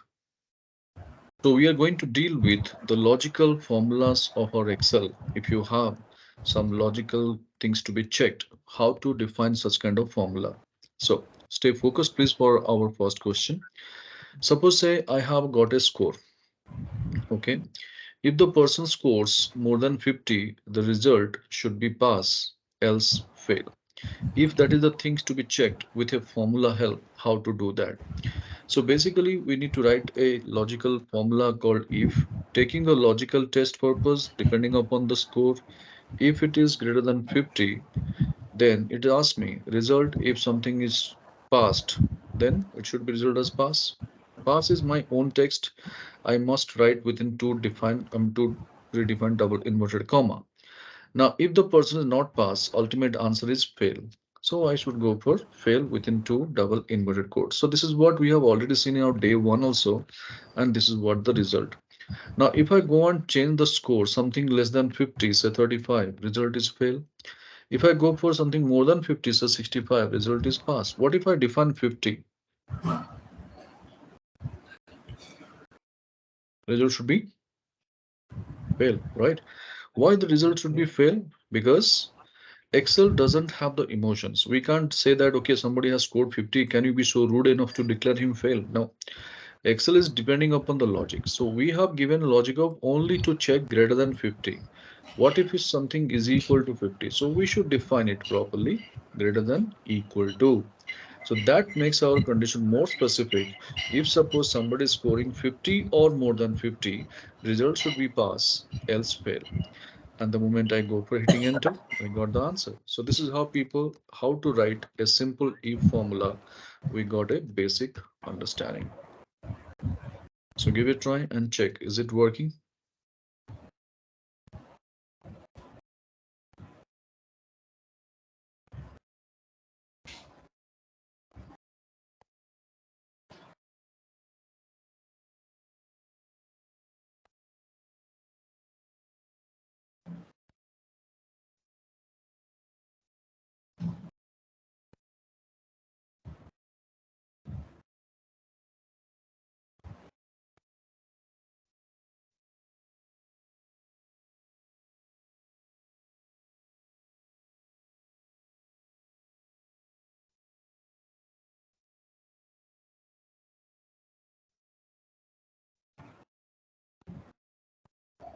So we are going to deal with the logical formulas of our Excel. If you have some logical things to be checked, how to define such kind of formula. So stay focused, please, for our first question. Suppose say I have got a score. Okay. If the person scores more than 50, the result should be pass, else fail. If that is the things to be checked with a formula help, how to do that? So basically, we need to write a logical formula called if, taking the logical test purpose depending upon the score. If it is greater than 50, then it asks me result if something is passed, then it should be result as pass. Pass is my own text. I must write within two predefined double inverted comma. Now, if the person is not pass, ultimate answer is fail. So I should go for fail within two double inverted quotes. So this is what we have already seen in our day one also, and this is what the result. Now, if I go and change the score, something less than 50, say 35, result is fail. If I go for something more than 50, say 65, result is pass. What if I define 50? Result should be fail, right? Why the result should be fail? Because Excel doesn't have the emotions. We can't say that, okay, somebody has scored 50. Can you be so rude enough to declare him fail? No. Excel is depending upon the logic. So we have given logic of only to check greater than 50. What if something is equal to 50? So we should define it properly, greater than equal to. So that makes our condition more specific. If suppose somebody is scoring 50 or more than 50, result should be pass, else fail. And the moment I go for hitting enter, I got the answer. So this is how to write a simple if formula. We got a basic understanding. So give it a try and check, is it working?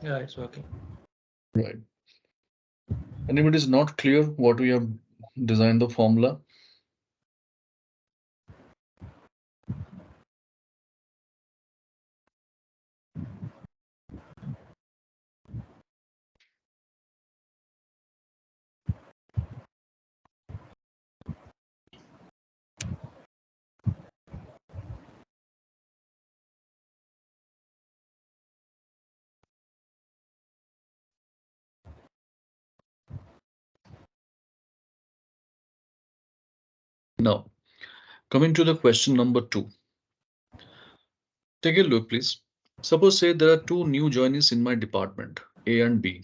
Yeah, it's working. Right. Anybody is not clear what we have designed the formula? Now, coming to the question number two. Take a look, please. Suppose say there are two new joinees in my department, A and B,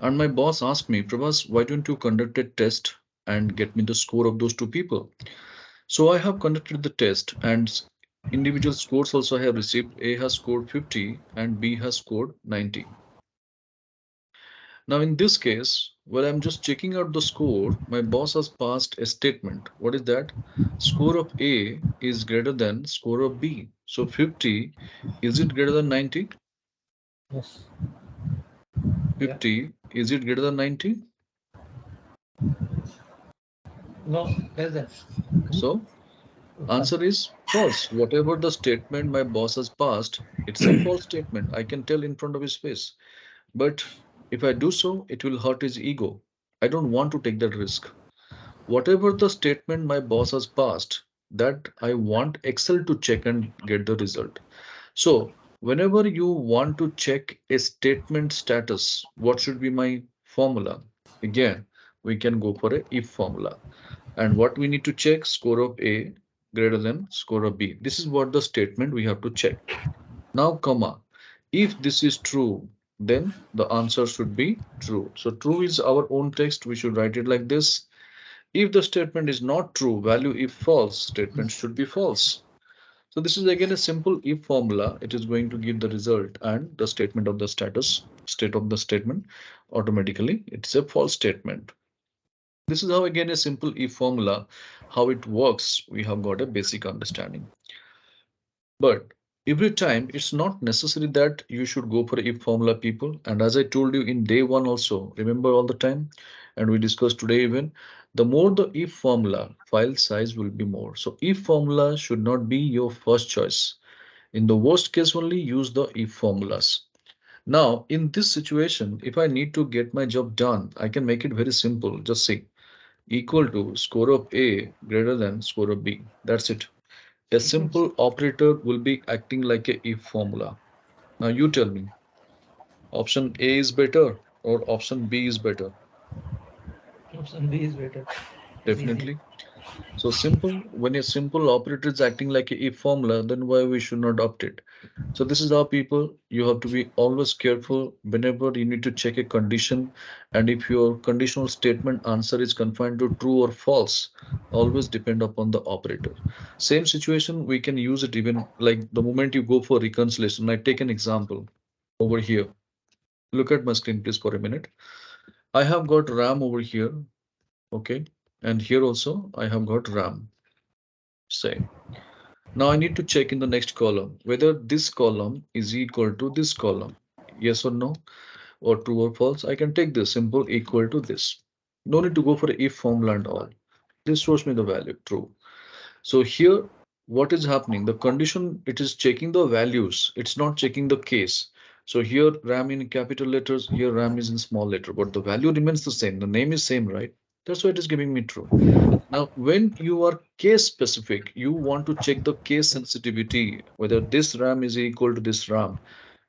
and my boss asked me, Prabhas, why don't you conduct a test and get me the score of those two people? So I have conducted the test and individual scores also I have received. A has scored 50 and B has scored 90. Now in this case, where I'm just checking out the score, my boss has passed a statement. What is that? Score of A is greater than score of B. So 50, is it greater than 90? Yes. 50, is it greater than 90? No, less than. So answer is false. Whatever the statement my boss has passed, it's a false statement. I can tell in front of his face. But if I do so, it will hurt his ego. I don't want to take that risk. Whatever the statement my boss has passed, that I want Excel to check and get the result. So whenever you want to check a statement status, what should be my formula? Again, we can go for a if formula. And what we need to check, score of A greater than score of B. This is what the statement we have to check. Now, comma, if this is true, then the answer should be true. So true is our own text. We should write it like this. If the statement is not true, value if false, statement should be false. So this is again a simple if formula. It is going to give the result and the statement of the status, state of the statement automatically. It's a false statement. This is how again a simple if formula, how it works. We have got a basic understanding. But every time it's not necessary that you should go for if formula, people. And as I told you in day one also, remember all the time, and we discussed today even, the more the if formula, file size will be more. So if formula should not be your first choice. In the worst case only use the if formulas. Now in this situation, if I need to get my job done, I can make it very simple. Just say equal to score of A greater than score of B. That's it. A simple operator will be acting like a if formula. Now you tell me, option A is better or option B is better? Option B is better. It's easy. Definitely. So simple, when a simple operator is acting like a if formula, then why we should not opt it? So this is how, people, you have to be always careful whenever you need to check a condition. And if your conditional statement answer is confined to true or false, always depend upon the operator. Same situation, we can use it even like the moment you go for reconciliation. I take an example over here. Look at my screen, please, for a minute. I have got RAM over here. Okay. And here also I have got RAM. Say. Now I need to check in the next column whether this column is equal to this column. Yes or no, or true or false. I can take this simple equal to this. No need to go for if formula and all. This shows me the value true. So here, what is happening? The condition, it is checking the values. It's not checking the case. So here RAM in capital letters, here RAM is in small letter, but the value remains the same. The name is same, right? That's why it is giving me true. Now, when you are case specific, you want to check the case sensitivity, whether this RAM is equal to this RAM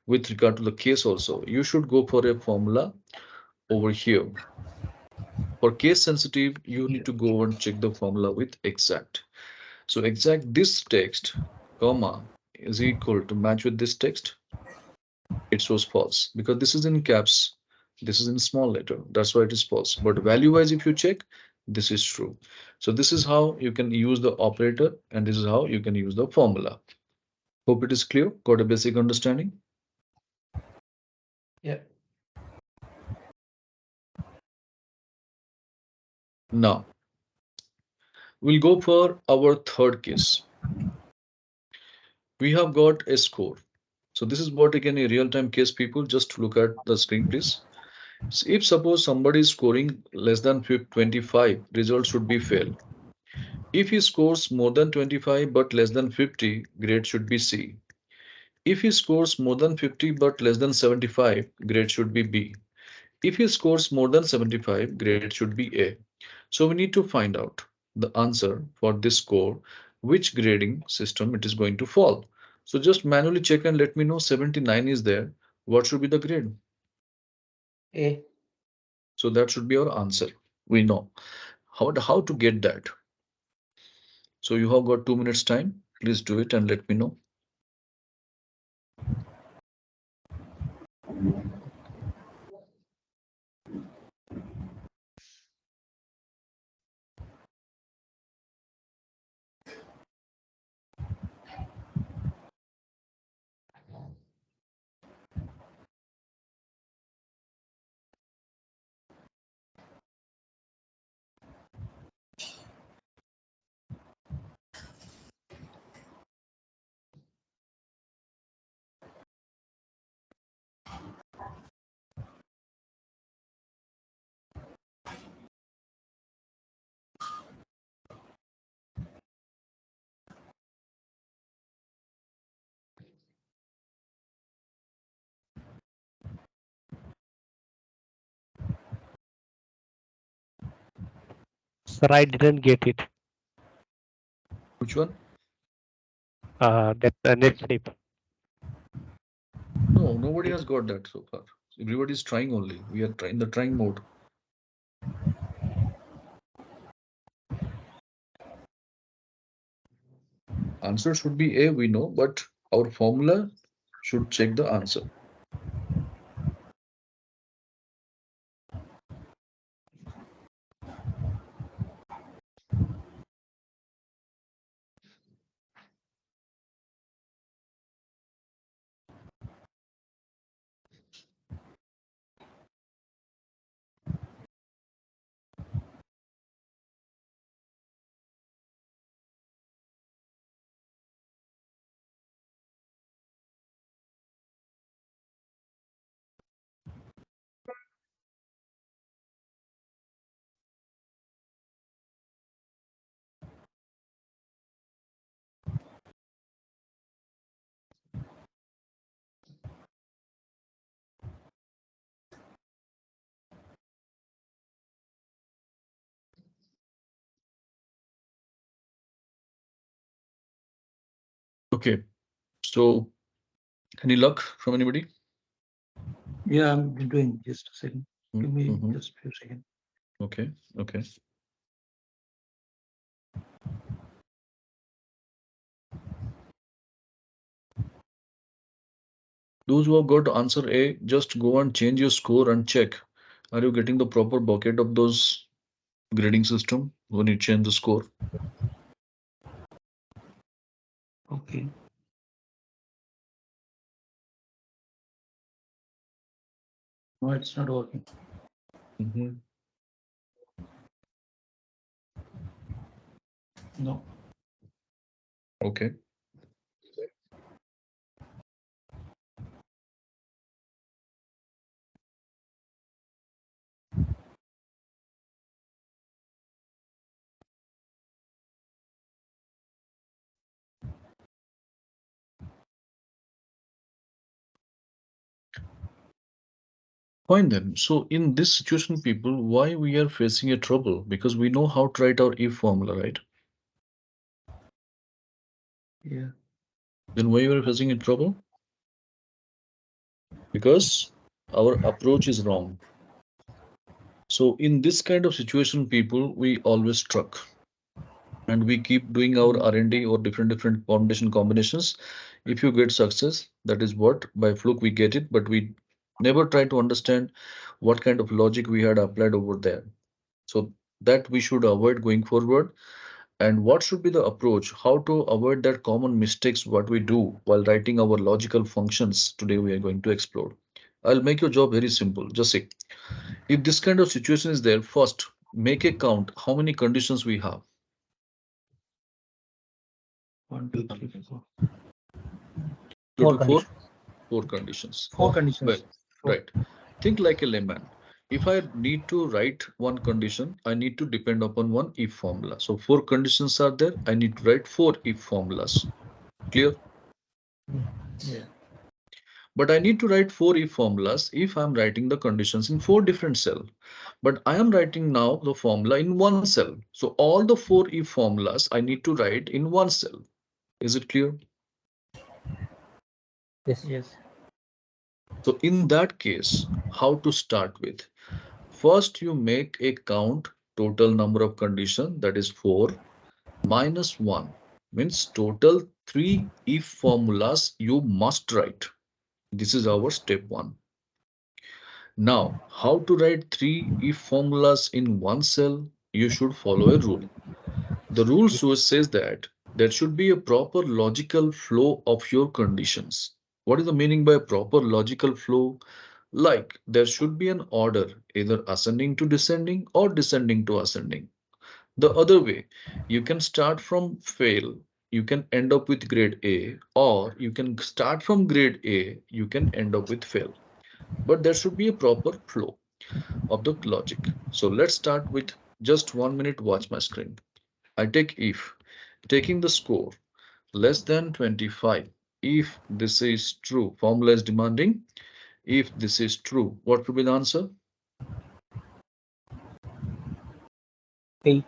with regard to the case also. You should go for a formula over here. For case sensitive, you need to go and check the formula with exact. So exact this text, comma, is equal to match with this text. It shows false because this is in caps. This is in small letter. That's why it is false. But value wise, if you check, this is true. So this is how you can use the operator and this is how you can use the formula. Hope it is clear. Got a basic understanding? Yeah. Now, we'll go for our third case. We have got a score. So this is what again a real-time case, people. Just look at the screen, please. So if suppose somebody is scoring less than 25, result should be fail. If he scores more than 25 but less than 50, grade should be C. If he scores more than 50 but less than 75, grade should be B. If he scores more than 75, grade should be A. So we need to find out the answer for this score, which grading system it is going to fall. So just manually check and let me know 79 is there. What should be the grade? A. So that should be our answer. We know how to get that. So you have got 2 minutes time. Please do it and let me know. Sir, I didn't get it. Which one? That next step. No, nobody has got that so far. Everybody is trying only. We are in the trying mode. Answer should be A, we know, but our formula should check the answer. Okay, so any luck from anybody? Yeah, I'm doing just a second. Give me Mhm. just a few seconds. Okay, okay. Those who have got answer A, just go and change your score and check. Are you getting the proper bucket of those grading system when you change the score? Okay. No, it's not working. No. Okay. Fine then. So in this situation, people, why we are facing a trouble? Because we know how to write our if formula, right? Yeah. Then why we are facing a trouble? Because our approach is wrong. So in this kind of situation, people, we always struck. And we keep doing our R&D or different combination combinations. If you get success, that is what by fluke we get it, but we never try to understand what kind of logic we had applied over there. So that we should avoid going forward. And what should be the approach? How to avoid that common mistakes what we do while writing our logical functions? Today we are going to explore. I'll make your job very simple. Just say, if this kind of situation is there, first make a count how many conditions we have. 1, 2, 3, 4. Total Four four, conditions. four conditions. Four Well, conditions. Four. right. Think like a layman. If I need to write one condition, I need to depend upon one if formula. So four conditions are there. I need to write four if formulas. Clear? Yeah. But I need to write four if formulas if I'm writing the conditions in four different cells. But I am writing now the formula in one cell. So all the four if formulas I need to write in one cell. Is it clear? Yes. Yes. So in that case, how to start with? First, you make a count total number of condition, that is four. minus 1 means total 3 if formulas you must write. This is our step 1. Now, how to write 3 if formulas in one cell? You should follow a rule. The rule says that there should be a proper logical flow of your conditions. What is the meaning by a proper logical flow? Like there should be an order, either ascending to descending or descending to ascending. The other way, you can start from fail, you can end up with grade A, or you can start from grade A, you can end up with fail. But there should be a proper flow of the logic. So let's start with just 1 minute, watch my screen. I take if, taking the score less than 25. If this is true, formula is demanding. If this is true, what would be the answer? Fail.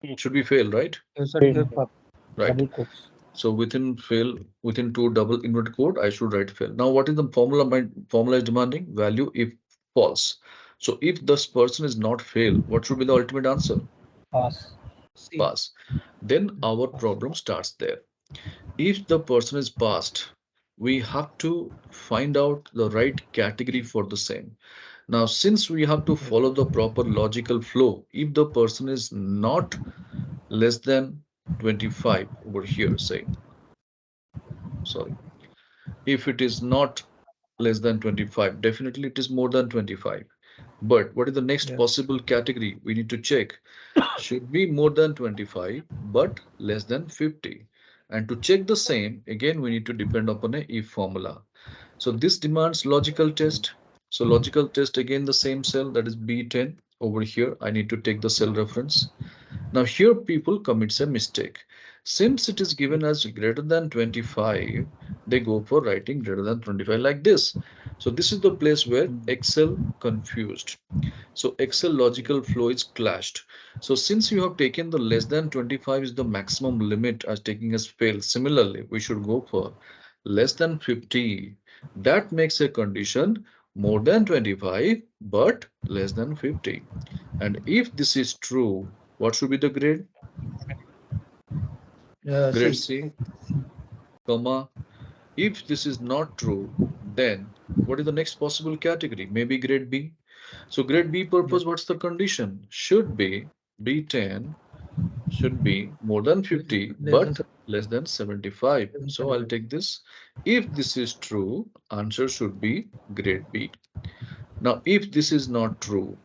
It should be fail, right? Yes, sir. Fail. Right. Double quotes. So within fail, within two double inverted quote, I should write fail. Now, what is the formula? My formula is demanding value if false. So if this person is not fail, what should be the ultimate answer? Pass. C. Pass. Then our problem starts there. If the person is passed, we have to find out the right category for the same. Now, since we have to follow the proper logical flow, if the person is not less than 25 over here, say, sorry, if it is not less than 25, definitely it is more than 25. But what is the next Yes. possible category we need to check? Should be more than 25, but less than 50. And to check the same, again, we need to depend upon a if formula. So this demands logical test. So logical test, again, the same cell, that is B10. Over here, I need to take the cell reference. Now here people commits a mistake. Since it is given as greater than 25, they go for writing greater than 25 like this. So this is the place where Excel confused. So Excel logical flow is clashed. So since you have taken the less than 25 is the maximum limit as taking as fail. Similarly, we should go for less than 50. That makes a condition more than 25, but less than 50. And if this is true, what should be the grade? Grade C. C, comma. If this is not true, then what is the next possible category? Maybe grade B. So grade B purpose, what's the condition? Should be B10 should be more than 50, Less than but less than 75. So I'll 75. take this. If this is true, answer should be grade B. Now, if this is not true,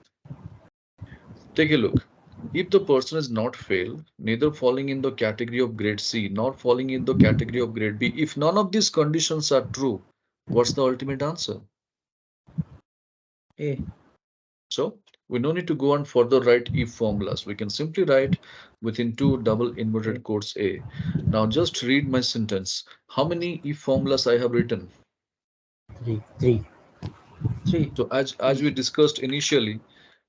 take a look. If the person is not failed, neither falling in the category of grade C nor falling in the category of grade B, if none of these conditions are true, what's the ultimate answer? A. So we no need to go on further write if formulas. We can simply write within two double inverted quotes A. Now just read my sentence. How many if formulas I have written? Three. 3. So as we discussed initially,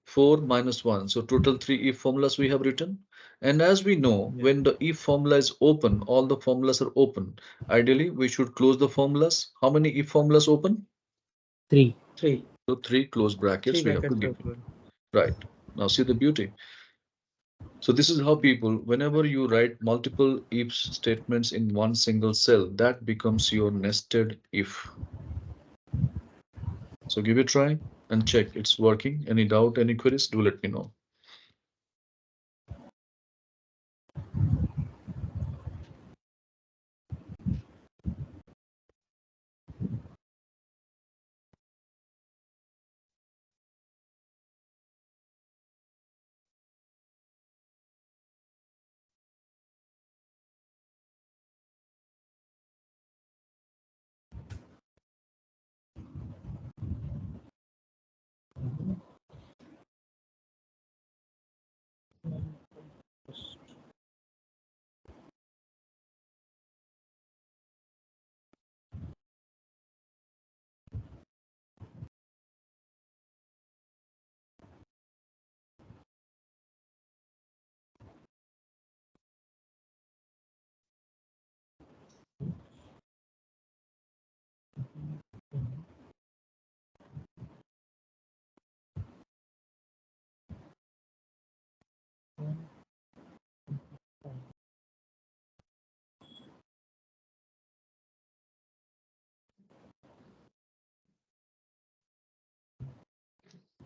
4 minus 1. So total 3 if formulas we have written. And as we know, Yeah. when the if formula is open, all the formulas are open. Ideally, we should close the formulas. How many if formulas open? 3. 3. So 3 close 3 brackets we have to brackets give. open. Right. Now see the beauty. So this is how people, whenever you write multiple if statements in one single cell, that becomes your nested if. So give it a try and check it's working. Any doubt, any queries, do let me know.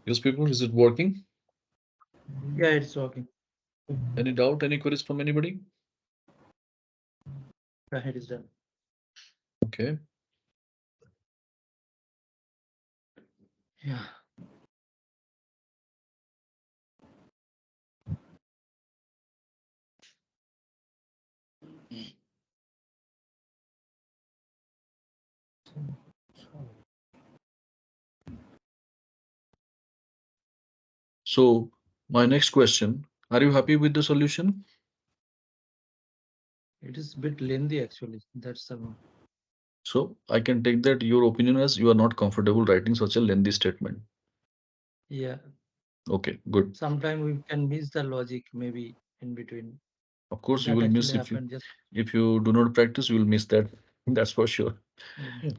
Yes, people, is it working? Yeah, it's working. Any doubt, any queries from anybody? Yeah, it is done. Okay. Yeah. So my next question, are you happy with the solution? It is a bit lengthy actually. That's the So I can take that your opinion as you are not comfortable writing such a lengthy statement. yeah. Okay, good. Sometimes we can miss the logic maybe in between. Of course, you That will actually miss happened just if you do not practice, you will miss that. That's for sure.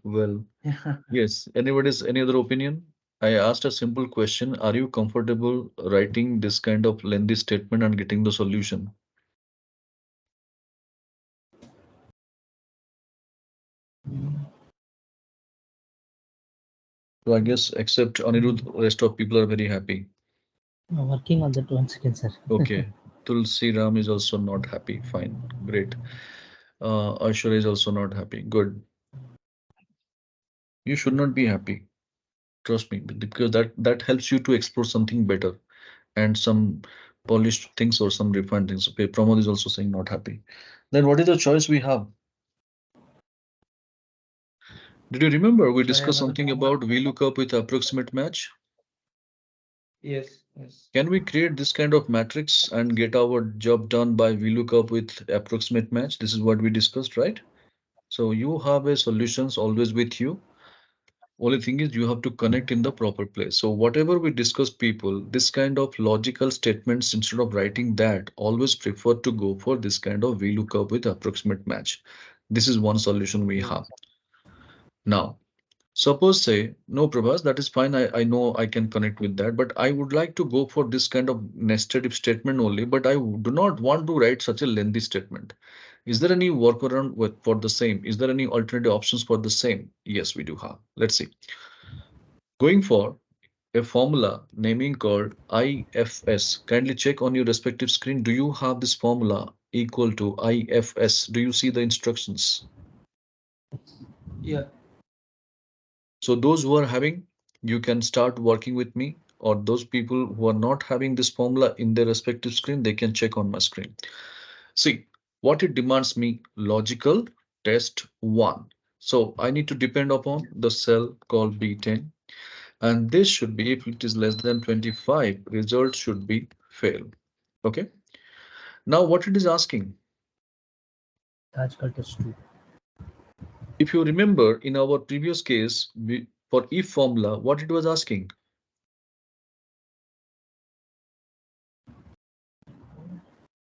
Well, yeah. yes. Any other opinion? I asked a simple question. Are you comfortable writing this kind of lengthy statement and getting the solution? So I guess except Anirudh, rest of people are very happy. Working on that 1 second, sir. Okay. Tulsi Ram is also not happy. Fine. Great. Ashura is also not happy. Good. You should not be happy. Trust me, because that helps you to explore something better and some polished things or some refined things. Okay, Pramod is also saying not happy. Then what is the choice we have? Did you remember we Try discussed another. something about VLOOKUP with approximate match? Yes, yes. Can we create this kind of matrix and get our job done by VLOOKUP with approximate match? This is what we discussed, right? So you have a solutions always with you. Only thing is you have to connect in the proper place. So whatever we discuss, people, this kind of logical statements, instead of writing that, always prefer to go for this kind of VLOOKUP with approximate match. This is one solution we have. Now, suppose say, no, Prabhas, that is fine. I know I can connect with that, but I would like to go for this kind of nested if statement only, but I do not want to write such a lengthy statement. Is there any workaround for the same? Is there any alternative options for the same? Yes, we do have. Let's see. Going for a formula naming called IFS. Kindly check on your respective screen. Do you have this formula equal to IFS? Do you see the instructions? Yeah. So those who are having, you can start working with me, or those people who are not having this formula in their respective screen, they can check on my screen. See, what it demands me, logical test 1. So I need to depend upon the cell called B10. And this should be, if it is less than 25, result should be fail. Okay. Now what it is asking, Logical test 2. if you remember in our previous case, for if formula, what it was asking,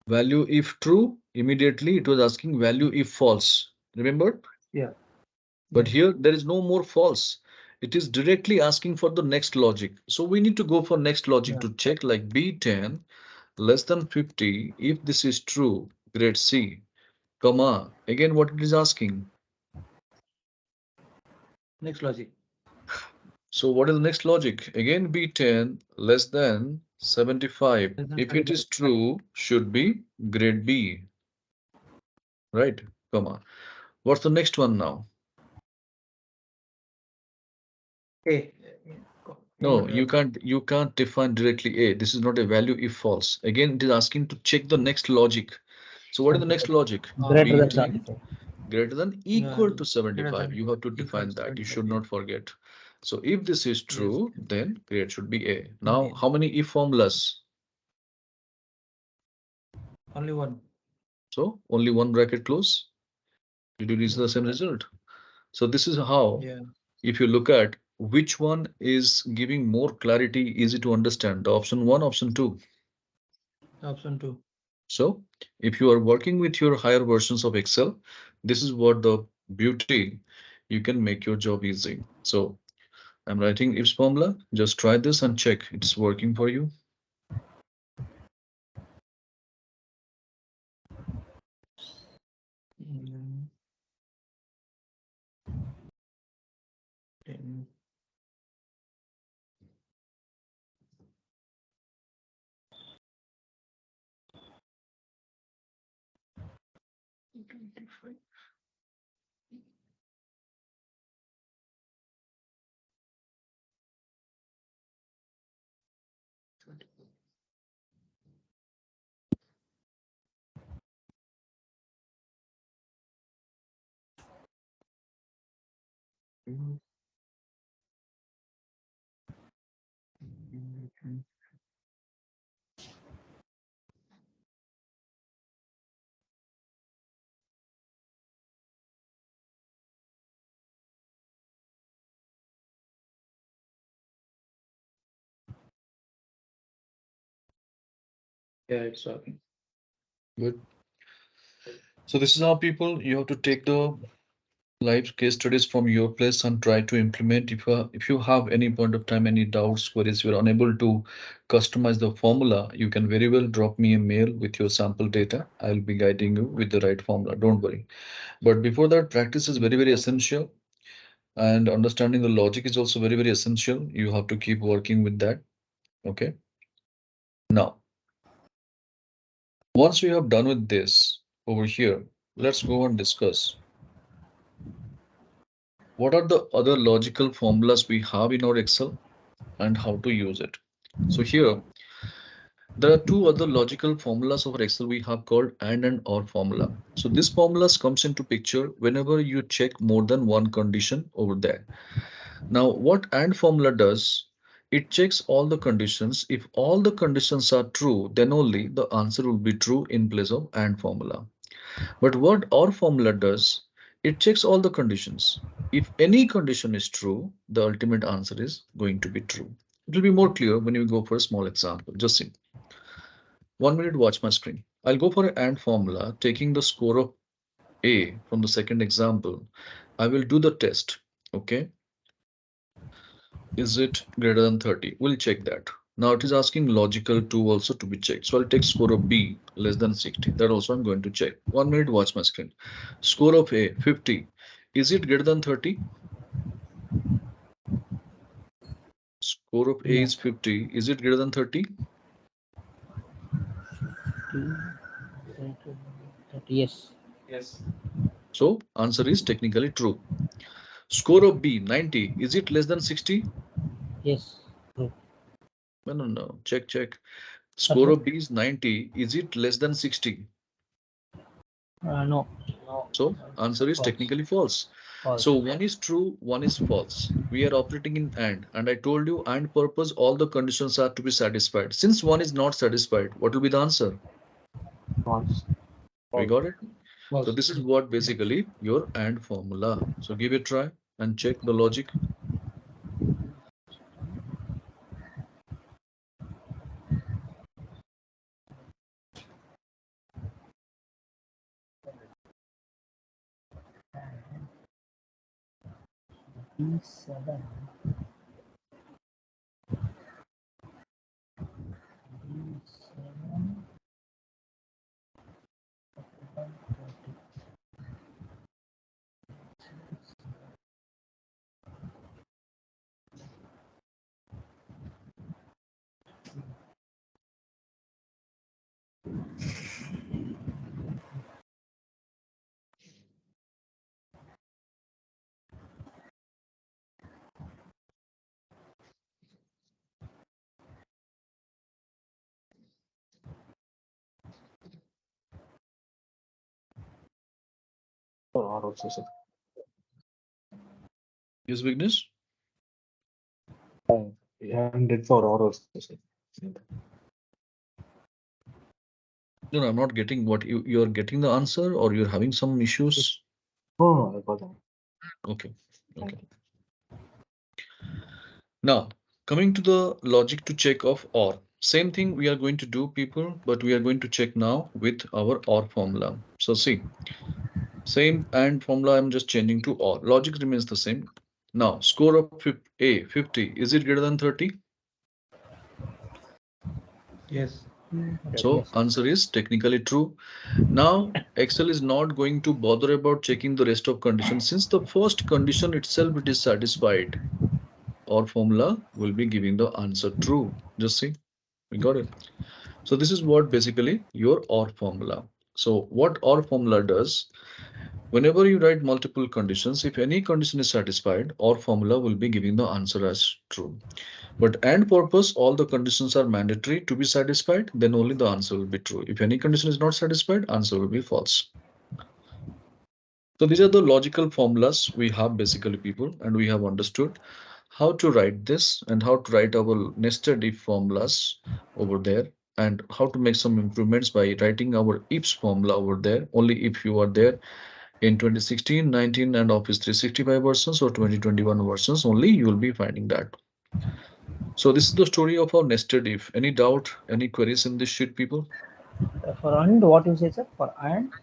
value if true, immediately it was asking value if false. Remember? Yeah. But Yeah. here there is no more false. It is directly asking for the next logic. So we need to go for next logic Yeah. to check, like B10 less than 50. If this is true, grade C, comma, again what it is asking. Next logic. So what is the next logic? Again, B10 less than 75. Less than If it 75. is true, should be grade B, right? Comma. What's the next one now? A. No, A. you can't define directly A. This is not a value if false. Again, it is asking to check the next logic. So what is the next logic? Greater than B10 75. greater than Yeah. equal to Greater 75. than You have to equal define to that. You 75. should Yeah. not forget. So if this is Yes. true, then grade should be A. Now, A. how many if formulas? Only one. So only one bracket close. Did you reach the Yeah. same result? So this is how, Yeah. if you look at which one is giving more clarity, easy to understand, the option 1, option 2. Option 2. So if you are working with your higher versions of Excel, this is what the beauty, you can make your job easy. So I'm writing ifs formula. Just try this and check it's working for you. Mm, 10. Yeah, it's working. Good. So this is how people you have to take the live case studies from your place and try to implement. If you have any point of time, any doubts, queries, you're unable to customize the formula, you can very well drop me a mail with your sample data. I'll be guiding you with the right formula. Don't worry. But before that, practice is very, very essential. And understanding the logic is also very, very essential. You have to keep working with that. Okay. Now, once we have done with this over here, let's go and discuss what are the other logical formulas we have in our Excel and how to use it. So here, there are two other logical formulas over Excel we have called and or formula. So this formulas comes into picture whenever you check more than one condition over there. Now, what and formula does, it checks all the conditions. If all the conditions are true, then only the answer will be true in place of and formula. But what or formula does, it checks all the conditions. If any condition is true, the ultimate answer is going to be true. It will be more clear when you go for a small example. Just see. 1 minute, watch my screen. I'll go for an AND formula, taking the score of A from the second example. I will do the test. Okay. Is it greater than 30? We'll check that. Now it is asking logical 2 also to be checked. So I'll take score of B less than 60. That also I'm going to check. 1 minute, watch my screen. Score of A 50. Is it greater than 30? Score of A is 50. Is it greater than 30? Yes. Yes. So answer is technically true. Score of B 90. Is it less than 60? Yes. True. No, no, no. Check. Score Okay. of B is 90. Is it less than 60? No. No. So answer is False. technically false. False. So one is true, one is false. We are operating in and I told you and purpose all the conditions are to be satisfied. Since one is not satisfied, what will be the answer? False. We got it? So False. this is what basically your and formula. So give it a try and check the logic. B7. B7. For R also, sir. Yes, Vignesh? And did for R also, sir. No, I'm not getting what you're getting the answer or you're having some issues. No, I got that. Okay. Now, coming to the logic to check of OR. Same thing we are going to do, people, but we are going to check now with our OR formula. So see, same and formula, I'm just changing to OR. Logic remains the same. Now, score of A, 50. Is it greater than 30? Yes. So Yes. answer is technically true. Now, Excel is not going to bother about checking the rest of conditions. Since the first condition itself it is satisfied, OR formula will be giving the answer true. Just see, we got it. So this is what basically your OR formula. So what OR formula does, whenever you write multiple conditions, if any condition is satisfied, OR formula will be giving the answer as true. But AND purpose, all the conditions are mandatory to be satisfied, then only the answer will be true. If any condition is not satisfied, answer will be false. So these are the logical formulas we have basically, people, and we have understood how to write this and how to write our nested if formulas over there, and how to make some improvements by writing our ifs formula over there. Only if you are there in 2016, 19 and Office 365 versions or 2021 versions, only you will be finding that. So this is the story of our nested if. Any doubt, any queries in this sheet, people? For and what you say, sir? For and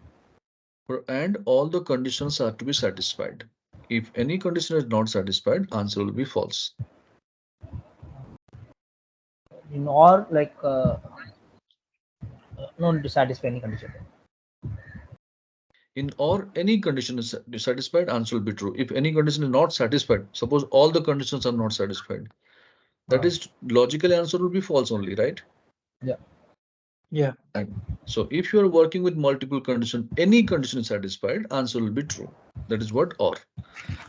For and all the conditions are to be satisfied. If any condition is not satisfied, answer will be false. in or like not to satisfy any condition. In or any condition is satisfied, answer will be true. If any condition is not satisfied, suppose all the conditions are not satisfied, that is logical answer will be false only, right? Yeah. Yeah. And so if you are working with multiple condition, any condition is satisfied, answer will be true. That is what or.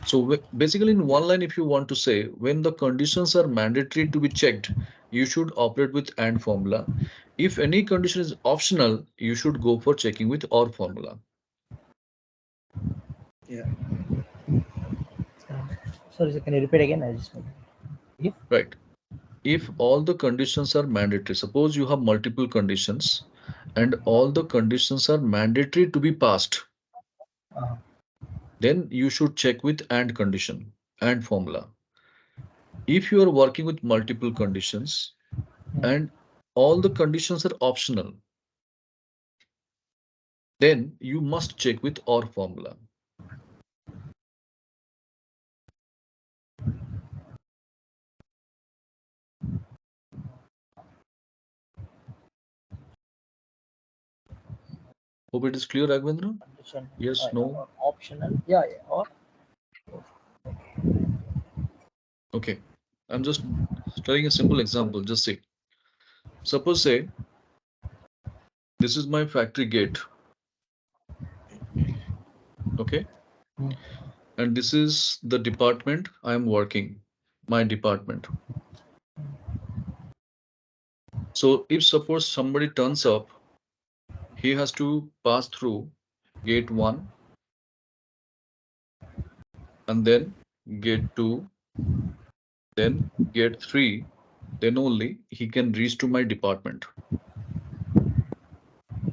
So basically in one line, if you want to say when the conditions are mandatory to be checked, you should operate with AND formula. If any condition is optional, you should go for checking with OR formula. Yeah. Sorry, sir, can you repeat again? I just if Right. If all the conditions are mandatory, suppose you have multiple conditions and all the conditions are mandatory to be passed, uh, then you should check with AND condition, AND formula. If you are working with multiple conditions and all the conditions are optional, then you must check with OR formula. Hope it is clear, Raghavendra? condition, Yes, no? optional, yeah, or Okay. I'm just telling a simple example. Just say, suppose say, this is my factory gate. Okay. Hmm. And this is the department I am working, my department. So if suppose somebody turns up, he has to pass through gate 1 and then gate 2, then gate 3, then only he can reach to my department.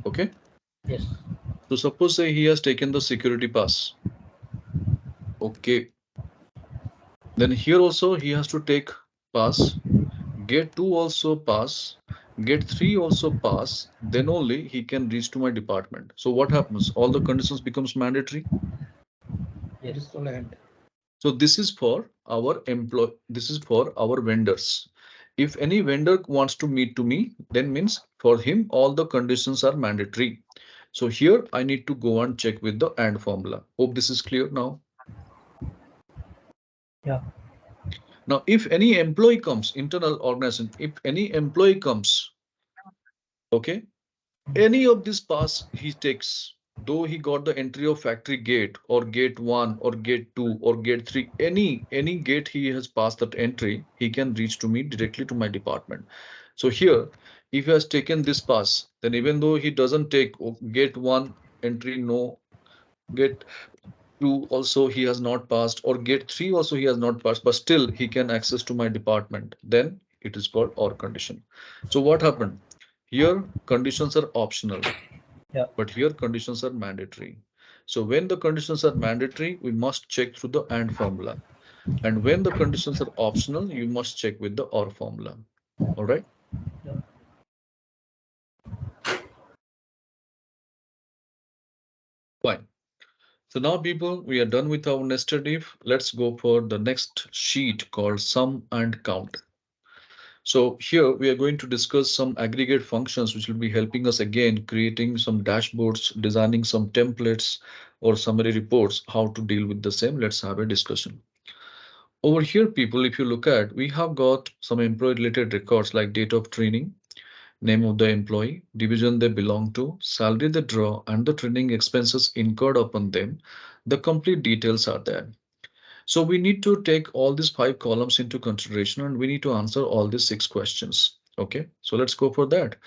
Okay. yes, So suppose say he has taken the security pass. Okay. Then here also he has to take pass. Gate 2 also pass. Gate 3 also pass. Then only he can reach to my department. So what happens? All the conditions becomes mandatory. It is called and. So this is for our this is for our vendors. If any vendor wants to meet to me, then means for him all the conditions are mandatory. So here I need to go and check with the AND formula. Hope this is clear now. yeah, Now, if any employee comes, internal organization, if any employee comes, okay, any of this pass he takes, though he got the entry of factory gate or gate 1 or gate 2 or gate 3, any gate he has passed that entry, he can reach to me directly to my department. So here, if he has taken this pass, then even though he doesn't take gate 1 entry, no, gate 2 also he has not passed, or gate 3 also he has not passed, but still he can access to my department, then it is called OR condition. So what happened here? Conditions are optional, yeah, but here conditions are mandatory. So when the conditions are mandatory, we must check through the AND formula, and when the conditions are optional, you must check with the OR formula. All right, yeah. fine. So now people, we are done with our nested if. Let's go for the next sheet called sum and count. So here we are going to discuss some aggregate functions which will be helping us again creating some dashboards, designing some templates or summary reports, how to deal with the same. Let's have a discussion. Over here, people, if you look at, we have got some employee related records like date of training, name of the employee, division they belong to, salary they draw, and the training expenses incurred upon them. The complete details are there. So we need to take all these 5 columns into consideration and we need to answer all these 6 questions. Okay, so let's go for that.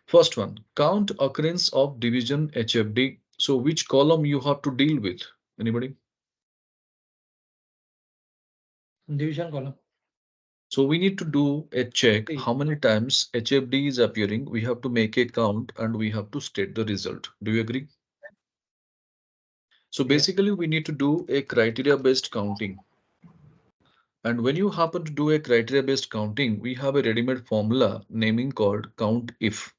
First one, count occurrence of division HFD. So which column you have to deal with? Anybody? Division column. So we need to do a check See, how many times HFD is appearing. We have to make a count and we have to state the result. Do you agree? So yes. basically we need to do a criteria based counting. And when you happen to do a criteria based counting, we have a ready-made formula naming called count if.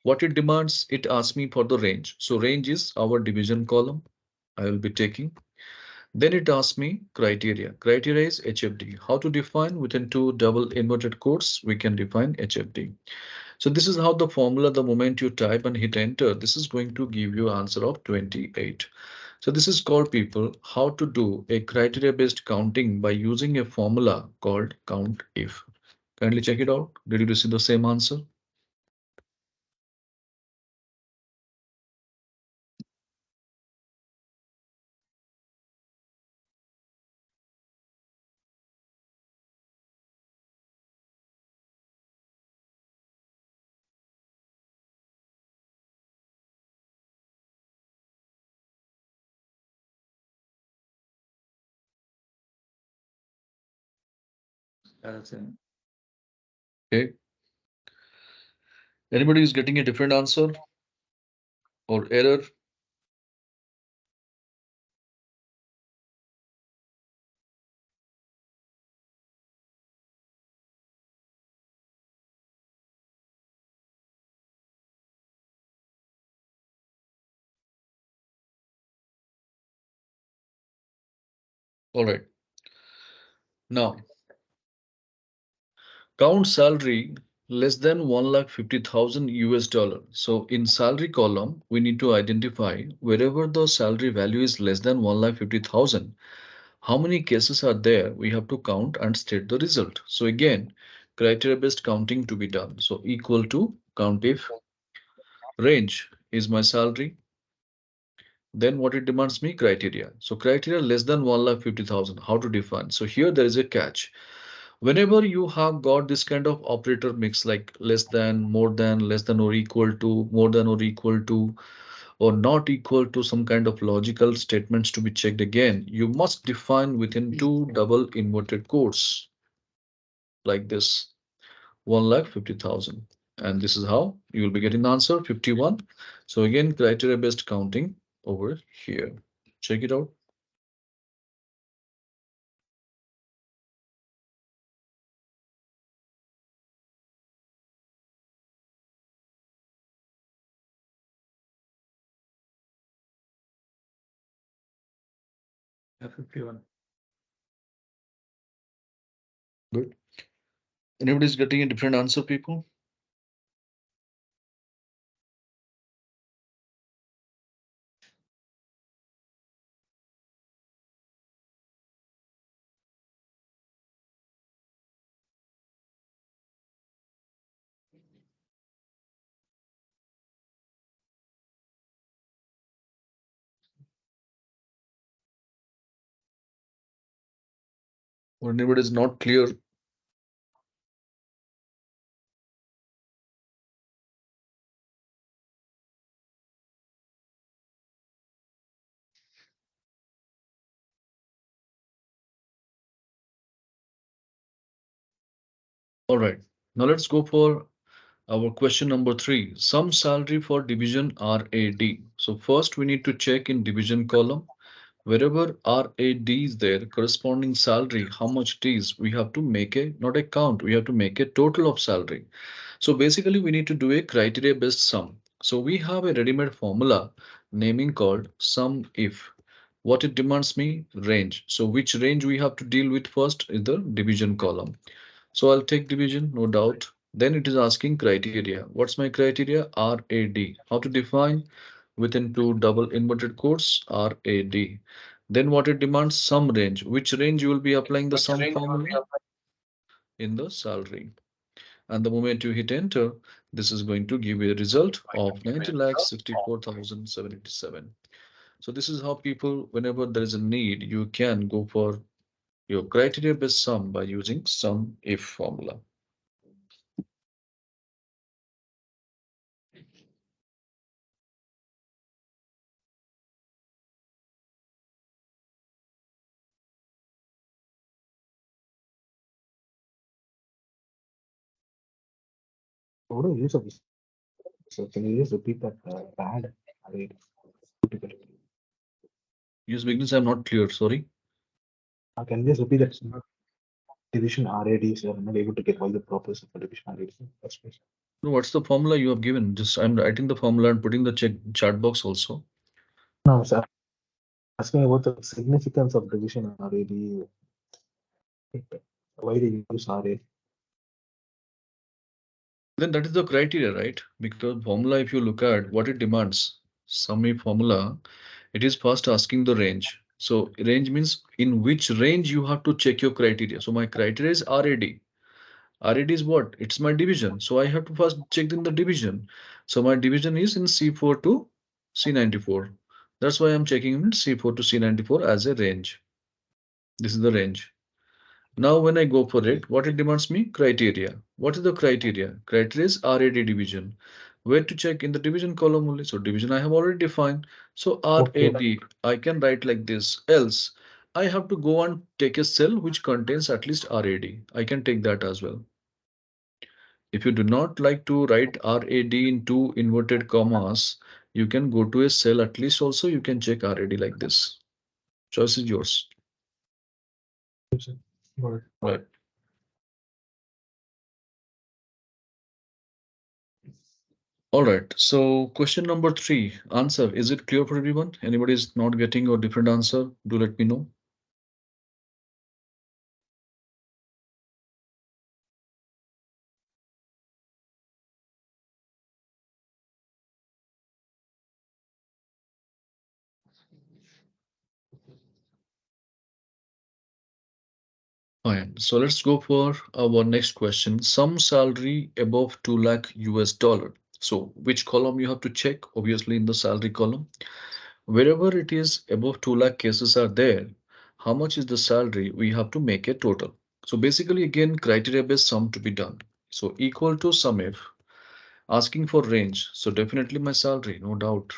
What it demands, it asks me for the range. So range is our division column I will be taking. Then it asks me criteria. Criteria is HFD. How to define within 2 double inverted quotes, we can define HFD. So this is how the formula, the moment you type and hit enter, this is going to give you answer of 28. So this is called people how to do a criteria based counting by using a formula called count if. Kindly check it out. Did you receive the same answer? That's it. Okay. Anybody is getting a different answer or error? All right. Now count salary less than 1,50,000 US dollar. So in salary column, we need to identify wherever the salary value is less than 1,50,000. How many cases are there? We have to count and state the result. So again, criteria based counting to be done. So equal to count if range is my salary. Then what it demands me criteria. So criteria less than 1,50,000. How to define? So here there is a catch. Whenever you have got this kind of operator mix like less than, more than, less than or equal to, more than or equal to, or not equal to some kind of logical statements to be checked again, you must define within 2 double inverted quotes like this 1,50,000. And this is how you will be getting the answer 51. So again, criteria based counting over here. Check it out. Yeah, 51. Good. Anybody's getting a different answer, people? Or anybody is not clear? All right. Now let's go for our question number 3. Sum salary for division RAD. So first we need to check in division column. Wherever RAD is there, corresponding salary, how much it is, we have to make a, not a count, we have to make a total of salary. So basically we need to do a criteria based sum. So we have a ready-made formula naming called sum if. What it demands me? Range. So which range we have to deal with first is the division column. So I'll take division, no doubt. Then it is asking criteria. What's my criteria? RAD. How to define? Within 2 double inverted quotes, RAD. Then what it demands? Sum range. Which range you will be applying the sum formula? In the salary. And the moment you hit enter, this is going to give you a result of 90 lakhs 64,787. So this is how people, whenever there is a need, you can go for your criteria based sum by using sum if formula. What do you use of this? So can you just repeat that bad rate? Use beginners, I'm not clear, sorry. Can you just repeat that division RAD? So I'm not able to get all the purpose of the division RAD. That's please. No, what's the formula you have given? Just I'm writing the formula and putting the chat box also. No, sir. Asking about the significance of division RAD. Why do you use RAD? Then that is the criteria, right? Because formula, if you look at what it demands, sum if formula, it is first asking the range. So range means in which range you have to check your criteria. So my criteria is RAD. RAD is what? It's my division. So I have to first check in the division. So my division is in C4 to C94. That's why I'm checking in C4 to C94 as a range. This is the range. Now when I go for it, what it demands me? Criteria. What is the criteria? Criteria is RAD division. Where to check in the division column only. So division I have already defined. So Okay. RAD, I can write like this. Else, I have to go and take a cell which contains at least RAD. I can take that as well. If you do not like to write RAD in two inverted commas, you can go to a cell at least also you can check RAD like this. Choice is yours. Right. All right. So question number 3, answer. Is it clear for everyone? Anybody is not getting a different answer? Do let me know. Fine. So let's go for our next question. Some salary above 2 lakh US dollar. So which column you have to check? Obviously in the salary column. Wherever it is above 2 lakh cases are there, how much is the salary? We have to make a total. So basically again criteria based sum to be done. So equal to sum if asking for range. So definitely my salary, no doubt.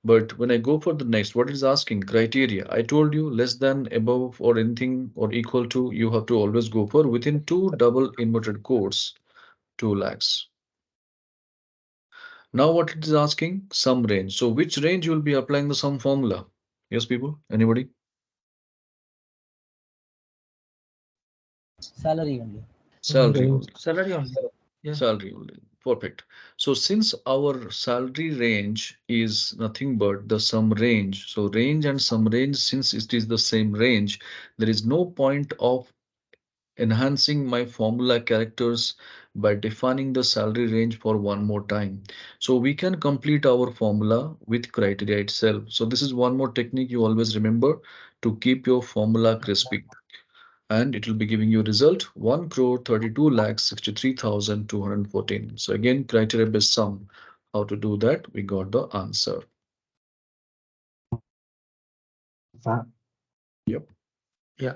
But when I go for the next, what is asking? Criteria. I told you less than, above, or anything or equal to, you have to always go for within two double inverted quotes, 2 lakhs. Now what it is asking? Sum range. So which range you will be applying the sum formula? Yes, people? Anybody? Salary only. Salary only. Salary only. Yeah. Salary only. Perfect. So since our salary range is nothing but the sum range, so range and sum range, since it is the same range, there is no point of enhancing my formula characters by defining the salary range for one more time. So we can complete our formula with criteria itself. So this is one more technique you always remember to keep your formula crispy, and it will be giving you result 1 crore 32 lakhs 63,214. So again, criteria based sum. How to do that? We got the answer. Yep. Yeah.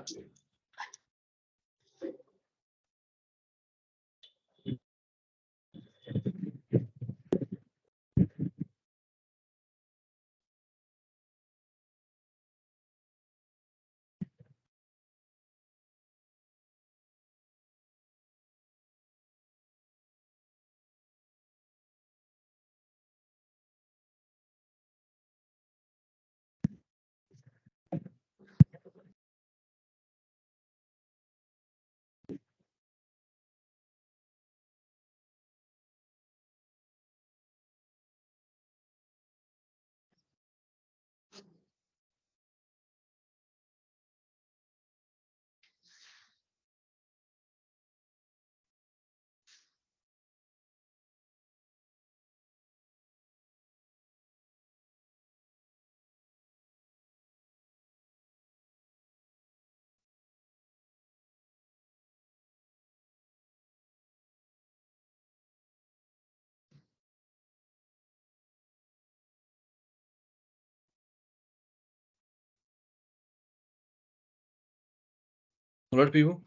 All right, people.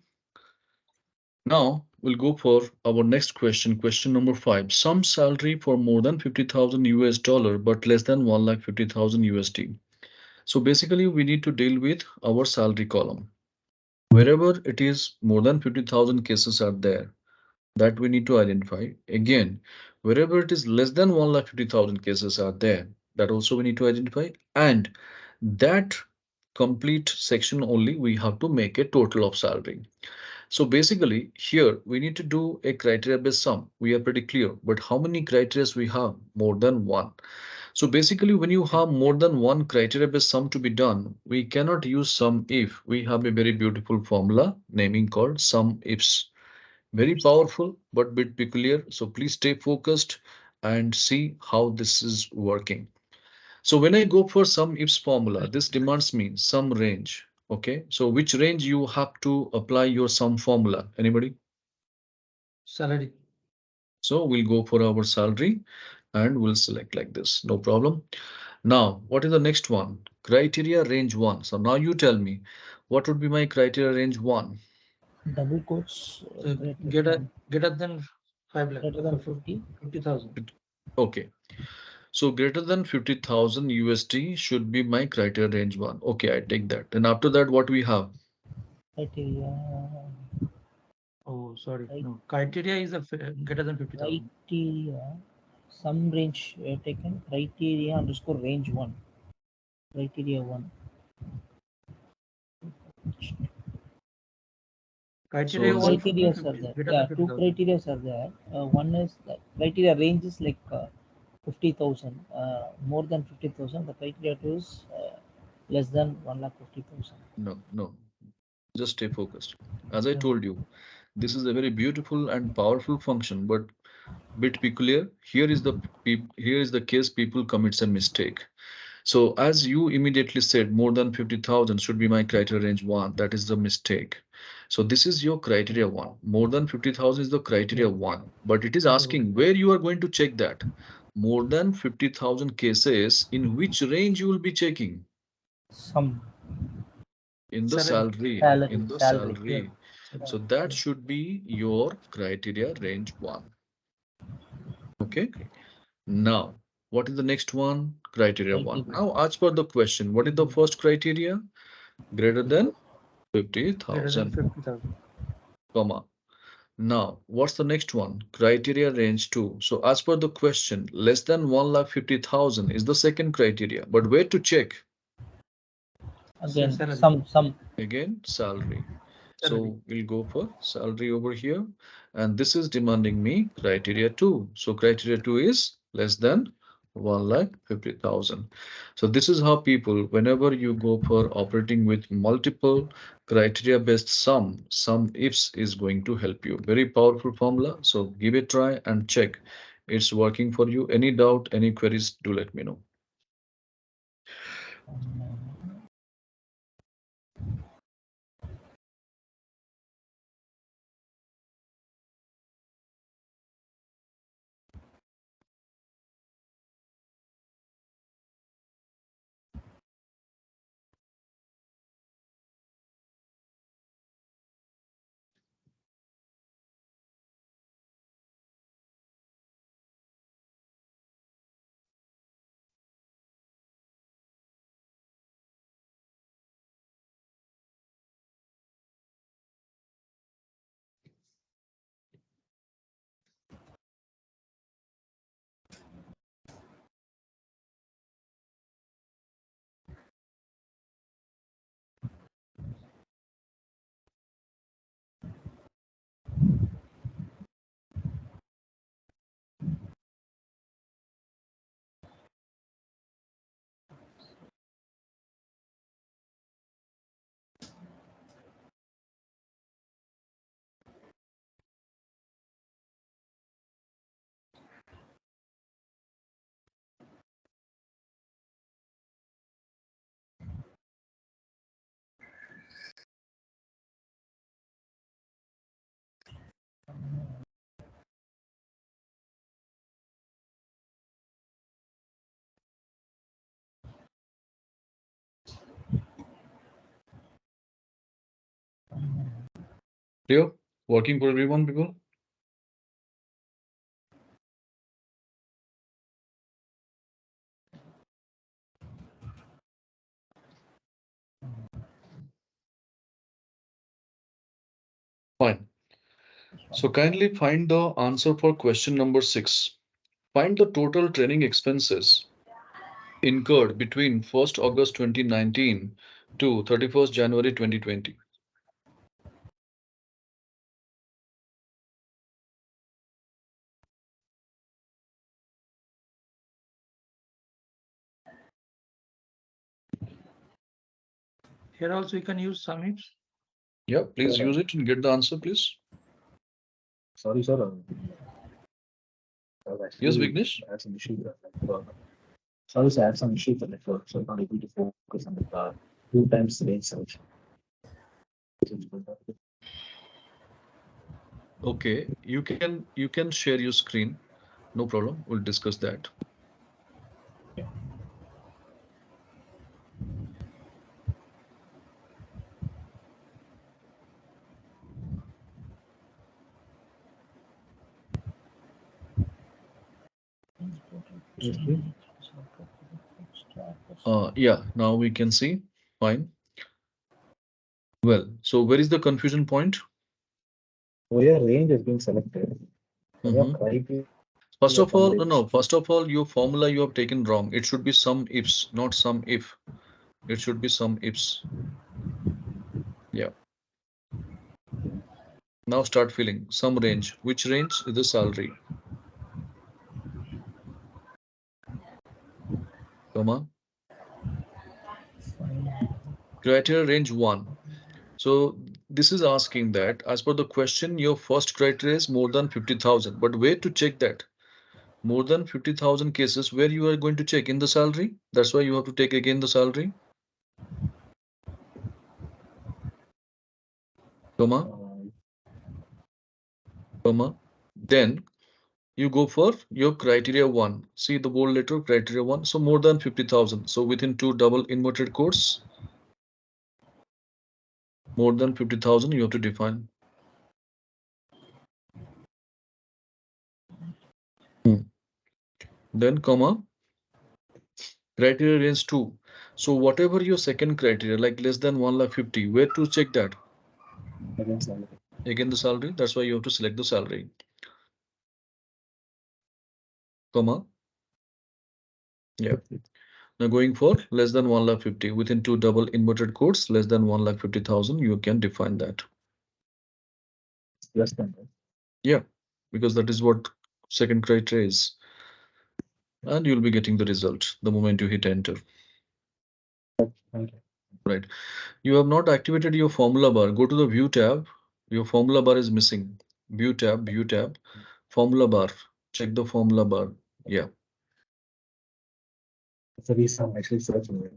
Now we'll go for our next question. Question number 5. Some salary for more than 50,000 US dollar but less than 1,50,000 USD. So basically, we need to deal with our salary column. Wherever it is more than 50,000 cases are there, that we need to identify. Again, wherever it is less than 1,50,000 cases are there, that also we need to identify. And that complete section only we have to make a total of salary. So basically here we need to do a criteria based sum. We are pretty clear, but how many criteria we have? More than one. So basically when you have more than one criteria based sum to be done, we cannot use sum if. We have a very beautiful formula naming called sum ifs. Very powerful but bit peculiar. So please stay focused and see how this is working. So when I go for sum ifs formula, this demands me some range. Okay, so which range you have to apply your sum formula? Anybody? Salary. So we'll go for our salary and we'll select like this. No problem. Now, what is the next one? Criteria range 1. So now you tell me what would be my criteria range 1? Double quotes So greater than 5 lakh, greater than 50. 50,000. Okay. So greater than 50,000 USD should be my criteria range 1. Okay, I take that. And after that, what we have? Criteria. Oh, sorry. Right. No, criteria is greater than 50,000. Criteria. Some range taken. Criteria underscore range 1. Criteria 1. Criteria So one for Criteria are 50, there. greater Yeah, than two 50,000. criteria are there. One is the criteria range is like 50,000. More than 50,000. The criteria two is less than 1,50,000. no, just stay focused. As I Yeah. told you, this is a very beautiful and powerful function, but bit peculiar. Here is the case people commits a mistake. So as you immediately said, more than 50,000 should be my criteria range 1. That is the mistake. So this is your criteria 1. More than 50,000 is the criteria Yeah. 1. But it is Oh, asking where you are going to check that. More than 50,000 cases, in which range you will be checking? Some In the salary. salary. salary, In the salary. Yeah. salary. Salary. So that should be your criteria range 1. Okay. Now, what is the next one? Criteria 1. Criteria. Now, as per the question, what is the first criteria? Greater than Greater than 50,000, 50,000. comma. Now, what's the next one? Criteria range 2. So as per the question, less than 1,50,000 is the second criteria. But where to check? Again, Salary. some. Again, salary. Salary. So we'll go for salary over here. And this is demanding me criteria 2. So criteria 2 is less than 1,50,000. So this is how people, whenever you go for operating with multiple criteria based sum ifs is going to help you. Very powerful formula. So give it a try and check it's working for you. Any doubt, any queries, do let me know. Clear? Working for everyone, people? Fine. So kindly find the answer for question number 6. Find the total training expenses incurred between 1st August 2019 to 31st January 2020. Here also you can use sum ifs. Yeah, please use it and get the answer, please. Sorry, sir. Yes, Actually, Vignesh? I had some issues with the network. Sorry, sir, I had some issues with the network, so I'm not able to focus on the two times range search. Okay, you can share your screen. No problem. We'll discuss that. Yeah, now we can see. Fine. Well, so where is the confusion point? So your range has been selected. When your Mhm. criteria First of all, comes no, in, no. First of all, your formula you have taken wrong. It should be some ifs, not some if. It should be some ifs. Yeah. Now start filling some range. Which range is the salary? Come on. Criteria range 1. So this is asking that as per the question, your first criteria is more than 50,000. But where to check that? More than 50,000 cases where you are going to check in the salary. That's why you have to take again the salary. Comma, comma. Then you go for your criteria 1. See the bold letter criteria 1. So more than 50,000. So within two double inverted quotes, more than 50,000 you have to define. Then comma, criteria range 2. So whatever your second criteria, like less than 1,50,000, where to check that? Again the salary. That's why you have to select the salary. Comma. Yeah. Now going for less than 1,50,000 within two double inverted quotes, less than 1,50,000, you can define that. less than that. Yeah, because that is what second criteria is. And you'll be getting the result the moment you hit enter. Okay. Right. You have not activated your formula bar. Go to the view tab. Your formula bar is missing. View tab, formula bar. Check the formula bar. Yeah. That's the reason I'm actually searching it.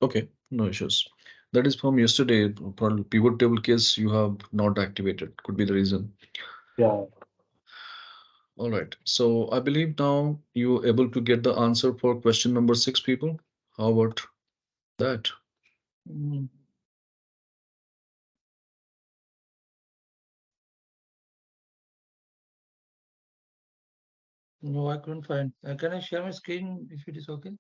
Okay, no issues. That is from yesterday. Probably pivot table case you have not activated. Could be the reason. Yeah. All right. So I believe now you're able to get the answer for question number 6, people. How about that? Mm. No, I couldn't find. Can I share my screen if it is okay?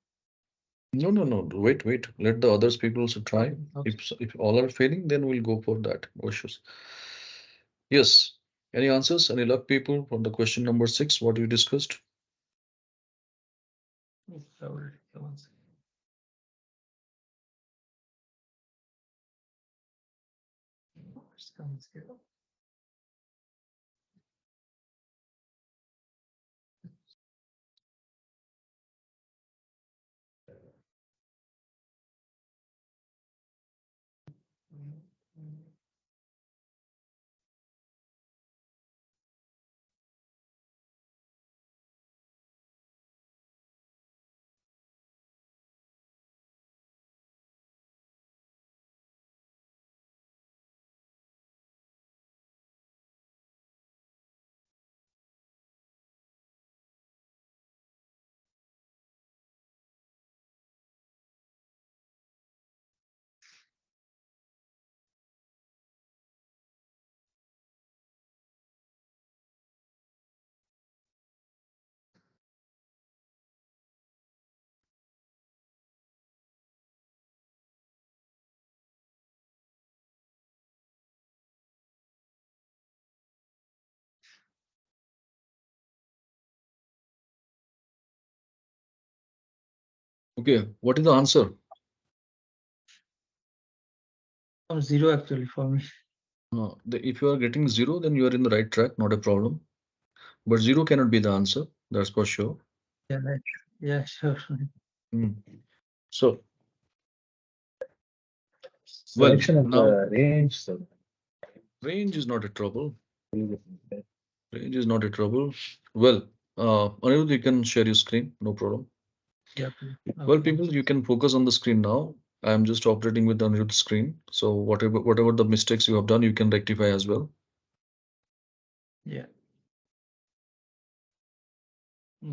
No, no, no. Wait, wait. Let the others people also try. Okay. If all are failing, then we'll go for that. No issues. Yes. Any answers? Any luck, people, from the question number 6? What you discussed? Yes, I already. One second. It's coming here. Okay, what is the answer? Zero actually for me. If you are getting zero, then you are in the right track, not a problem. But zero cannot be the answer, that's for sure. Yeah, right. Yeah, sure. Mm. So, well, Selection of now the range, so range is not a trouble. really Range is not a trouble. Well, Anirudh, you can share your screen, no problem. Yeah, okay. Well, Okay. people, you can focus on the screen now. I'm just operating with the Anirudh screen. So whatever the mistakes you have done, you can rectify as well. Yeah.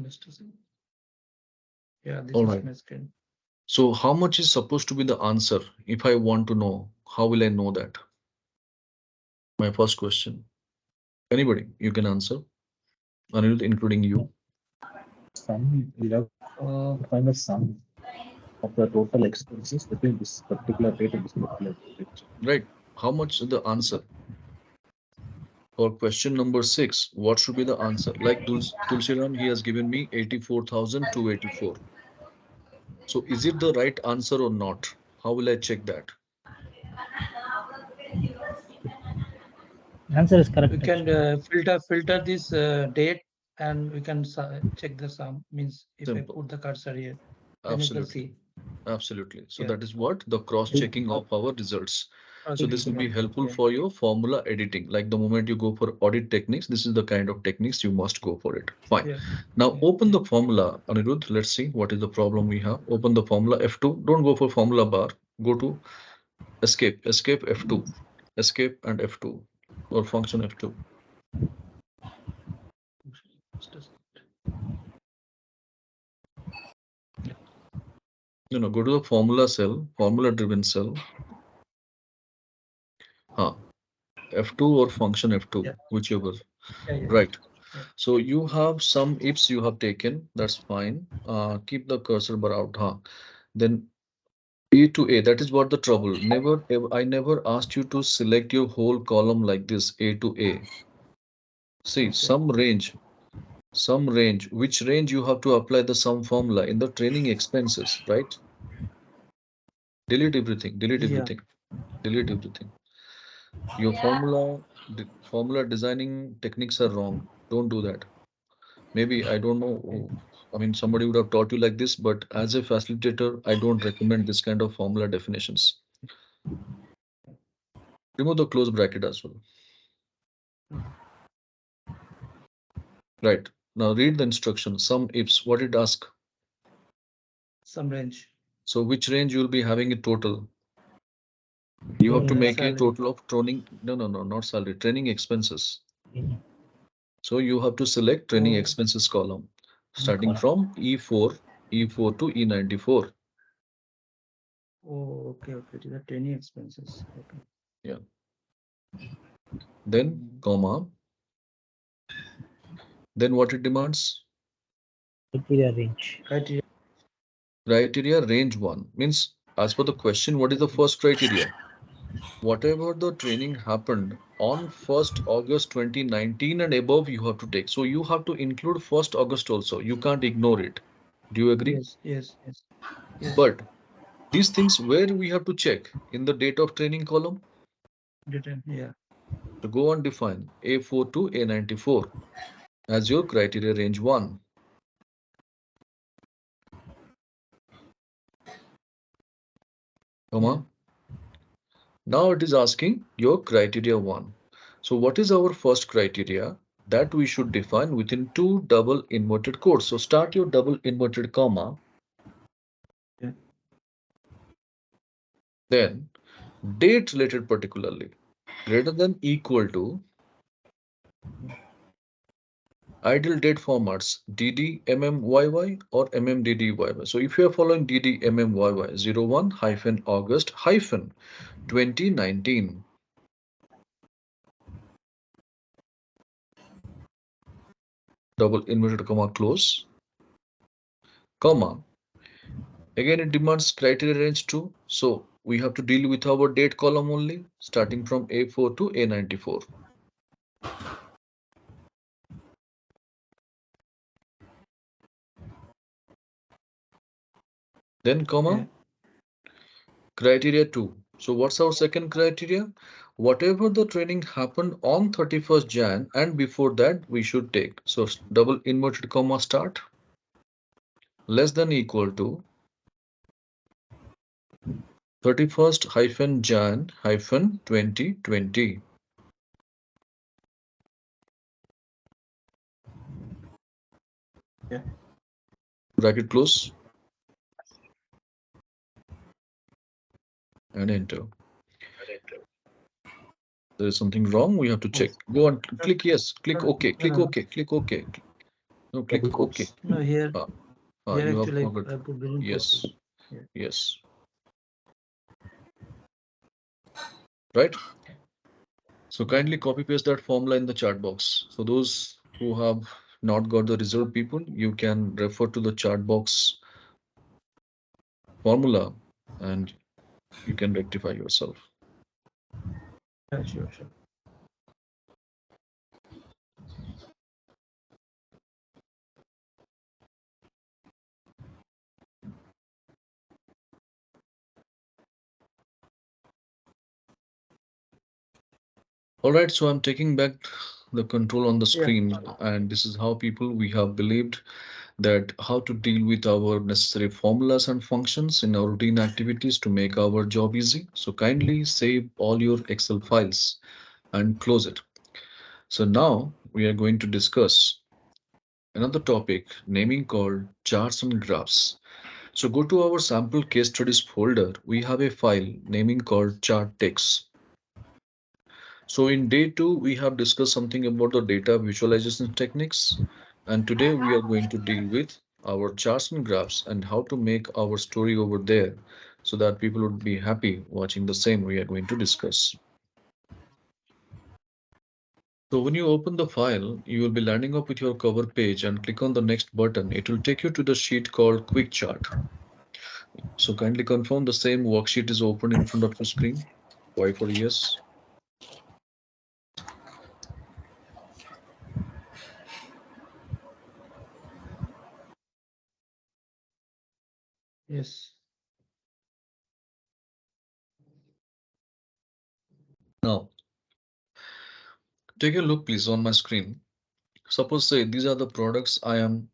Just a second. Yeah, this All is right. my screen. So how much is supposed to be the answer? If I want to know, how will I know that? My first question. Anybody, you can answer. Anirudh, including you. sum. We have find the sum of the total expenses between this particular date and this particular date. Right. How much is the answer? For question number 6, what should be the answer? Like Tulsiram, he has given me 84,284. So is it the right answer or not? How will I check that? Answer is correct. We can filter this date and we can check the sum. Means if I Simple. put the cursor here, then you can Absolutely. see. Absolutely. So Yeah. that is what the cross-checking of our results. So this will be helpful Yeah. for your formula editing. Like the moment you go for audit techniques, this is the kind of techniques you must go for it. Fine. Yeah. Now Yeah. open the formula, Anirudh. Let's see what is the problem we have. Open the formula F2. Don't go for formula bar. Go to escape, escape F2, escape and F2 or function F2. Just a second. Go to the formula cell, formula driven cell. F2 or function F2, Yeah. whichever. Yeah. Right. Yeah. So you have some ifs you have taken. That's fine. Keep the cursor bar out. Then A to A. That is what the trouble. I never asked you to select your whole column like this, A to A. See, Okay. some range. Which range you have to apply the sum formula in the training expenses, right? Delete everything. Delete Yeah. everything. Delete everything. Your formula designing techniques are wrong. Don't do that. Maybe I don't know. I mean, somebody would have taught you like this, but as a facilitator, I don't recommend this kind of formula definitions. Remove the close bracket as well. Right. Now read the instruction. Some ifs. What it ask? Some range. So which range you will be having in total? You have to make a Salary. total of training. No, not salary. Training expenses. So you have to select training Oh. expenses column, starting from E4 to E94. Oh, okay. It is a training expenses. Okay. Yeah. Then comma. Then what it demands? Criteria range. Criteria. Criteria range 1 means, as per the question, what is the first criteria? Whatever the training happened on 1st August 2019 and above, you have to take. So you have to include 1st August also. You can't ignore it. Do you agree? Yes. But these things where we have to check in the date of training column. Yeah. To go and define A4 to A94 as your criteria range 1. Comma. Now it is asking your criteria 1. So what is our first criteria? That we should define within two double inverted quotes. So start your double inverted comma. Yeah. Then date related particularly greater than equal to ideal date formats DD MMYY or MMDDYY. So if you are following DD MMYY 01 hyphen August hyphen 2019. Double inverted comma close, comma. Again, it demands criteria range 2. So we have to deal with our date column only, starting from A4 to A94. Then comma, Yeah. criteria 2. So what's our second criteria? Whatever the training happened on 31st Jan and before that we should take. So double inverted comma start less than equal to 31st hyphen Jan hyphen 2020. Yeah. Bracket close and enter. There is something wrong. We have to check. Go on, click yes, click No, OK, no, click no, OK, click OK. No, Double click OK. quotes. no. Here, Ah, here you have actually forgot. I put within quotation. Yes, Yeah. yes. Right? So kindly copy paste that formula in the chat box. So those who have not got the result, people, you can refer to the chat box formula and you can rectify yourself. Yeah, sure, sure. All right, so I'm taking back the control on the Yeah. screen, and this is how people we have believed that how to deal with our necessary formulas and functions in our routine activities to make our job easy. So kindly save all your Excel files and close it. So now we are going to discuss another topic naming called charts and graphs. So go to our sample case studies folder. We have a file naming called chart text. So in day two, we have discussed something about the data visualization techniques. And today we are going to deal with our charts and graphs and how to make our story over there so that people would be happy watching the same we are going to discuss. So when you open the file, you will be landing up with your cover page and click on the next button. It will take you to the sheet called quick chart. So kindly confirm the same worksheet is open in front of your screen. Y for yes. Yes. Now, take a look please on my screen. Suppose say these are the products I am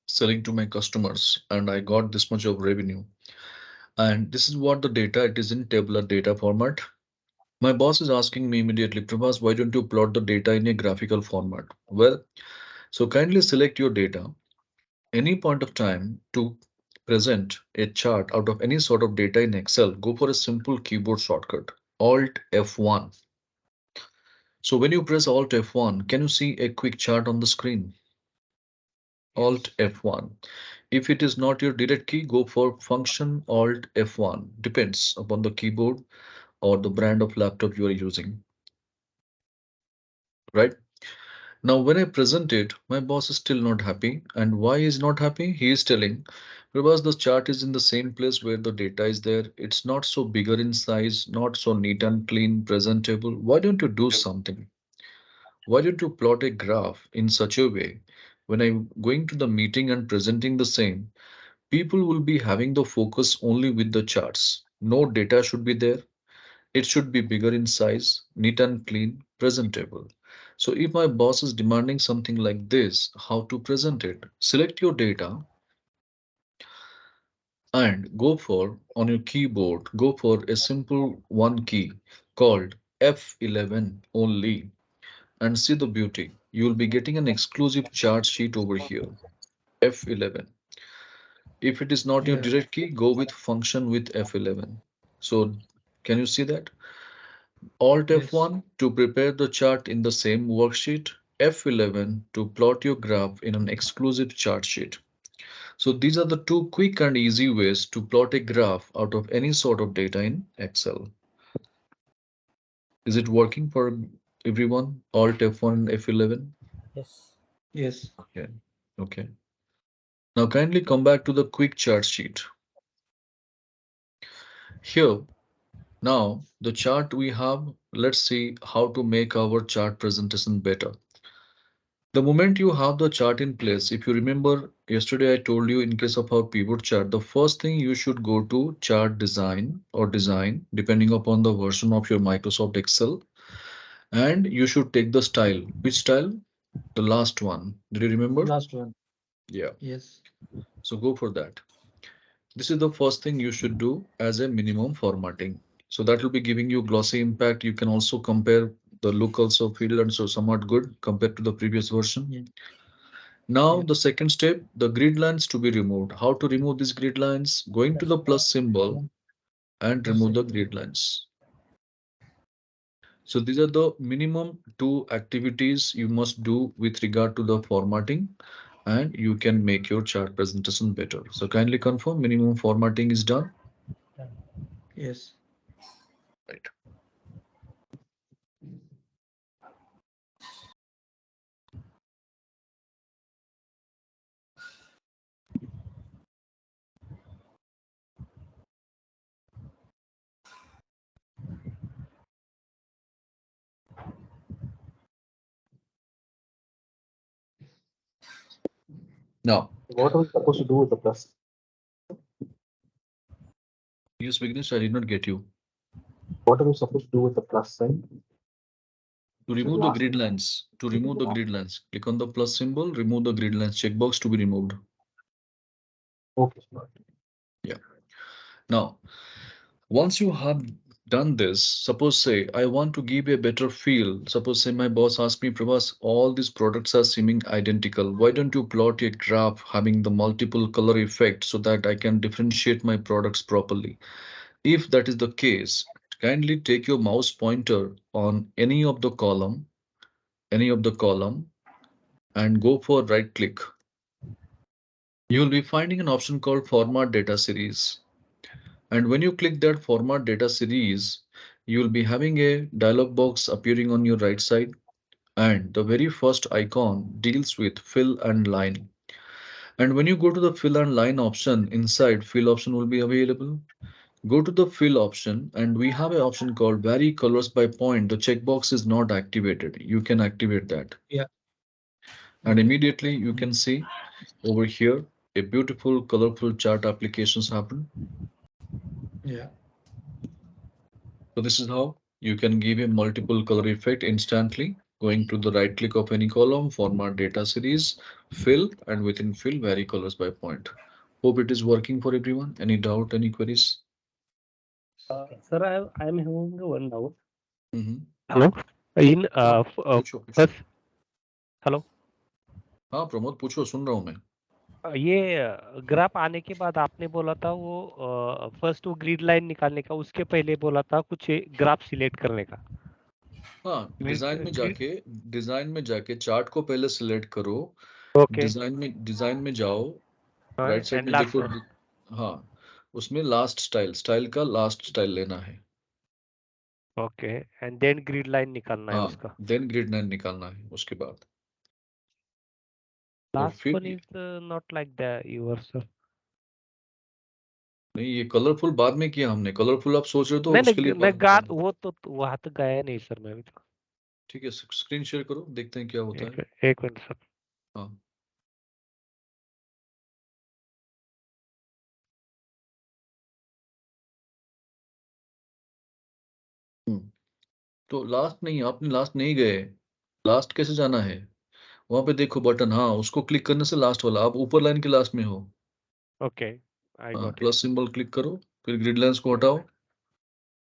selling to my customers and I got this much of revenue. And this is what the data, it is in tabular data format. My boss is asking me immediately, Prabhas, why don't you plot the data in a graphical format? Well, so kindly select your data any point of time to present a chart out of any sort of data in Excel. Go for a simple keyboard shortcut, Alt F1. So when you press Alt F1, can you see a quick chart on the screen? Alt Yes. F1. If it is not your direct key, go for Function Alt F1. Depends upon the keyboard or the brand of laptop you are using, right? Now, when I present it, my boss is still not happy. And why is not happy? He is telling, because the chart is in the same place where the data is there. It's not so bigger in size, not so neat and clean, presentable. Why don't you do something? Why don't you plot a graph in such a way when I'm going to the meeting and presenting the same? People will be having the focus only with the charts. No data should be there. It should be bigger in size, neat and clean, presentable. So if my boss is demanding something like this, how to present it? Select your data and go for on your keyboard, go for a simple one key called F11 only and see the beauty. You will be getting an exclusive chart sheet over here. F11. If it is not your Yeah. direct key, go with function with F11. So can you see that? Alt Yes. F1 to prepare the chart in the same worksheet, F11 to plot your graph in an exclusive chart sheet. So these are the two quick and easy ways to plot a graph out of any sort of data in Excel. Is it working for everyone? Alt F1 and F11? Yes. Yes. Okay. Okay. Now kindly come back to the quick chart sheet. Here, now the chart we have, let's see how to make our chart presentation better. The moment you have the chart in place, if you remember yesterday, I told you in case of our pivot chart, the first thing you should go to chart design or design, depending upon the version of your Microsoft Excel, and you should take the style. Which style? The last one. Did you remember? Last one. Yeah. Yes. So go for that. This is the first thing you should do as a minimum formatting. So that will be giving you glossy impact. You can also compare the look also feel and so somewhat good compared to the previous version. Yeah. Now Yeah. the second step, the grid lines to be removed. How to remove these grid lines? Going to the plus symbol and remove the grid lines. So these are the minimum two activities you must do with regard to the formatting, and you can make your chart presentation better. So kindly confirm minimum formatting is done. Yes. Right. Now, What are we supposed to do with the plus? yes, Vignesh, I did not get you. What are we supposed to do with the plus sign? To So remove the last grid one. lines, to remove the grid lines, click on the plus symbol, remove the grid lines checkbox to be removed. Okay, sure. Yeah. Now, once you have done this, suppose say I want to give a better feel. Suppose say my boss asks me, Prabhas, all these products are seeming identical. Why don't you plot a graph having the multiple color effect so that I can differentiate my products properly? If that is the case, kindly take your mouse pointer on any of the column, and go for right click. You will be finding an option called Format Data Series. And when you click that Format Data Series, you will be having a dialog box appearing on your right side. And the very first icon deals with fill and line. And when you go to the fill and line option, inside fill option will be available. Go to the fill option and we have an option called vary colors by point. The checkbox is not activated. You can activate that. Yeah. And Okay. immediately you can see over here a beautiful colorful chart applications happen. Yeah. So this is how you can give a multiple color effect instantly. Going to the right click of any column, format data series, fill, and within fill, vary colors by point. Hope it is working for everyone. Any doubt, any queries? Sir, I'm having one doubt. Mm-hmm. Hello. In हाँ पूछो पूछो first, hello. हाँ प्रमोद पूछो सुन रहा हूँ मैं ये graph आने के बाद आपने बोला था वो फर्स्ट वो ग्रिड लाइन निकालने का, उसके पहले बोला था कुछ ग्राफ सिलेक्ट करने का. हाँ डिजाइन में जाके चार्ट को पहले सिलेक्ट करो ओके डिजाइन में जाओ राइट साइड एंड में लास्ट देखो हाँ उसमें लास्ट स्टाइल का लास्ट स्टाइल लेना है okay and then grid line निकालना है हाँ उसका. देन ग्रिड लाइन निकालना है उसके बाद और लास्ट फिर one is not like that your sir. नहीं ये कलरफुल बाद में किया हमने कलरफुल आप सोच रहे हो तो नहीं उसके लिए नहीं बाद नहीं में गा करना वो तो वहां तक गया नहीं सर मैं अभी तक. ठीक है स्क्रीन शेयर करो देखते हैं क्या होता है एक मिनट सर. हाँ तो आपने लास्ट नहीं गए लास्ट कैसे जाना है वहां पे देखो बटन हाँ उसको क्लिक करने से लास्ट वाला आप ऊपर लाइन के लास्ट में हो ओके आई हाँ got it. Plus symbol click करो फिर ग्रिड लाइंस को हटाओ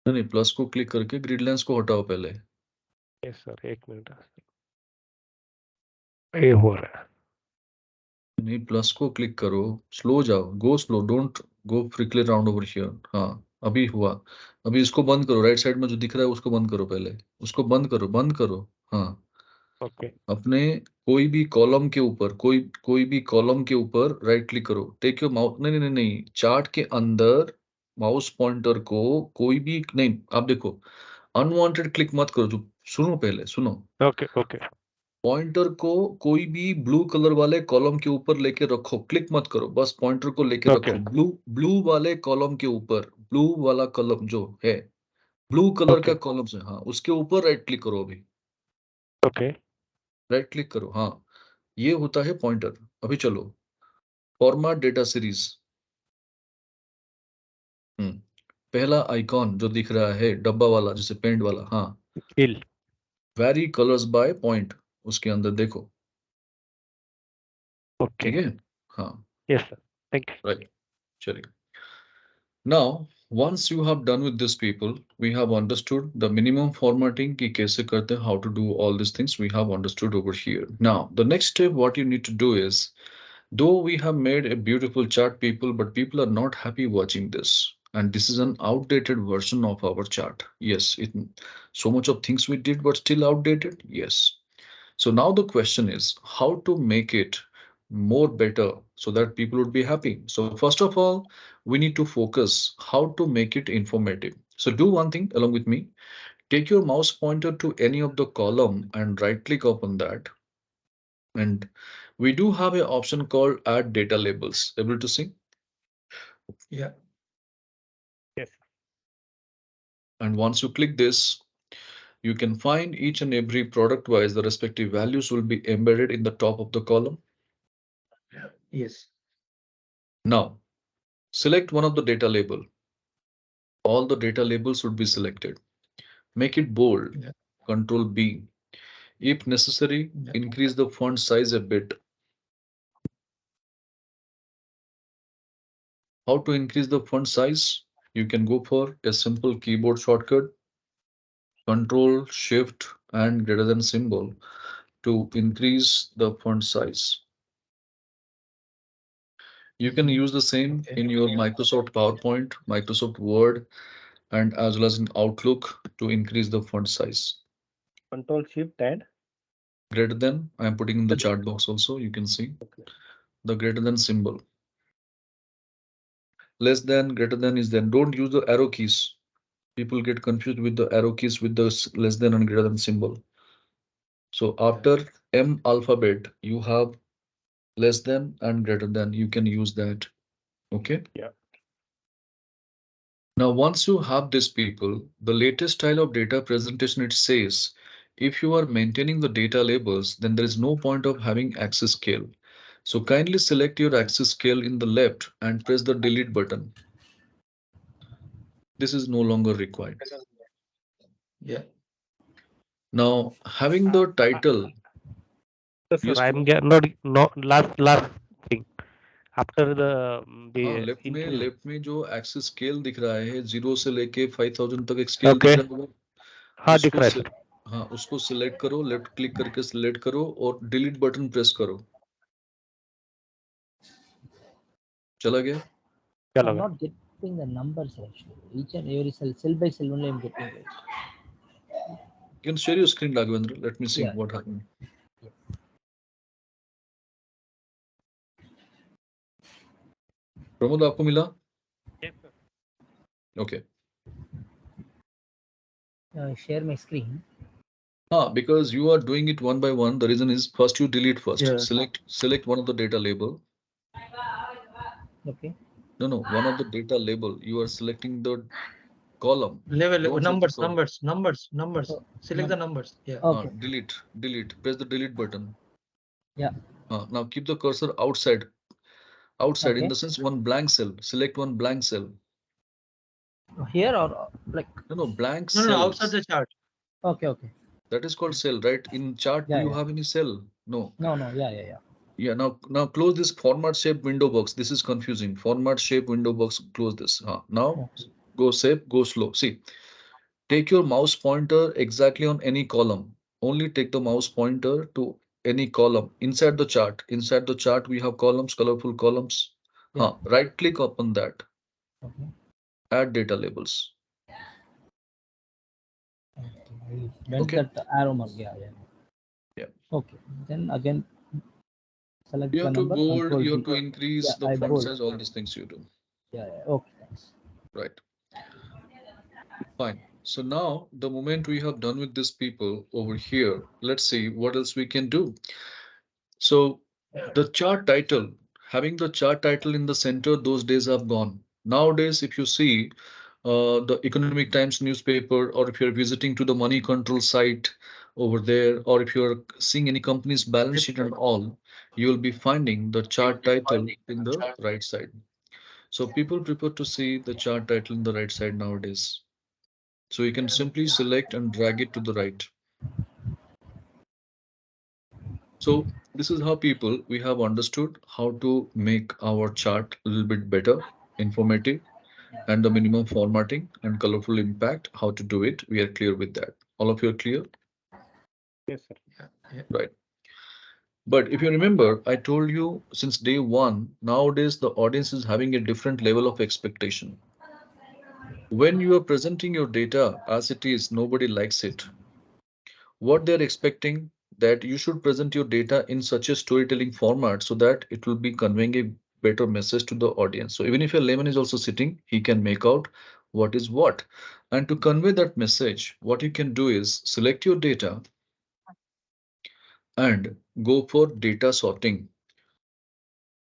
नहीं प्लस को क्लिक करके ग्रिड लाइंस को हटाओ पहले यस सर एक मिनट. ये हो रहा है. नहीं प्लस को क्लिक करो स्लो जाओ go slow don't go freakily round over here हाँ अभी हुआ अभी इसको बंद करो राइट साइड में जो दिख रहा है उसको बंद करो पहले उसको बंद करो हाँ ओके अपने कोई भी कॉलम के ऊपर कोई भी कॉलम के ऊपर राइट क्लिक करो टेक योर माउस नहीं चार्ट के अंदर माउस पॉइंटर को कोई भी नहीं आप देखो अनवांटेड क्लिक मत करो जो सुनो पहले सुनो ओके ओके पॉइंटर को कोई भी ब्लू कलर वाले कॉलम के ऊपर लेके रखो क्लिक मत करो बस पॉइंटर को लेके ओके रखो ब्लू वाले कॉलम के ऊपर ब्लू वाला कॉलम जो है ब्लू कलर ओके का कॉलम से हाँ उसके ऊपर राइट क्लिक करो अभी ओके राइट क्लिक करो हाँ ये होता है पॉइंटर। अभी चलो फॉर्मेट डेटा सीरीज। पहला आइकॉन जो दिख रहा है डब्बा वाला जैसे पेंट वाला, हाँ, fill. Very colours by point, उसके अंदर देखो। ओके। ठीक है, हाँ, yes sir, thank you. Right, चलिए। Now, once you have done with these people, we have understood the minimum formatting ki kaise karte hain, how to do all these things we have understood over here. Now, the next step, what you need to do is, though we have made a beautiful chart, people, but people are not happy watching this. And this is an outdated version of our chart. Yes, so much of things we did, but still outdated. Yes. So now the question is how to make it more better so that people would be happy. So first of all, we need to focus how to make it informative. So do one thing along with me. Take your mouse pointer to any of the column and right click upon that. And we do have an option called add data labels. Able to see? Yeah. Yes. And once you click this, you can find each and every product wise the respective values will be embedded in the top of the column. Yes. Now, select one of the data label. All the data labels would be selected. Make it bold. Yeah. Control B. If necessary, Yeah. increase the font size a bit. How to increase the font size? You can go for a simple keyboard shortcut, Control Shift and greater than symbol to increase the font size. You can use the same Okay. in your Microsoft PowerPoint, Microsoft Word, and as well as in Outlook to increase the font size. Control Shift and Greater than, I am putting in the chat box also, you can see the greater than symbol. Less than, greater than is then. Don't use the arrow keys. People get confused with the arrow keys with the less than and greater than symbol. So after M alphabet, you have less than and greater than. You can use that. Okay. yeah. Now, once you have this people, the latest style of data presentation, it says, if you are maintaining the data labels, then there is no point of having axis scale. So kindly select your axis scale in the left and press the delete button. This is no longer required. Yeah. Now, having the title. Yes, sir, Yes, I'm bro. not last thing after the हाँ, the increase. Left में जो axis scale दिख रहा है 0 से लेके 5000 तक एक स्केल ओके, दिख रहा होगा, हाँ दिख उसको रहा है से, सर। हाँ, उसको सिलेक्ट करो, लेफ्ट क्लिक करके सिलेक्ट करो और डिलीट बटन प्रेस करो। चला गया? चला I'm गया। not getting the numbers actually. Each and every cell by cell only I'm getting it. You can share your screen, Raghavendra. Let me see Yeah. what happened. Pramod, आपको मिला? Yes, sir. Okay. Share my screen. Because you are doing it one by one. The reason is first you delete first. Yeah. Select one of the data label. Okay. No, one of the data label. You are selecting the column. Level Don't select the column. numbers. Oh, Select the numbers. Yeah. Okay. Delete. Press the delete button. Yeah. Now keep the cursor outside. Outside in Okay. the sense one blank cell. Select one blank cell. Here or like. No, blank No, outside cells. the chart. Okay. Okay. That is called cell, right? In chart, do Yeah. you Yeah. have any cell? No. No. No. Yeah. Yeah, now close this format shape window box. This is confusing. Format shape window box, close this. Now Okay. go safe, go slow. See, take your mouse pointer exactly on any column. Only take the mouse pointer to any column inside the chart. Inside the chart, we have columns, colorful columns. Yeah. Right click upon that. Okay. Add data labels. I went Okay. that arrow mark. Yeah. Yeah. Okay. Then again select You the have to number. bold, Control you have B. to increase Yeah. the I font bold. size, all these things you do. Yeah. Okay. Thanks. Right. Fine. So now the moment we have done with these people over here, let's see what else we can do. So the chart title, having the chart title in the center, those days have gone. Nowadays, if you see the Economic Times newspaper, or if you're visiting to the money control site over there, or if you're seeing any company's balance sheet and all, you will be finding the chart title in the right side. So people prefer to see the chart title in the right side nowadays. So you can simply select and drag it to the right. So this is how people we have understood how to make our chart a little bit better, informative, and the minimum formatting and colorful impact, how to do it. We are clear with that. All of you are clear? Yes, sir. Yeah. Yeah. Right. But if you remember, I told you since day one, nowadays the audience is having a different level of expectation. When you are presenting your data as it is, nobody likes it. What they're expecting that you should present your data in such a storytelling format so that it will be conveying a better message to the audience. So even if a layman is also sitting, he can make out what is what. And to convey that message, what you can do is select your data and go for data sorting.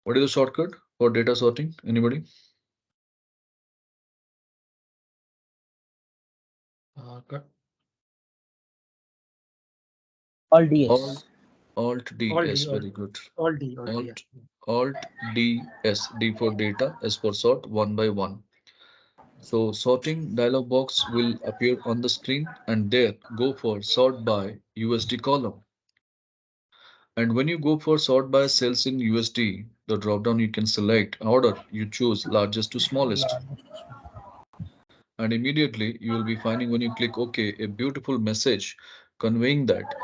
What is the shortcut for data sorting? Anybody? Got All Alt DS. Alt D all S. D, all Very good. all D. Yeah. Alt Alt D S. D for data, S for sort, one by one. So sorting dialog box will appear on the screen and there go for sort by USD column. And when you go for sort by cells in USD, the drop down you can select order you choose largest to smallest. And immediately you will be finding when you click OK, a beautiful message conveying that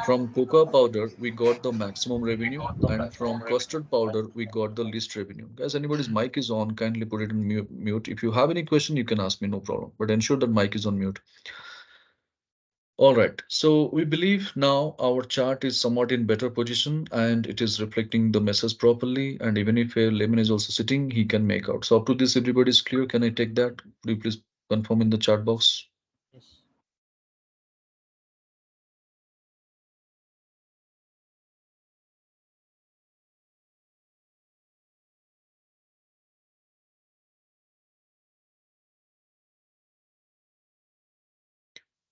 from cocoa powder we got the maximum revenue and from custard powder we got the least revenue. Guys, anybody's mic is on, kindly put it in mute. If you have any question, you can ask me, no problem. But ensure that mic is on mute. All right, so we believe now our chart is somewhat in better position and it is reflecting the message properly. And even if a layman is also sitting, he can make out. So up to this, everybody is clear. Can I take that? Could you please confirm in the chat box? Yes.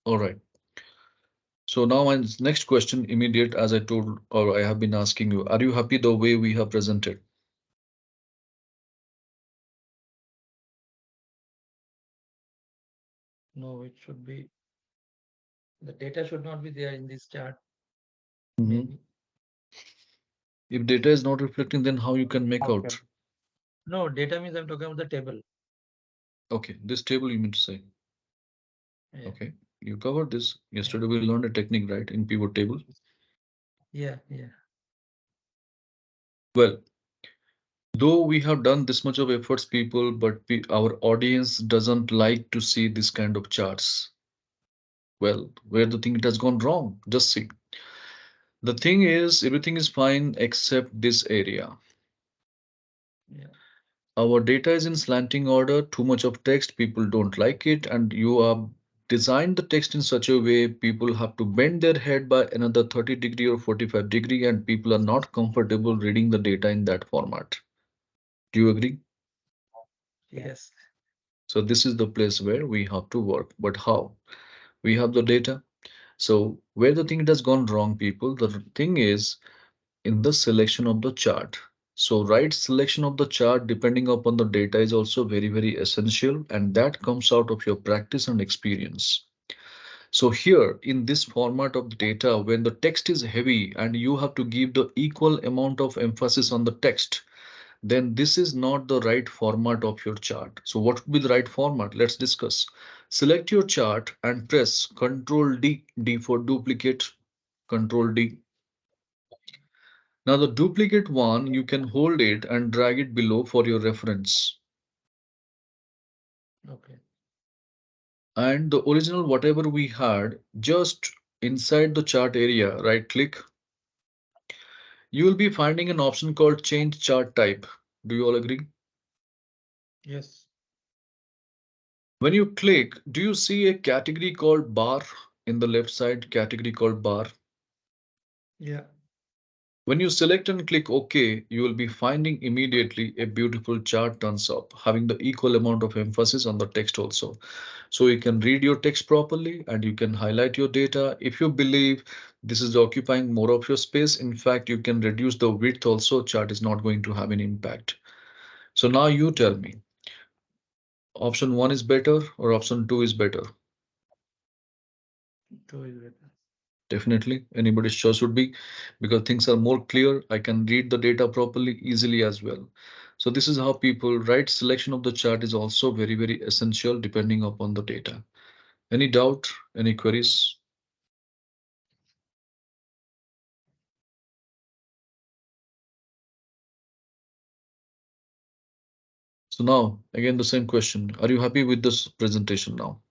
All right. So now my next question, immediate, as I told or I have been asking you, are you happy the way we have presented? No, it should be the data should not be there in this chart. Mhm. Maybe If data is not reflecting, then how you can make Okay. out? no data means I'm talking about the table. Okay, this table you mean to say. Yeah. Okay, you covered this. Yeah. Yesterday we learned a technique, right, in pivot table. Yeah. Yeah. Well, though we have done this much of efforts, people, but our audience doesn't like to see this kind of charts. Well, where the thing it has gone wrong? Just see. The thing is, everything is fine except this area. Yeah. Our data is in slanting order, too much of text, people don't like it, and you have designed the text in such a way people have to bend their head by another 30-degree or 45-degree, and people are not comfortable reading the data in that format. Do you agree? Yes. So this is the place where we have to work. But how? We have the data. So where the thing has gone wrong, people, the thing is in the selection of the chart. So right selection of the chart depending upon the data is also very, very essential, and that comes out of your practice and experience. So here in this format of data, when the text is heavy and you have to give the equal amount of emphasis on the text, then this is not the right format of your chart. So what would be the right format? Let's discuss. Select your chart and press Ctrl D, D for duplicate, Ctrl D. Now the duplicate one, you can hold it and drag it below for your reference. Okay. And the original, whatever we had, just inside the chart area, right click, you will be finding an option called change chart type. Do you all agree? Yes. When you click, do you see a category called bar in the left side, category called bar? Yeah. When you select and click OK, you will be finding immediately a beautiful chart turns up, having the equal amount of emphasis on the text also. So you can read your text properly and you can highlight your data. If you believe this is occupying more of your space, in fact, you can reduce the width also. Chart is not going to have an impact. So now you tell me, option 1 is better or option 2 is better? 2 is better. Definitely, anybody's choice would be, because things are more clear. I can read the data properly, easily as well. So this is how people write. Selection of the chart is also very, very essential depending upon the data. Any doubt, any queries? So now, again, the same question. Are you happy with this presentation now?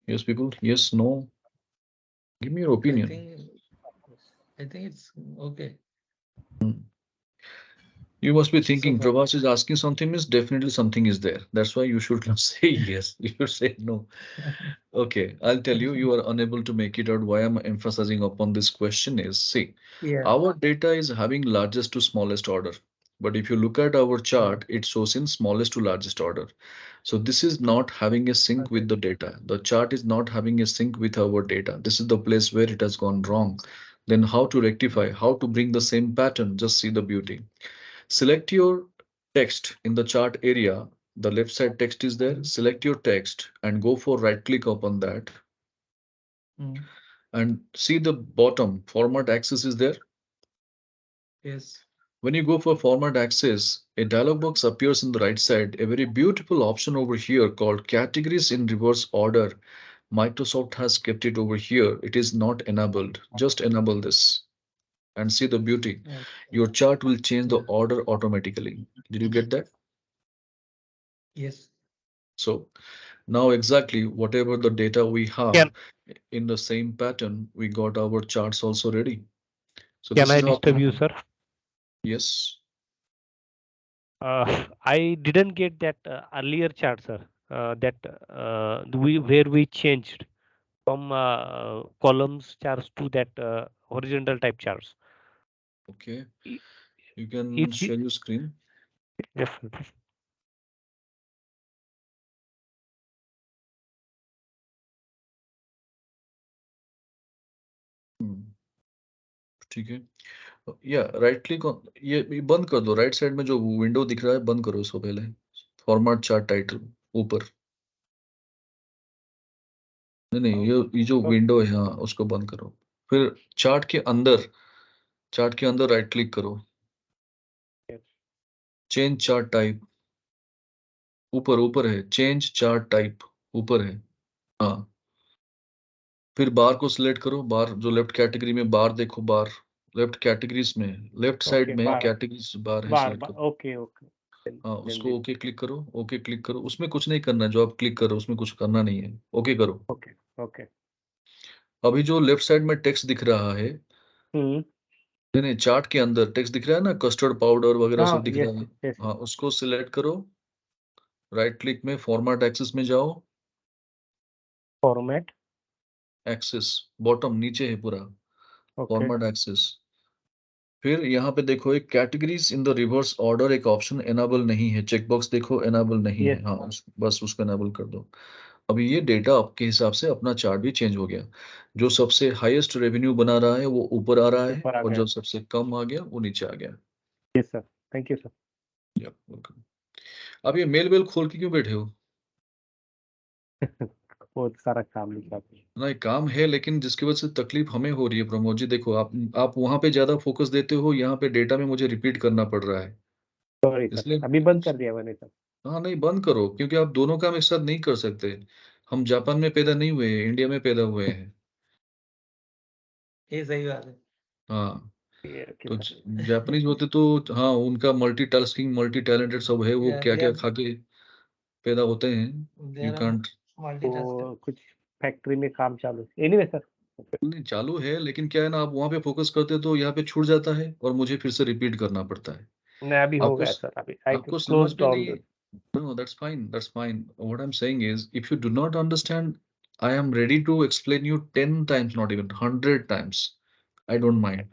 Yes, people? Yes, no? Give me your I opinion. think it's okay. You must be So thinking, far. Prabhas is asking something, means definitely something is there. That's why you should not say yes. You should say no. Okay, I'll tell you, you are unable to make it out. Why I'm emphasizing upon this question is, see, Yeah. our data is having largest to smallest order. But if you look at our chart, it shows in smallest to largest order. So this is not having a sync Okay. with the data. The chart is not having a sync with our data. This is the place where it has gone wrong. Then how to rectify, how to bring the same pattern? Just see the beauty. Select your text in the chart area. The left side text is there. Select your text and go for right click upon that. Mm. And see the bottom format axis is there. Yes. When you go for format axis, a dialog box appears in the right side. A very beautiful option over here called categories in reverse order. Microsoft has kept it over here. It is not enabled. Just enable this and see the beauty. Okay. Your chart will change the Yeah. order automatically. Did you get that? Yes. So now exactly whatever the data we have Can in the same pattern, we got our charts also ready. So can this I is how, disturb you, sir? yes, I didn't get that earlier chart, sir. That we where we changed from columns charts to that horizontal type charts. okay. I- You can It's share your screen. yes, sir. Hmm, ठीक है. या right click on ये बंद कर दो. Right side में जो window दिख रहा है बंद करो इसको पहले. फॉर्मेट चार्ट टाइटल ऊपर. नहीं नहीं, ये जो Okay. विंडो है, हाँ उसको बंद करो. फिर चार्ट के अंदर राइट क्लिक करो. Yes. Change chart type. ऊपर ऊपर है. चेंज चार्ट टाइप ऊपर है. हाँ. फिर बार को सिलेक्ट करो. बार जो लेफ्ट कैटेगरी में बार देखो. बार लेफ्ट कैटेगरीज में लेफ्ट साइड Okay. में Bar. कैटेगरीज बार है, Bar. सिलेक्ट करो. Okay. Okay. हाँ Then उसको this. ओके क्लिक करो. ओके क्लिक करो. उसमें कुछ नहीं करना है. जो आप क्लिक करो उसमें कुछ करना नहीं है. ओके करो. Okay. Okay. अभी जो लेफ्ट साइड में टेक्स्ट दिख रहा है, Hmm. नहीं नहीं, चार्ट के अंदर टेक्स्ट दिख रहा है ना, कस्टर्ड पाउडर वगैरह सब Ah, दिख yes. रहा है. Yes. हाँ उसको सिलेक्ट करो. राइट क्लिक में फॉर्मेट एक्सेस में जाओ. Format. एक्सेस बॉटम नीचे है पूरा. Okay. Format axis. फिर यहाँ पे देखो एक categories in the reverse order एक ऑप्शन एनाबल नहीं है. चेकबॉक्स देखो एनाबल नहीं Yes. है. हाँ बस उसको एनाबल कर दो. अभी ये डेटा आपके हिसाब से अपना चार्ट भी चेंज हो गया. जो सबसे हाईएस्ट रेवेन्यू बना रहा है वो ऊपर आ रहा है ऊपर आ और गया. जो सबसे कम आ गया वो नीचे आ गया. Yes, sir. Thank you, sir. या वेलकम. अब ये मेल वेल खोल के क्यों बैठे हो? बहुत सारा काम लिखा आपने. ना एक काम है, लेकिन जिसकी वजह से तकलीफ हमें हो रही है प्रमोद जी. देखो आप वहां पे ज्यादा फोकस देते हो. यहाँ पे डेटा में मुझे रिपीट करना पड़ रहा है. Sorry, sir. इसलिए अभी बंद कर दिया मैंने, सर. हाँ नहीं, बंद करो, क्योंकि आप दोनों काम एक साथ नहीं कर सकते. हम जापान में पैदा नहीं हुए हैं, इंडिया में पैदा हुए हैं. ये सही बात है. हाँ Okay, तो sir. जापानीज होते तो, हाँ उनका मल्टीटास्किंग मल्टी टैलेंटेड सब है. वो Yeah, क्या they क्या are खा के पैदा होते हैं. they you are can't. multitasker. वो कुछ फैक्ट्री में काम चालू. Anyway, sir. नहीं चालू है, लेकिन क्या है ना, आप वहां पे फोकस करते तो यहाँ पे छूट जाता है और मुझे फिर से रिपीट करना पड़ता है. नहीं, अभी हो आपको गया, सर. अभी I आपको समझ closed में all नहीं. this. No, that's fine. That's fine. What I'm saying is, if you do not understand, I am ready to explain you 10 times, not even 100 times. I don't mind.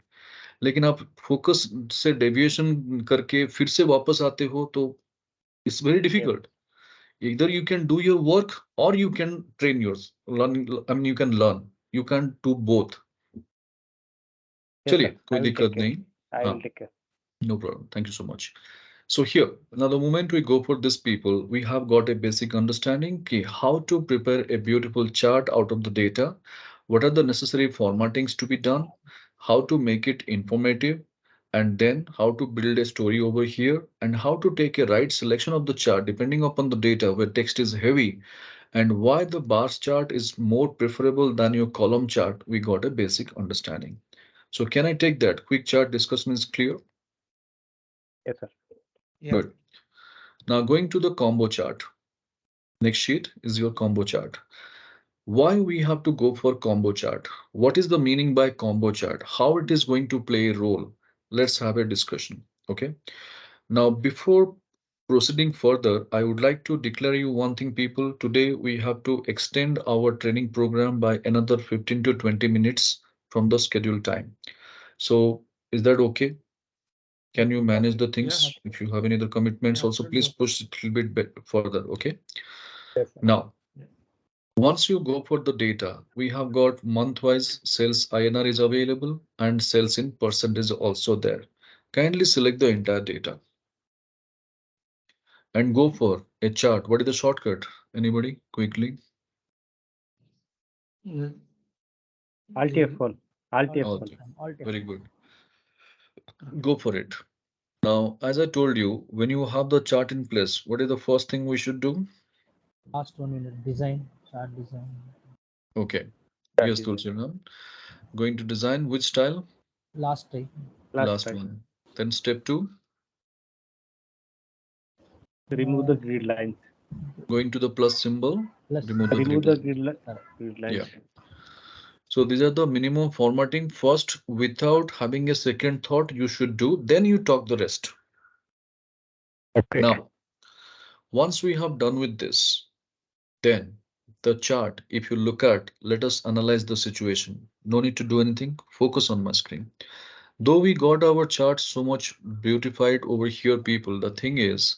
लेकिन आप focus से deviation करके फिर से वापस आते हो तो it's very Yes, difficult. Either you can do your work or you can train yours. Learn, I mean, you can learn. You can do both. yes, sir. चलिए, कोई I will take दिक्कत care. नहीं. I हाँ, will take care. no problem. Thank you so much. So here, now the moment we go for this people, we have got a basic understanding ki how to prepare a beautiful chart out of the data, what are the necessary formattings to be done, how to make it informative, and then how to build a story over here, and how to take a right selection of the chart depending upon the data where text is heavy, and why the bars chart is more preferable than your column chart. We got a basic understanding. So can I take that? Quick chart discussion is clear? Yes, sir. Yeah. Good. Now going to the combo chart. Next sheet is your combo chart. Why we have to go for combo chart? What is the meaning by combo chart? How it is going to play a role? Let's have a discussion. Okay. Now, before proceeding further, I would like to declare you one thing, people. Today we have to extend our training program by another 15 to 20 minutes from the scheduled time. So, is that okay? Can you manage the Yeah. things? If you have any other commitments, also Absolutely. please push it a little bit further. Okay. Yes, sir. Now, Yeah. once you go for the data, we have got month-wise sales INR is available and sales in percentage also there. Kindly select the entire data and go for a chart. What is the shortcut? Anybody? Quickly. Mm, Alt F1. Alt All F1. three. All Very good. okay. Go for it. Now, as I told you, when you have the chart in place, what is the first thing we should do? last one in the design, chart design. Okay. Chart Yes, design. Tulsiram. Going to design which style? Last type. Last Last slide. one. Then step two, Remove the grid lines. going to the plus symbol, Plus remove the Remove grid the line. grid Yeah. lines. So these are the minimum formatting first without having a second thought you should do, then you talk the rest. Okay. Now, once we have done with this, then the chart, if you look at, let us analyze the situation. No need to do anything, focus on my screen. Though we got our chart so much beautified over here, people, the thing is,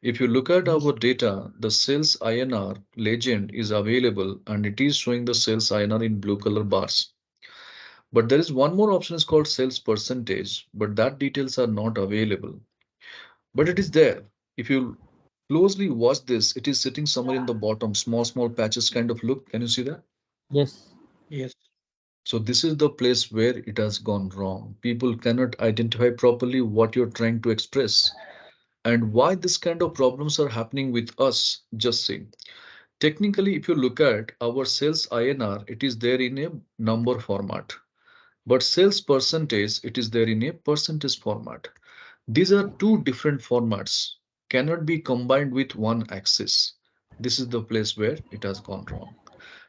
if you look at our data, the sales INR legend is available and it is showing the sales INR in blue color bars. But there is one more option is called sales percentage, but that details are not available. But it is there. If you closely watch this, it is sitting somewhere in the bottom, small patches kind of look. Can you see that? yes, Yes. So this is the place where it has gone wrong. People cannot identify properly what you're trying to express and why this kind of problems are happening with us. Just see. Technically, if you look at our sales INR, it is there in a number format. But sales percentage, it is there in a percentage format. These are two different formats, cannot be combined with one axis. This is the place where it has gone wrong.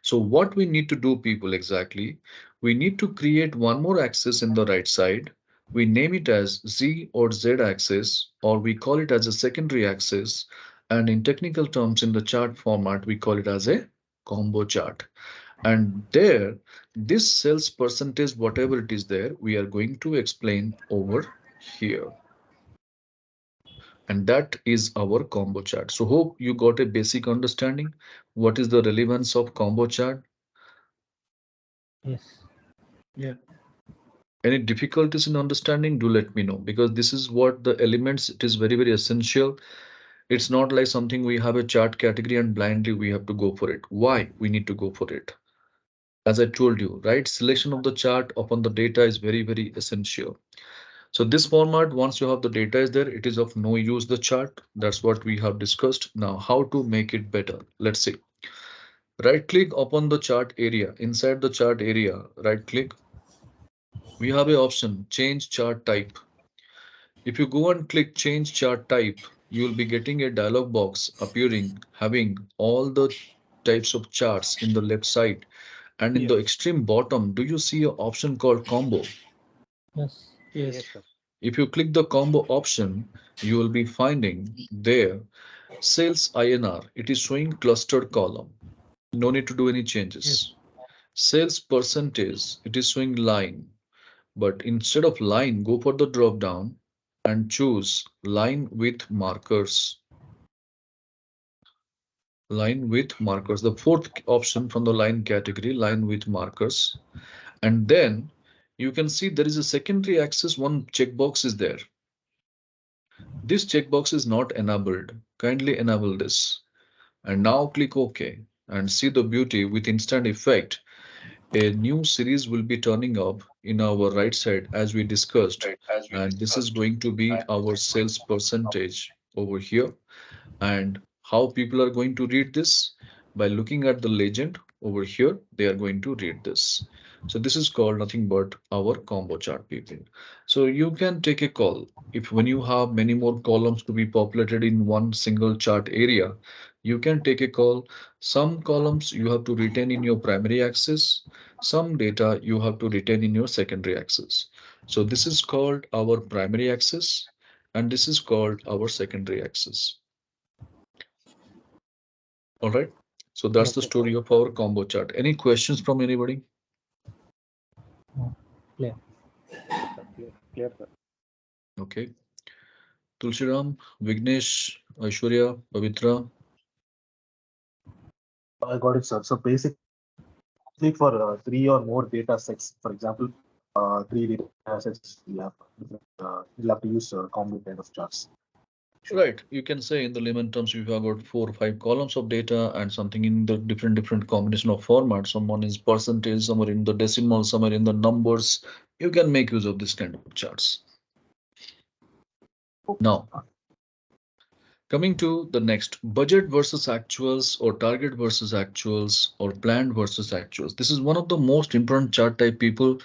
So what we need to do, people, exactly, we need to create one more axis in the right side. We name it as Z or Z axis, or we call it as a secondary axis. And in technical terms, in the chart format, we call it as a combo chart. And there, this sales percentage, whatever it is there, we are going to explain over here. And that is our combo chart. So hope you got a basic understanding. What is the relevance of combo chart? yes, Yeah. Any difficulties in understanding, do let me know, because this is what the elements, it is very essential. It's not like something we have a chart category and blindly we have to go for it. Why we need to go for it? As I told you, right? Selection of the chart upon the data is very essential. So this format, once you have the data is there, it is of no use the chart. That's what we have discussed. Now, how to make it better? Let's see. Right click upon the chart area. Inside the chart area, right click. We have a option, change chart type. If you go and click change chart type, you will be getting a dialog box appearing having all the types of charts in the left side. And in Yeah. the extreme bottom, do you see an option called combo? yes, Yes. Yes, sir. If you click the combo option, you will be finding there Sales INR, it is showing clustered column. No need to do any changes. Sales percentage, it is showing line. But instead of line, go for the drop down and choose line with markers. Line with markers, the fourth option from the line category, line with markers. And then you can see there is a secondary axis, one checkbox is there. This checkbox is not enabled. Kindly enable this. And now click OK and see the beauty with instant effect. A new series will be turning up in our right side as we discussed. And this is going to be our sales percentage over here. And how people are going to read this? By looking at the legend over here, they are going to read this. So this is called nothing but our combo chart, people. So you can take a call. If when you have many more columns to be populated in one single chart area, you can take a call. Some columns you have to retain in your primary axis. Some data you have to retain in your secondary axis. So this is called our primary axis, and this is called our secondary axis. All right. So that's the story of our combo chart. Any questions from anybody? Clear. Clear, sir. Okay. Tulsiram, Vignesh, Aishwarya, Pavitra. I got it, sir. So basically, for three or more data sets, for example, three data sets, you'll have to use combo kind of charts. Right. You can say in the layman terms, you have got 4 or 5 columns of data and something in the different combination of formats. Someone is percentage, somewhere in the decimal, somewhere in the numbers. You can make use of this kind of charts. Now, coming to the next, budget versus actuals or target versus actuals or planned versus actuals. This is one of the most important chart type, people.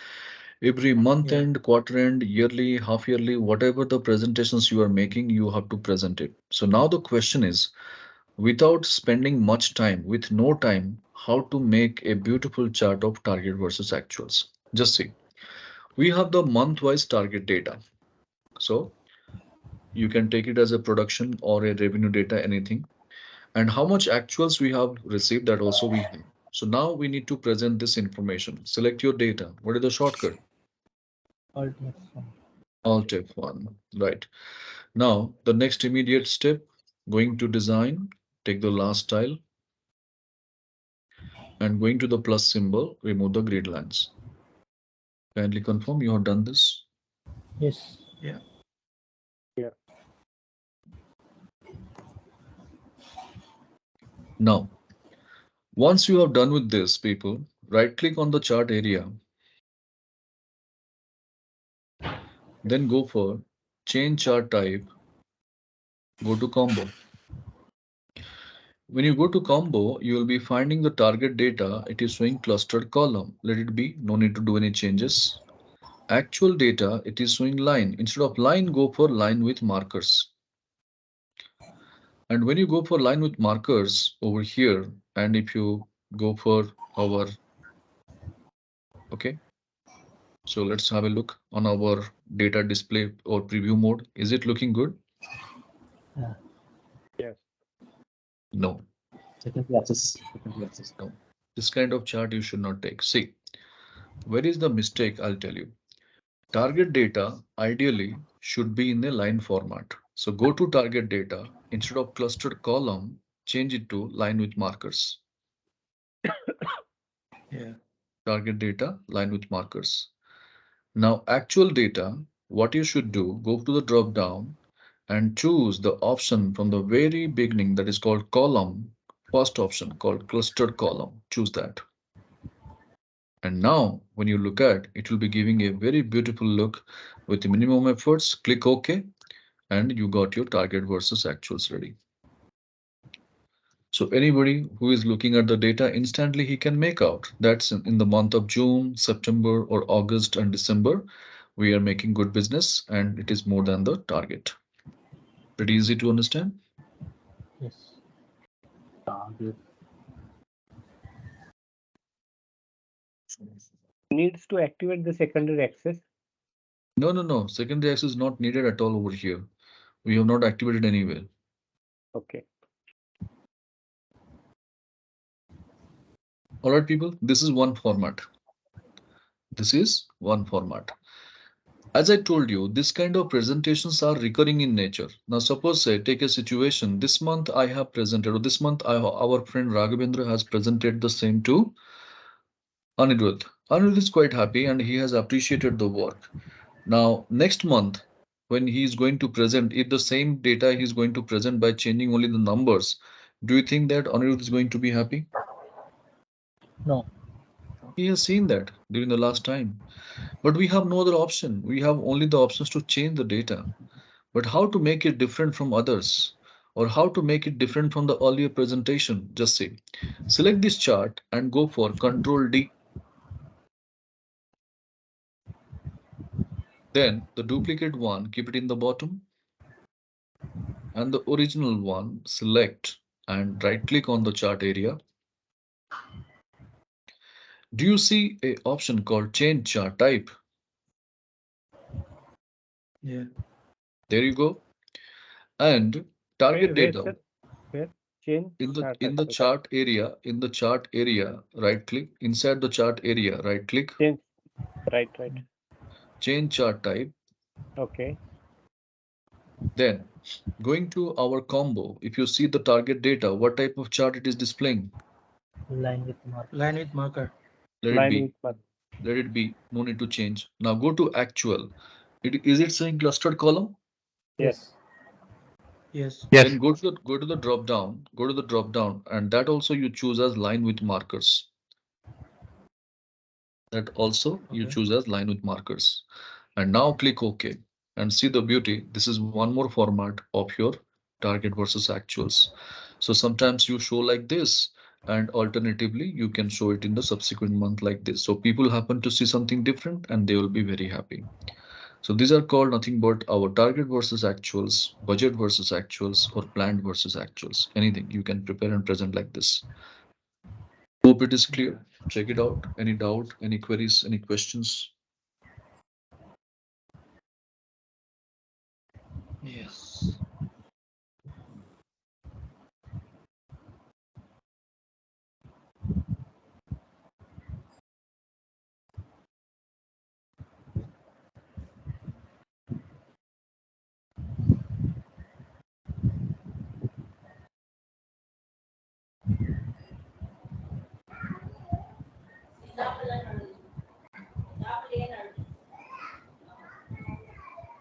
Every month Yeah. end, quarter end, yearly, half yearly, whatever the presentations you are making, you have to present it. So now the question is, without spending much time, with no time, how to make a beautiful chart of target versus actuals. Just see, we have the month-wise target data. So you can take it as a production or a revenue data, anything. And how much actuals we have received, that also we have. So now we need to present this information. Select your data. What is the shortcut? Alt F1. Alt F1, right. Now, the next immediate step, going to design, take the last tile, and going to the plus symbol, remove the grid lines. Kindly confirm you have done this. Yes. Yeah. Now, once you have done with this, people, right click on the chart area, then go for change chart type, go to combo. When you go to combo, you will be finding the target data. It is showing clustered column. Let it be. No need to do any changes. Actual data, it is showing line. Instead of line, go for line with markers. And when you go for line with markers over here, and if you go for our, okay, so let's have a look on our data display or preview mode. Is it looking good? Yeah. Yes. No, Secondary access. Secondary access. no. This kind of chart you should not take. See, where is the mistake? I'll tell you. Target data ideally should be in a line format. So go to target data. Instead of clustered column, change it to line with markers. Yeah. Target data, line with markers. Now, actual data, what you should do, go to the drop down and choose the option from the very beginning that is called column. First option called clustered column. Choose that. And now when you look at, it will be giving a very beautiful look with the minimum efforts. Click OK, and you got your target versus actuals ready. So anybody who is looking at the data instantly, he can make out that's in the month of June, September, or August and December, we are making good business and it is more than the target. Pretty easy to understand. Yes. Target. Needs to activate the secondary access. No. Secondary access is not needed at all over here. We have not activated anywhere. Okay. All right, people, this is one format. This is one format. As I told you, this kind of presentations are recurring in nature. Now, suppose say, take a situation. This month I have presented, or this month our friend Raghavendra has presented the same to Anirudh. Anirudh is quite happy and he has appreciated the work. Now, next month, when he is going to present, if the same data he is going to present by changing only the numbers, do you think that Anirudh is going to be happy? No. He has seen that during the last time. But we have no other option. We have only the options to change the data. But how to make it different from others? Or how to make it different from the earlier presentation? Just say, select this chart and go for Control D. Then the duplicate one, keep it in the bottom. And the original one, select and right click on the chart area. Do you see a option called change chart type? Yeah. There you go. And target Where, data sir? Where? Change chart. in the chart area, right click inside the chart area, right click, Change. Right. change chart type. Okay. Then going to our combo, if you see the target data, what type of chart it is displaying? Line with mark. Line with marker. Let it Line be. with mark. Let it be. No need to change. Now go to actual. Is it saying clustered column? Yes. Yes. Then go to the drop down. Go to the drop down, and that also you choose as line with markers. That also you Okay. choose as line with markers. And now click OK and see the beauty. This is one more format of your target versus actuals. So sometimes you show like this, and alternatively, you can show it in the subsequent month like this. So people happen to see something different and they will be very happy. So these are called nothing but our target versus actuals, budget versus actuals, or planned versus actuals. Anything you can prepare and present like this. Hope it is clear. Check it out. Any doubt, any queries, any questions? Yes.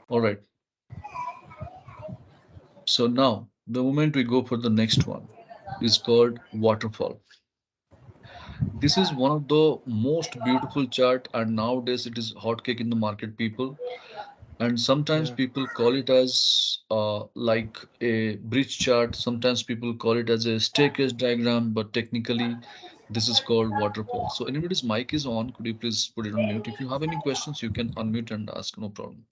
All right. So now the moment we go for the next one is called waterfall. This is one of the most beautiful chart, and nowadays it is hot cake in the market, people. And sometimes Yeah. people call it as like a bridge chart. Sometimes people call it as a staircase diagram, but technically this is called waterfall. So anybody's mic is on, could you please put it on mute? If you have any questions, you can unmute and ask, no problem.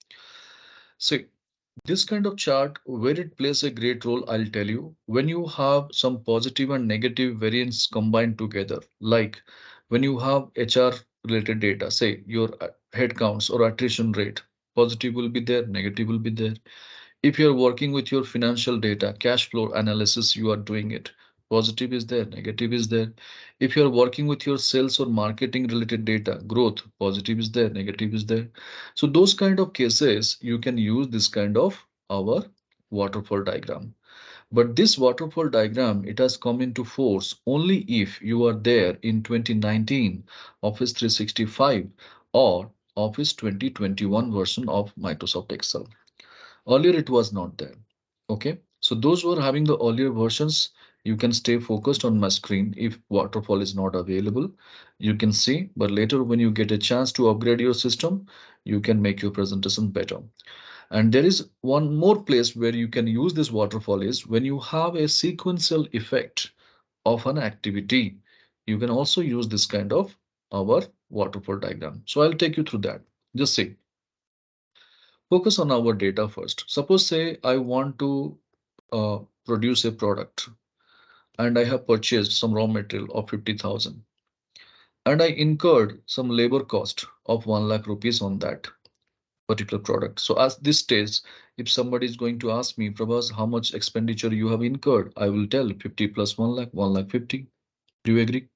See, this kind of chart, where it plays a great role, I'll tell you. When you have some positive and negative variance combined together, like when you have HR related data, say your head counts or attrition rate, positive will be there, negative will be there. If you're working with your financial data, cash flow analysis, you are doing it. Positive is there, negative is there. If you're working with your sales or marketing related data, growth, positive is there, negative is there. So those kind of cases, you can use this kind of our waterfall diagram. But this waterfall diagram, it has come into force only if you are there in 2019 Office 365 or Office 2021 version of Microsoft Excel. Earlier it was not there. Okay, so those who are having the earlier versions, you can stay focused on my screen. If waterfall is not available, you can see, but later when you get a chance to upgrade your system, you can make your presentation better. And there is one more place where you can use this waterfall is when you have a sequential effect of an activity. You can also use this kind of our waterfall diagram. So I'll take you through that. Just see. Focus on our data first. Suppose say I want to produce a product and I have purchased some raw material of 50,000 and I incurred some labor cost of 1 lakh rupees on that particular product. So as this stage, if somebody is going to ask me, Prabhas, how much expenditure you have incurred, I will tell 50 plus 1 lakh, 1 lakh 50. Do you agree?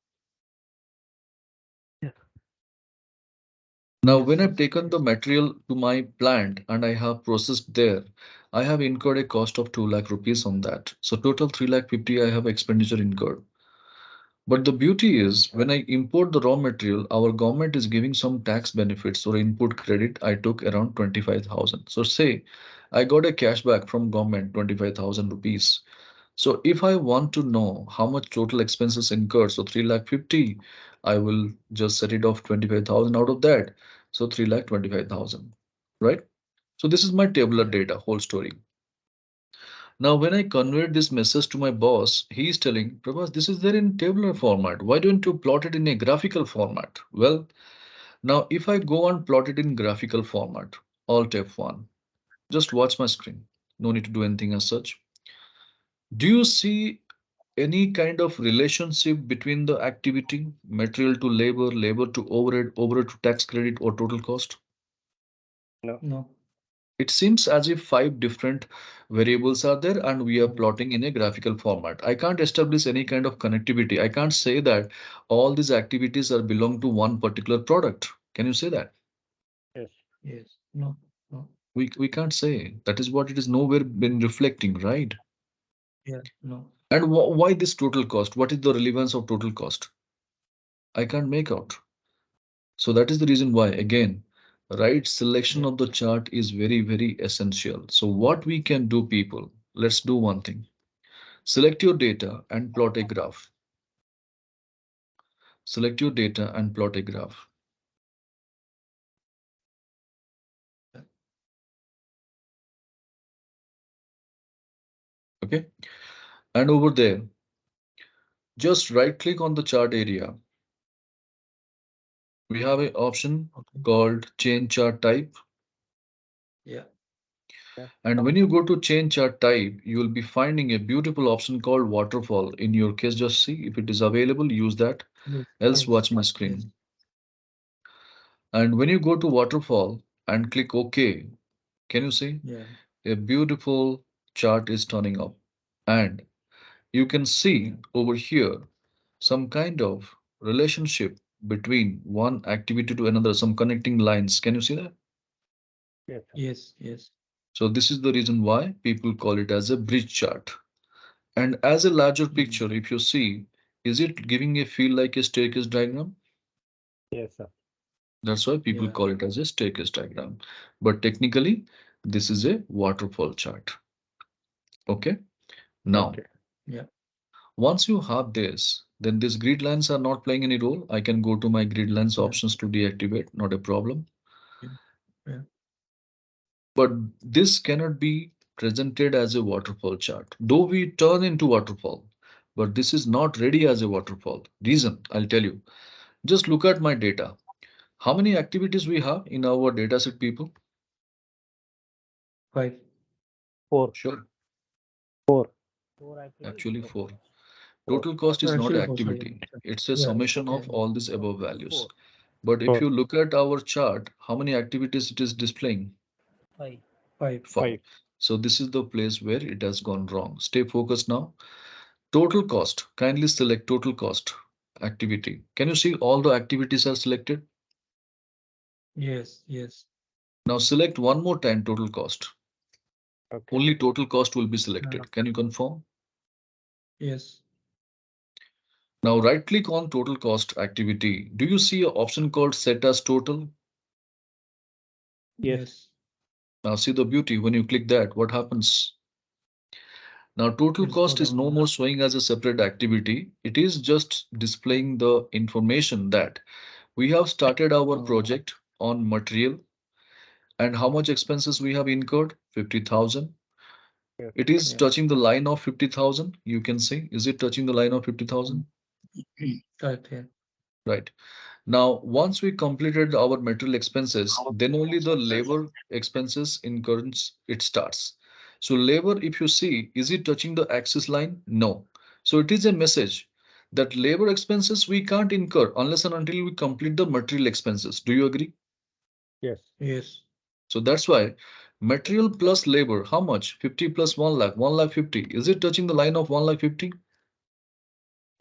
Now, Yes, when I've yes. taken the material to my plant and I have processed there, I have incurred a cost of 2 lakh rupees on that. So total 3 lakh 50 I have expenditure incurred. But the beauty is when I import the raw material, our government is giving some tax benefits or input credit. I took around 25,000. So say I got a cashback from government 25,000 rupees. So if I want to know how much total expenses incurred, so 3 lakh 50, I will just set it off 25,000 out of that. So 3 lakh 25,000, right? So this is my tabular Yeah. data, whole story. Now, when I convert this message to my boss, he is telling, Prabhas, this is there in tabular format. Why don't you plot it in a graphical format? Well, now if I go and plot it in graphical format, Alt F1, just watch my screen. No need to do anything as such. Do you see any kind of relationship between the activity, material to labor, labor to overhead, overhead to tax credit, or total cost? No. No. It seems as if five different variables are there and we are plotting in a graphical format. I can't establish any kind of connectivity. I can't say that all these activities are belong to one particular product. Can you say that? Yes. Yes. No. No. We can't say. That is what it is nowhere been reflecting, right? Yeah. No. And why this total cost? What is the relevance of total cost? I can't make out. So that is the reason why, again, right selection Yeah. of the chart is very, very essential. So what we can do, people, let's do one thing. Select your data and plot a graph. Select your data and plot a graph. Yeah. Okay. And over there, just right click on the chart area. We have an option Okay. called change chart type. Yeah. And when you go to change chart type, you will be finding a beautiful option called waterfall. In your case, just see if it is available, use that. Yes. Else Yes. watch my Yes. screen. And when you go to waterfall and click OK, can you see Yeah. a beautiful chart is turning up? And you can Yeah. see over here some kind of relationship between one activity to another, some connecting lines. Can you see that? Yes, sir. Yes. Yes. So this is the reason why people call it as a bridge chart. And as a larger Mm. picture, if you see, is it giving a feel like a staircase diagram? Yes, sir. That's why people Yeah. call it as a staircase diagram. But technically, this is a waterfall chart. Okay. Now, Okay. Yeah. once you have this, then these grid lines are not playing any role. I can go to my grid lines Yeah. options to deactivate, not a problem. Yeah. Yeah. But this cannot be presented as a waterfall chart, though we turn into waterfall. But this is not ready as a waterfall. Reason, I'll tell you. Just look at my data. How many activities we have in our dataset, people? 5. 4. Sure, 4. Four activities. actually Total four. cost. 4. Total cost is not Actually, for sure. activity. It's a Yeah. summation Yeah. of all these above values. Four. But if 4. you look at our chart, how many activities it is displaying? Five. 5. Five. 5. So this is the place where it has gone wrong. Stay focused now. Total cost. Kindly select total cost activity. Can you see all the activities are selected? Yes. Yes. Now select one more time total cost. Okay. Only total cost will be Uh, selected. Can you confirm? yes. Now right click on total cost activity. Do you see an option called set as total? Yes. Yes. Now see the beauty when you click that, what happens? Now total It's go cost is no down. more showing as a separate activity. It is just displaying the information that we have started our Oh. project on material and how much expenses we have incurred, 50,000. Yes. It is Yeah. touching the line of 50,000. You can see, is it touching the line of Mm. 50,000? Correct. Yeah. Right. Now, once we completed our material expenses, then only the labor expenses incurrence it starts. So labor, if you see, is it touching the axis line? No. So it is a message that labor expenses we can't incur unless and until we complete the material expenses. Do you agree? Yes. Yes. So that's why material plus labor, how much? 50 plus 1 lakh, 1 lakh 50. Is it touching the line of 1 lakh 50?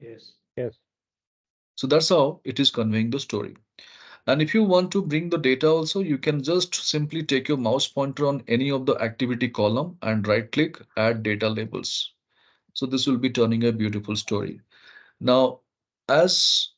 Yes. Yes. So that's how it is conveying the story. And if you want to bring the data also, you can just simply take your mouse pointer on any of the activity column and right click, add data labels. So this will be turning a beautiful story. Now, as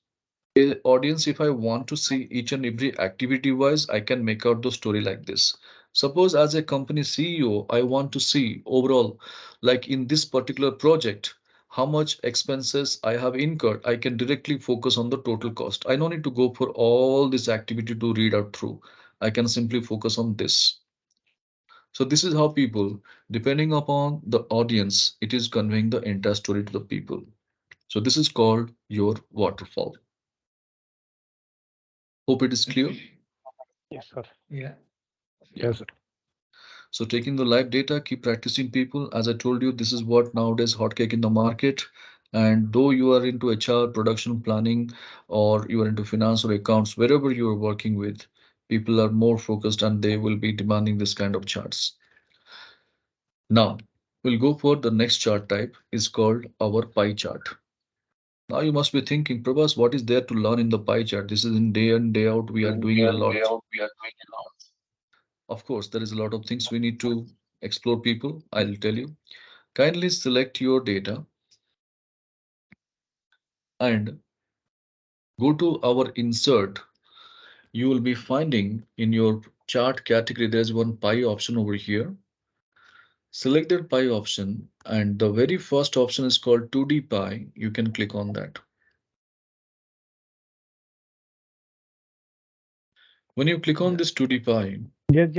a audience, if I want to see each and every activity wise, I can make out the story like this. Suppose as a company CEO, I want to see overall, like in this particular project, how much expenses I have incurred. I can directly focus on the total cost. I don't need to go for all this activity to read out through. I can simply focus on this. So this is how people, depending upon the audience, it is conveying the entire story to the people. So this is called your waterfall. Hope it is clear. Yes, sir. Yeah. Yeah. Yes, sir. So taking the live data, keep practicing people. As I told you, this is what nowadays hotcake in the market. And though you are into HR, production planning, or you are into finance or accounts, wherever you are working with, people are more focused and they will be demanding this kind of charts. Now, we'll go for the next chart type is called our pie chart. Now you must be thinking, Prabhas, what is there to learn in the pie chart? This is in day in, day out, we are doing a lot. Of course, there is a lot of things we need to explore, people. I'll tell you. Kindly select your data and go to our insert. You will be finding in your chart category, there's one pie option over here. Select that pie option, and the very first option is called 2D pie. You can click on that. When you click on Yeah. this 2D pie, Just